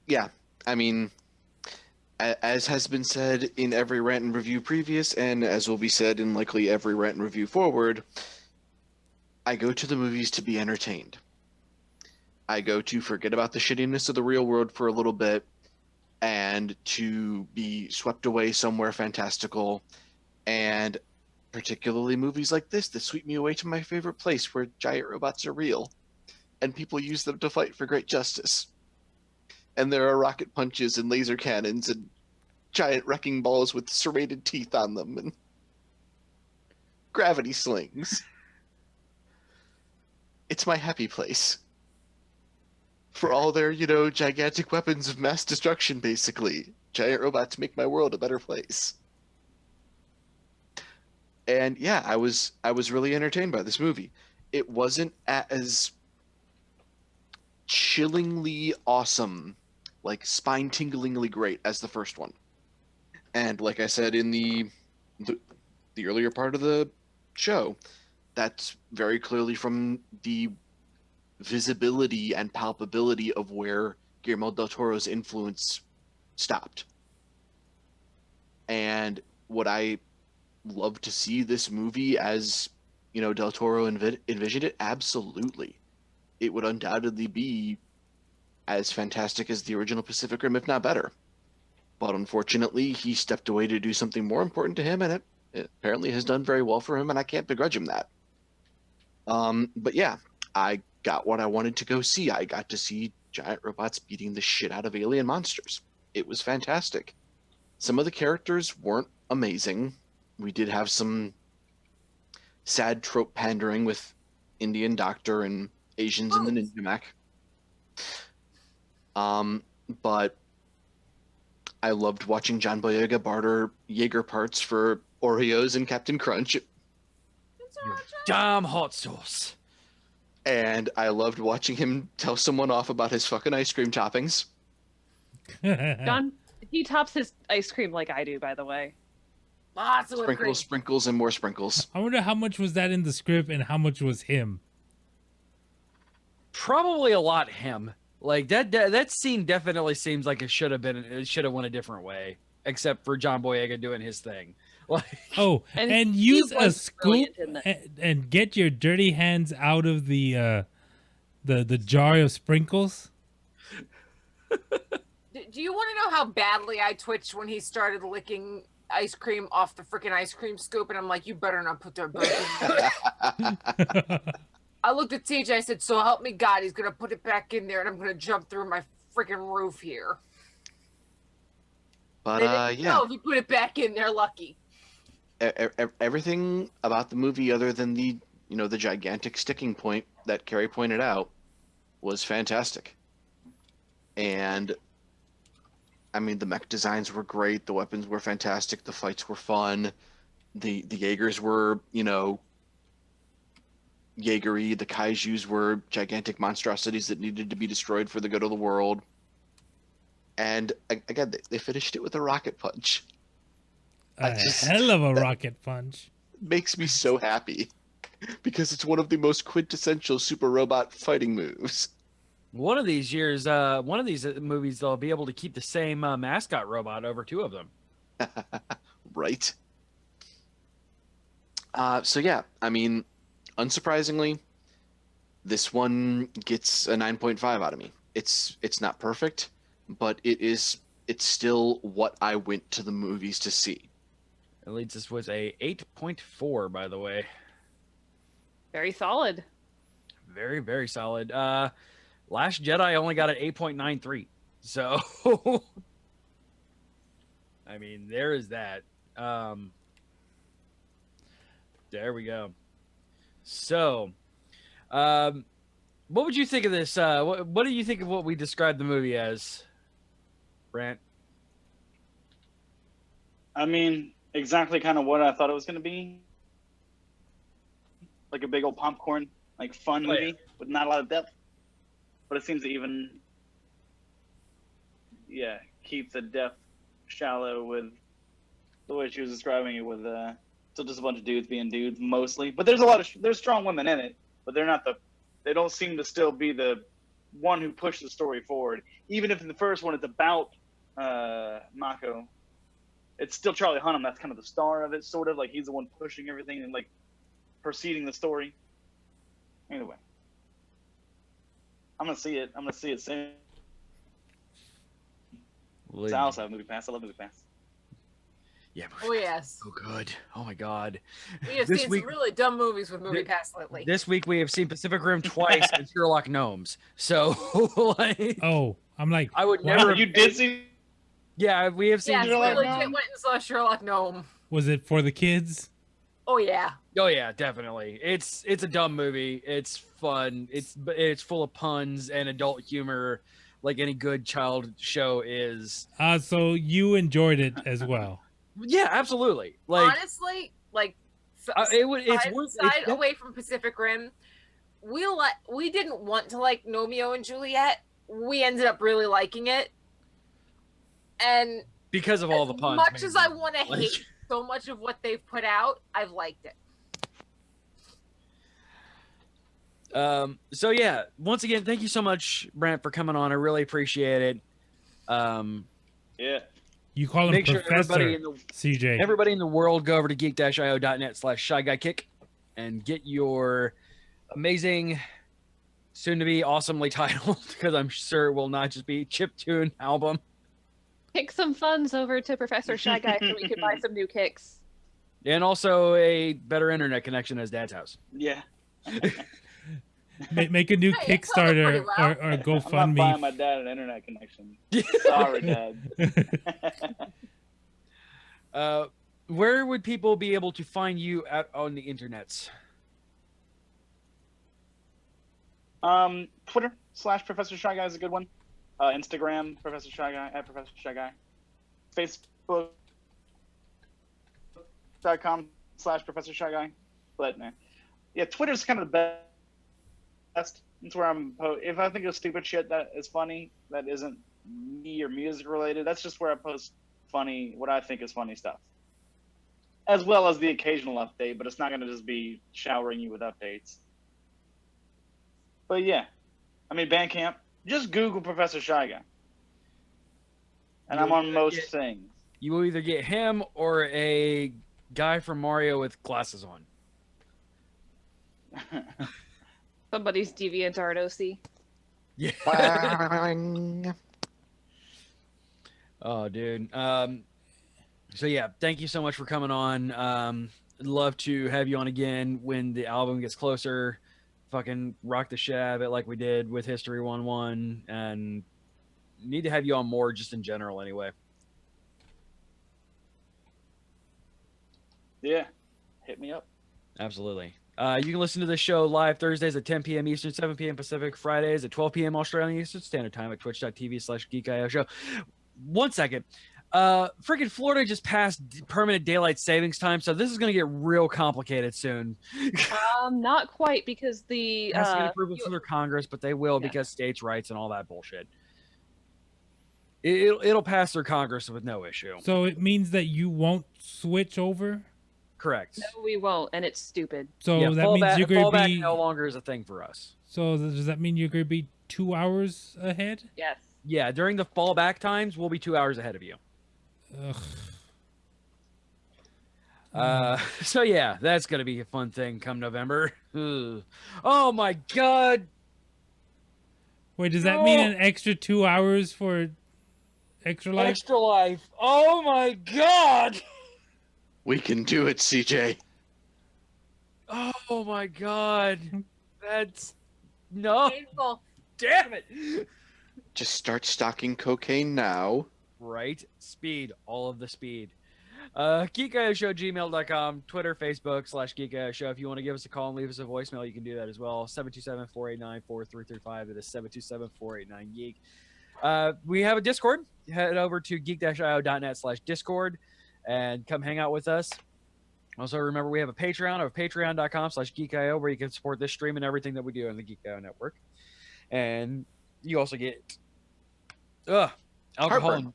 Speaker 6: Yeah, I mean, as has been said in every rant and review previous, and as will be said in likely every rant and review forward, I go to the movies to be entertained. I go to forget about the shittiness of the real world for a little bit and to be swept away somewhere fantastical, and particularly movies like this that sweep me away to my favorite place where giant robots are real and people use them to fight for great justice. And there are rocket punches and laser cannons and giant wrecking balls with serrated teeth on them and gravity slings. It's my happy place. For all their, gigantic weapons of mass destruction, basically. Giant robots make my world a better place. And yeah, I was really entertained by this movie. It wasn't as chillingly awesome, like spine-tinglingly great as the first one. And like I said in the earlier part of the show, that's very clearly from the visibility and palpability of where Guillermo del Toro's influence stopped. And would I love to see this movie as, del Toro envisioned it? Absolutely. It would undoubtedly be as fantastic as the original Pacific Rim, if not better. But unfortunately, he stepped away to do something more important to him, and it apparently has done very well for him, and I can't begrudge him that. But yeah, I got what I wanted to go see. I got to see giant robots beating the shit out of alien monsters. It was fantastic. Some of the characters weren't amazing. We did have some sad trope pandering with Indian doctor and Asians in the Ninja Mech. But I loved watching John Boyega barter Jaeger parts for Oreos and Captain Crunch.
Speaker 10: Damn hot sauce.
Speaker 6: And I loved watching him tell someone off about his fucking ice cream toppings.
Speaker 12: John, he tops his ice cream like I do, by the way.
Speaker 11: Lots of
Speaker 6: Sprinkles, sprinkles, and more sprinkles.
Speaker 9: I wonder how much was that in the script and how much was him.
Speaker 10: Probably a lot him. Like that scene definitely seems like it should have went a different way, except for John Boyega doing his thing. Like,
Speaker 9: and use a scoop and get your dirty hands out of the jar of sprinkles.
Speaker 11: Do you want to know how badly I twitched when he started licking ice cream off the freaking ice cream scoop? And I'm like, you better not put that back in there. I looked at TJ, I said, so help me God, he's going to put it back in there and I'm going to jump through my freaking roof here.
Speaker 6: But, yeah.
Speaker 11: No, if you put it back in there, lucky.
Speaker 6: Everything about the movie other than the gigantic sticking point that Carrie pointed out was fantastic. And I mean, the mech designs were great, the weapons were fantastic, the fights were fun, the Jaegers were, Jaegery, the kaijus were gigantic monstrosities that needed to be destroyed for the good of the world. And again, they finished it with a rocket punch.
Speaker 9: Hell of a rocket punch.
Speaker 6: Makes me so happy because it's one of the most quintessential super robot fighting moves.
Speaker 10: One of these years, one of these movies, they'll be able to keep the same mascot robot over two of them.
Speaker 6: Right. So yeah, I mean, unsurprisingly, this one gets a 9.5 out of me. It's not perfect, but it's still what I went to the movies to see.
Speaker 10: It leads us with a 8.4, by the way.
Speaker 12: Very solid.
Speaker 10: Very, very solid. Last Jedi only got an 8.93. So, I mean, there is that. There we go. So, what would you think of this? What do you think of what we described the movie as, Brandt?
Speaker 13: I mean, exactly kind of what I thought it was going to be. Like a big old popcorn, like fun movie with not a lot of depth. But it seems to even, keep the depth shallow with the way she was describing it with still just a bunch of dudes being dudes mostly. But there's strong women in it, but they don't seem to still be the one who pushed the story forward. Even if in the first one it's about Mako, it's still Charlie Hunnam that's kind of the star of it, sort of like he's the one pushing everything and like proceeding the story. Anyway, I'm gonna see it. I'm gonna see it soon. I also have Movie Pass. I love Movie Pass.
Speaker 10: Yeah.
Speaker 11: Oh yes.
Speaker 10: Oh good. Oh my God.
Speaker 11: We have seen some really dumb movies with Movie Pass lately.
Speaker 10: This week we have seen Pacific Rim twice and Sherlock Gnomes. So, like,
Speaker 9: I'm like,
Speaker 10: I would
Speaker 9: wow.
Speaker 10: never.
Speaker 13: You did see?
Speaker 10: Yeah, we have seen.
Speaker 11: Yes, we legit went and saw Sherlock Gnome.
Speaker 9: Was it for the kids?
Speaker 11: Oh yeah.
Speaker 10: Oh yeah, definitely. It's a dumb movie. It's fun. It's full of puns and adult humor, like any good child show is.
Speaker 9: So you enjoyed it as well.
Speaker 10: Yeah, absolutely. Like
Speaker 11: honestly, like
Speaker 10: it's
Speaker 11: away from Pacific Rim, we didn't want to like Romeo and Juliet. We ended up really liking it, and
Speaker 10: because of all the puns.
Speaker 11: Much as I want to hate so much of what they've put out, I've liked it.
Speaker 10: So yeah, once again, thank you so much, Brandt, for coming on. I really appreciate it.
Speaker 13: Yeah.
Speaker 9: You call him
Speaker 10: Make sure
Speaker 9: Professor CJ.
Speaker 10: Everybody in the world, go over to geek-io.net/Shyguy and get your amazing, soon-to-be awesomely titled, because I'm sure it will not just be chiptune album.
Speaker 12: Kick some funds over to Professor Shyguy so we can buy some new kicks.
Speaker 10: And also a better internet connection as Dad's house.
Speaker 13: Yeah.
Speaker 9: Make a new Kickstarter or GoFundMe.
Speaker 13: I'm not buying my dad an internet connection. Sorry, Dad.
Speaker 10: Where would people be able to find you on the internets?
Speaker 13: Twitter / Professor Shyguy is a good one. Instagram, Professor Shyguy, @ Professor Shyguy. Facebook.com / Professor Shyguy. But yeah, Twitter's kind of the best. That's where if I think of stupid shit that is funny, that isn't me or music related, that's just where I post what I think is funny stuff. As well as the occasional update, but it's not going to just be showering you with updates. But yeah, I mean, Bandcamp, just Google Professor Shyguy. And I'm on most things.
Speaker 10: You will either get him or a guy from Mario with glasses on.
Speaker 12: Somebody's deviant art OC.
Speaker 10: Yeah. Oh, dude. So yeah, thank you so much for coming on. I'd love to have you on again when the album gets closer. Fucking rock the shit out of it like we did with History 1-1, and need to have you on more just in general anyway.
Speaker 13: Yeah, hit me up.
Speaker 10: Absolutely. You can listen to this show live Thursdays at 10 p.m. Eastern, 7 p.m. Pacific, Fridays at 12 p.m. Australian Eastern Standard Time at twitch.tv/GeekIO show. 1 second. Freaking Florida just passed permanent daylight savings time, so this is going to get real complicated soon.
Speaker 12: Not quite, because the
Speaker 10: has to get approval through their Congress, but they will because states' rights and all that bullshit. It'll pass through Congress with no issue.
Speaker 9: So it means that you won't switch over?
Speaker 10: Correct.
Speaker 12: No, we won't, and it's stupid.
Speaker 9: So
Speaker 10: yeah,
Speaker 9: that means you're going to
Speaker 10: fallback
Speaker 9: be...
Speaker 10: no longer is a thing for us.
Speaker 9: So does that mean you're going to be 2 hours ahead?
Speaker 12: Yes.
Speaker 10: Yeah, during the fallback times, we'll be 2 hours ahead of you.
Speaker 9: Ugh.
Speaker 10: So yeah, that's gonna be a fun thing come November. Ugh. Oh my god!
Speaker 9: Wait, does that mean an extra 2 hours for Extra Life?
Speaker 10: Extra Life. Oh my god!
Speaker 6: We can do it, CJ.
Speaker 10: Oh my god! That's no.
Speaker 11: Painful.
Speaker 10: Damn it!
Speaker 6: Just start stocking cocaine now.
Speaker 10: Right, speed, all of the speed. GeekIOShow@gmail.com, Twitter, Facebook /GeekIOShow. If you want to give us a call and leave us a voicemail, you can do that as well. 727-489-4335. That is 727-489-GEEK. We have a Discord. Head over to geek-io.net/Discord and come hang out with us. Also, remember, we have a Patreon of patreon.com/GeekIO where you can support this stream and everything that we do on the Geek.io network. And you also get alcohol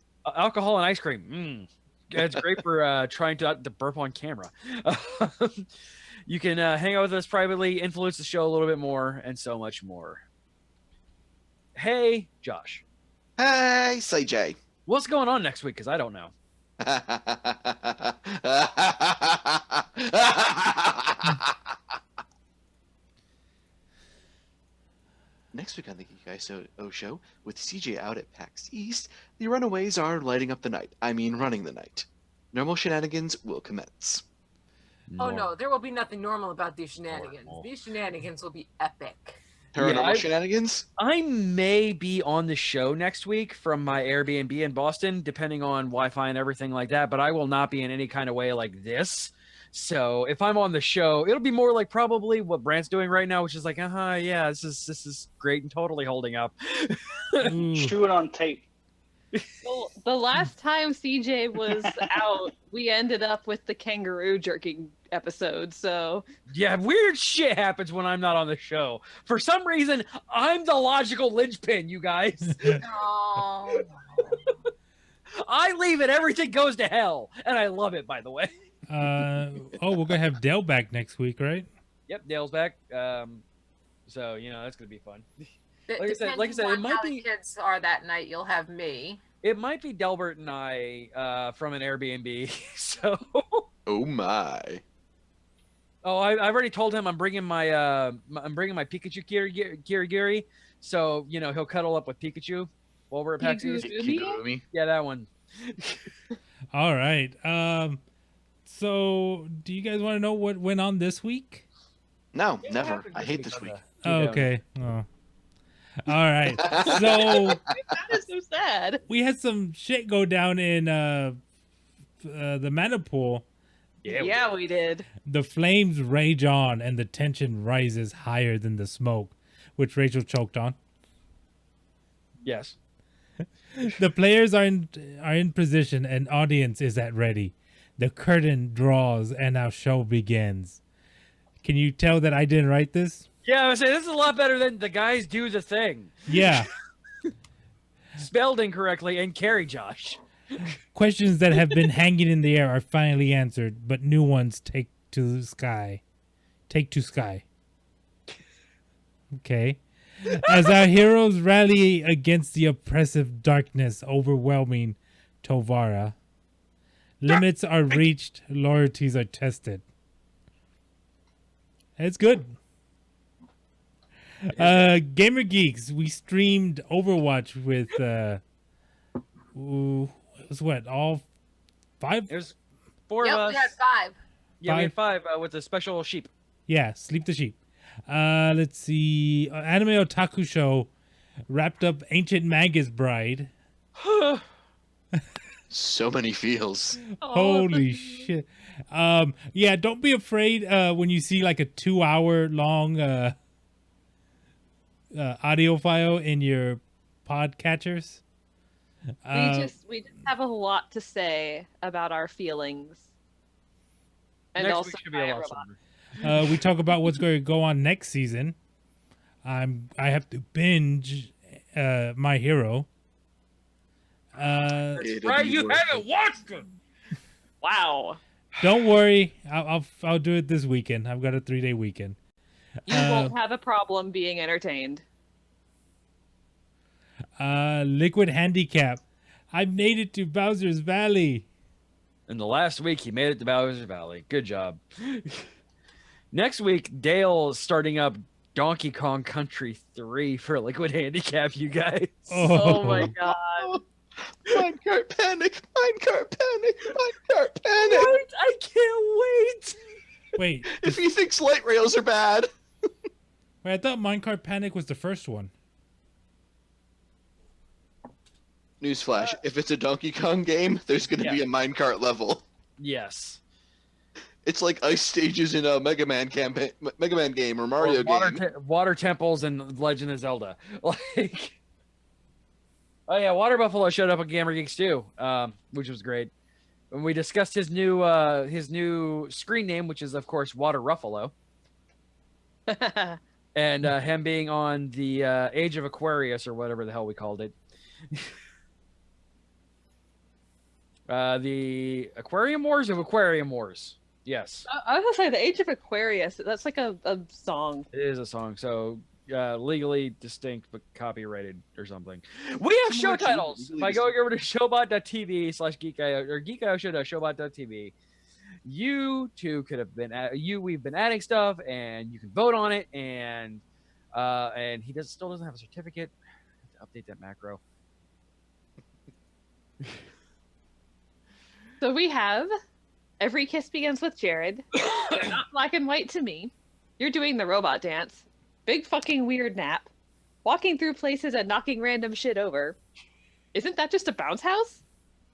Speaker 10: and ice cream. It's great for trying to burp on camera. You can hang out with us privately, influence the show a little bit more, and so much more. Hey, Josh.
Speaker 6: Hey, CJ.
Speaker 10: What's going on next week? Because I don't know.
Speaker 6: Next week on the Geek I Show, with CJ out at PAX East, the Runaways are lighting up the night. I mean, running the night. Normal shenanigans will commence.
Speaker 11: Oh no, there will be nothing normal about these shenanigans. These shenanigans will be epic.
Speaker 6: Paranormal shenanigans?
Speaker 10: I may be on the show next week from my Airbnb in Boston, depending on Wi-Fi and everything like that, but I will not be in any kind of way like this. So if I'm on the show, it'll be more like probably what Brandt's doing right now, which is like, yeah, this is great and totally holding up.
Speaker 13: Chew it on tape.
Speaker 12: Well, the last time CJ was out, we ended up with the kangaroo jerking episode. So
Speaker 10: yeah, weird shit happens when I'm not on the show. For some reason, I'm the logical linchpin, you guys.
Speaker 11: Oh.
Speaker 10: I leave and everything goes to hell, and I love it, by the way.
Speaker 9: We're gonna have Dale back next week, right?
Speaker 10: Yep, Dale's back. So that's gonna be fun. Like I said,
Speaker 11: Depending
Speaker 10: it
Speaker 11: on
Speaker 10: might
Speaker 11: how
Speaker 10: be.
Speaker 11: the kids are that night. You'll have me.
Speaker 10: It might be Delbert and I from an Airbnb. So.
Speaker 6: Oh my.
Speaker 10: Oh, I've already told him I'm bringing my Pikachu Kirigiri. So he'll cuddle up with Pikachu while we're at PAX East. Yeah, that one.
Speaker 9: All right. So do you guys want to know what went on this week?
Speaker 6: No, never. I hate this week.
Speaker 9: Okay. Oh. All right. So
Speaker 12: that is so sad.
Speaker 9: We had some shit go down in the mana pool.
Speaker 12: Yeah, we did.
Speaker 9: The flames rage on and the tension rises higher than the smoke, which Rachel choked on.
Speaker 10: Yes.
Speaker 9: The players are in position and audience is at ready. The curtain draws and our show begins. Can you tell that I didn't write this?
Speaker 10: Yeah, I was saying this is a lot better than the guys do the thing.
Speaker 9: Yeah.
Speaker 10: Spelled incorrectly and carry Josh.
Speaker 9: Questions that have been hanging in the air are finally answered, but new ones take to sky. Okay. As our heroes rally against the oppressive darkness overwhelming Tovara, limits are reached, loyalties are tested. It's good. Gamer Geeks, we streamed Overwatch with it was what, all 5?
Speaker 10: There's 4 of us.
Speaker 11: We had 5.
Speaker 10: Yeah, we had 5 with a special sheep.
Speaker 9: Yeah, Sleep the Sheep. Let's see. Anime Otaku Show wrapped up Ancient Magus Bride.
Speaker 6: So many feels.
Speaker 9: Holy shit. Yeah, don't be afraid when you see like a 2-hour long audio file in your podcatchers.
Speaker 12: We just have a lot to say about our feelings. And
Speaker 10: Next
Speaker 12: also
Speaker 10: week should be a lot
Speaker 12: iRobot.
Speaker 9: We talk about what's going to go on next season. I have to binge My Hero.
Speaker 10: Right, you haven't watched it.
Speaker 12: Wow.
Speaker 9: Don't worry, I'll do it this weekend. I've got a 3-day weekend.
Speaker 12: You won't have a problem being entertained.
Speaker 9: Liquid Handicap. I made it to Bowser's Valley.
Speaker 10: In the last week, he made it to Bowser's Valley. Good job. Next week, Dale's starting up Donkey Kong Country 3 for Liquid Handicap, you guys.
Speaker 12: Oh my god.
Speaker 6: Minecart panic! Minecart panic! Minecart panic!
Speaker 10: Right? I can't wait!
Speaker 9: Wait,
Speaker 6: If he thinks light rails are bad.
Speaker 9: wait, I thought Minecart Panic was the first one.
Speaker 6: Newsflash, if it's a Donkey Kong game, there's going to be a minecart level.
Speaker 10: Yes.
Speaker 6: It's like ice stages in a Mega Man game or Mario game.
Speaker 10: Water temples and Legend of Zelda. Like, oh yeah, Water Buffalo showed up on Gamer Geeks too, which was great. And we discussed his new screen name, which is of course Water Ruffalo, and him being on the Age of Aquarius or whatever the hell we called it. The Aquarium Wars of Aquarium Wars. Yes.
Speaker 12: I was gonna say the Age of Aquarius. That's like a song.
Speaker 10: It is a song, so legally distinct but copyrighted or something. We have show titles by going over to showbot.tv/geekio or geekio.showbot.tv. You two could have been we've been adding stuff and you can vote on it, and he still doesn't have a certificate. I have to update that macro.
Speaker 12: So we have Every Kiss Begins with Jared. They're not black and white to me. You're doing the robot dance. Big fucking weird nap. Walking through places and knocking random shit over. Isn't that just a bounce house?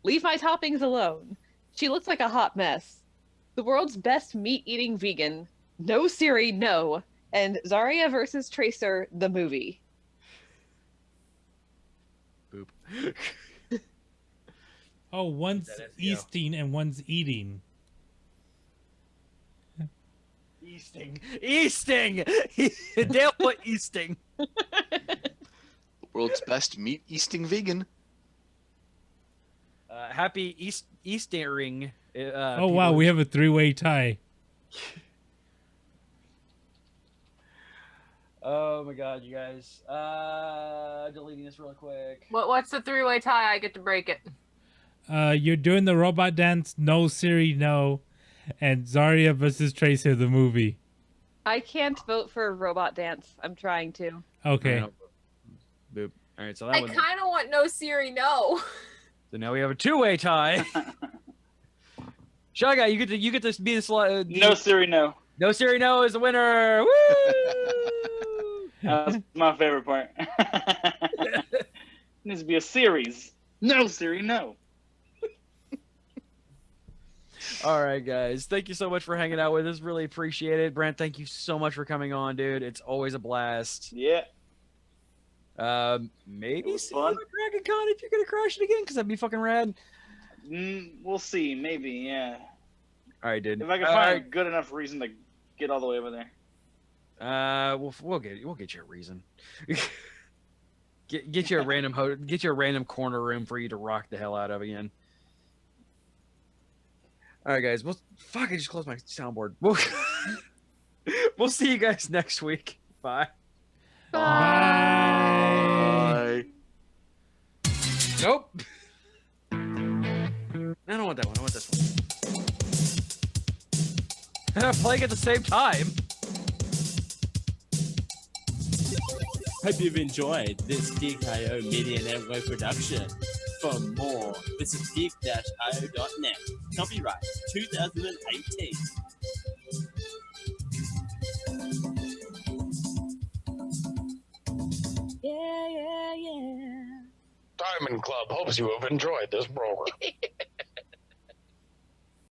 Speaker 12: Leave my toppings alone. She looks like a hot mess. The world's best meat-eating vegan. No Siri, no. And Zarya versus Tracer, the movie.
Speaker 10: Boop.
Speaker 9: Oh, one's easting and one's eating.
Speaker 10: Easting! Dale put easting.
Speaker 6: The world's best meat-easting vegan.
Speaker 10: Happy Eastering.
Speaker 9: Oh, wow, we have a 3-way tie.
Speaker 10: Oh my god, you guys. Deleting this real quick.
Speaker 11: What's the 3-way tie? I get to break it.
Speaker 9: You're doing the robot dance, no Siri, no, and Zarya versus Tracer, the movie.
Speaker 12: I can't vote for robot dance. I'm trying to.
Speaker 9: Okay.
Speaker 10: Boop. All right, so
Speaker 11: I
Speaker 10: that
Speaker 11: kind of want no Siri, no.
Speaker 10: So now we have a 2-way tie. Shyguy, you get to be the
Speaker 13: No Siri, no.
Speaker 10: No Siri, no is the winner. Woo!
Speaker 13: That's my favorite part. It needs to be a series. No Siri, no.
Speaker 10: All right, guys. Thank you so much for hanging out with us. Really appreciate it. Brandt, thank you so much for coming on, dude. It's always a blast.
Speaker 13: Yeah.
Speaker 10: Maybe see you at Dragon Con if you're gonna crash it again, because that'd be fucking rad.
Speaker 13: We'll see. Maybe, yeah.
Speaker 10: All right, dude.
Speaker 13: If I can find a good enough reason to get all the way over there.
Speaker 10: We'll get you a reason. get you a random corner room for you to rock the hell out of again. All right, guys. I just closed my soundboard. We'll see you guys next week. Bye.
Speaker 6: Bye.
Speaker 10: Nope. I don't want that one. I want this one. Playing at the same time.
Speaker 14: Hope you've enjoyed this Geek I.O. Media Network production. For more, visit geek-io.net. Copyright 2018.
Speaker 12: Yeah.
Speaker 15: Diamond Club hopes you have enjoyed this program.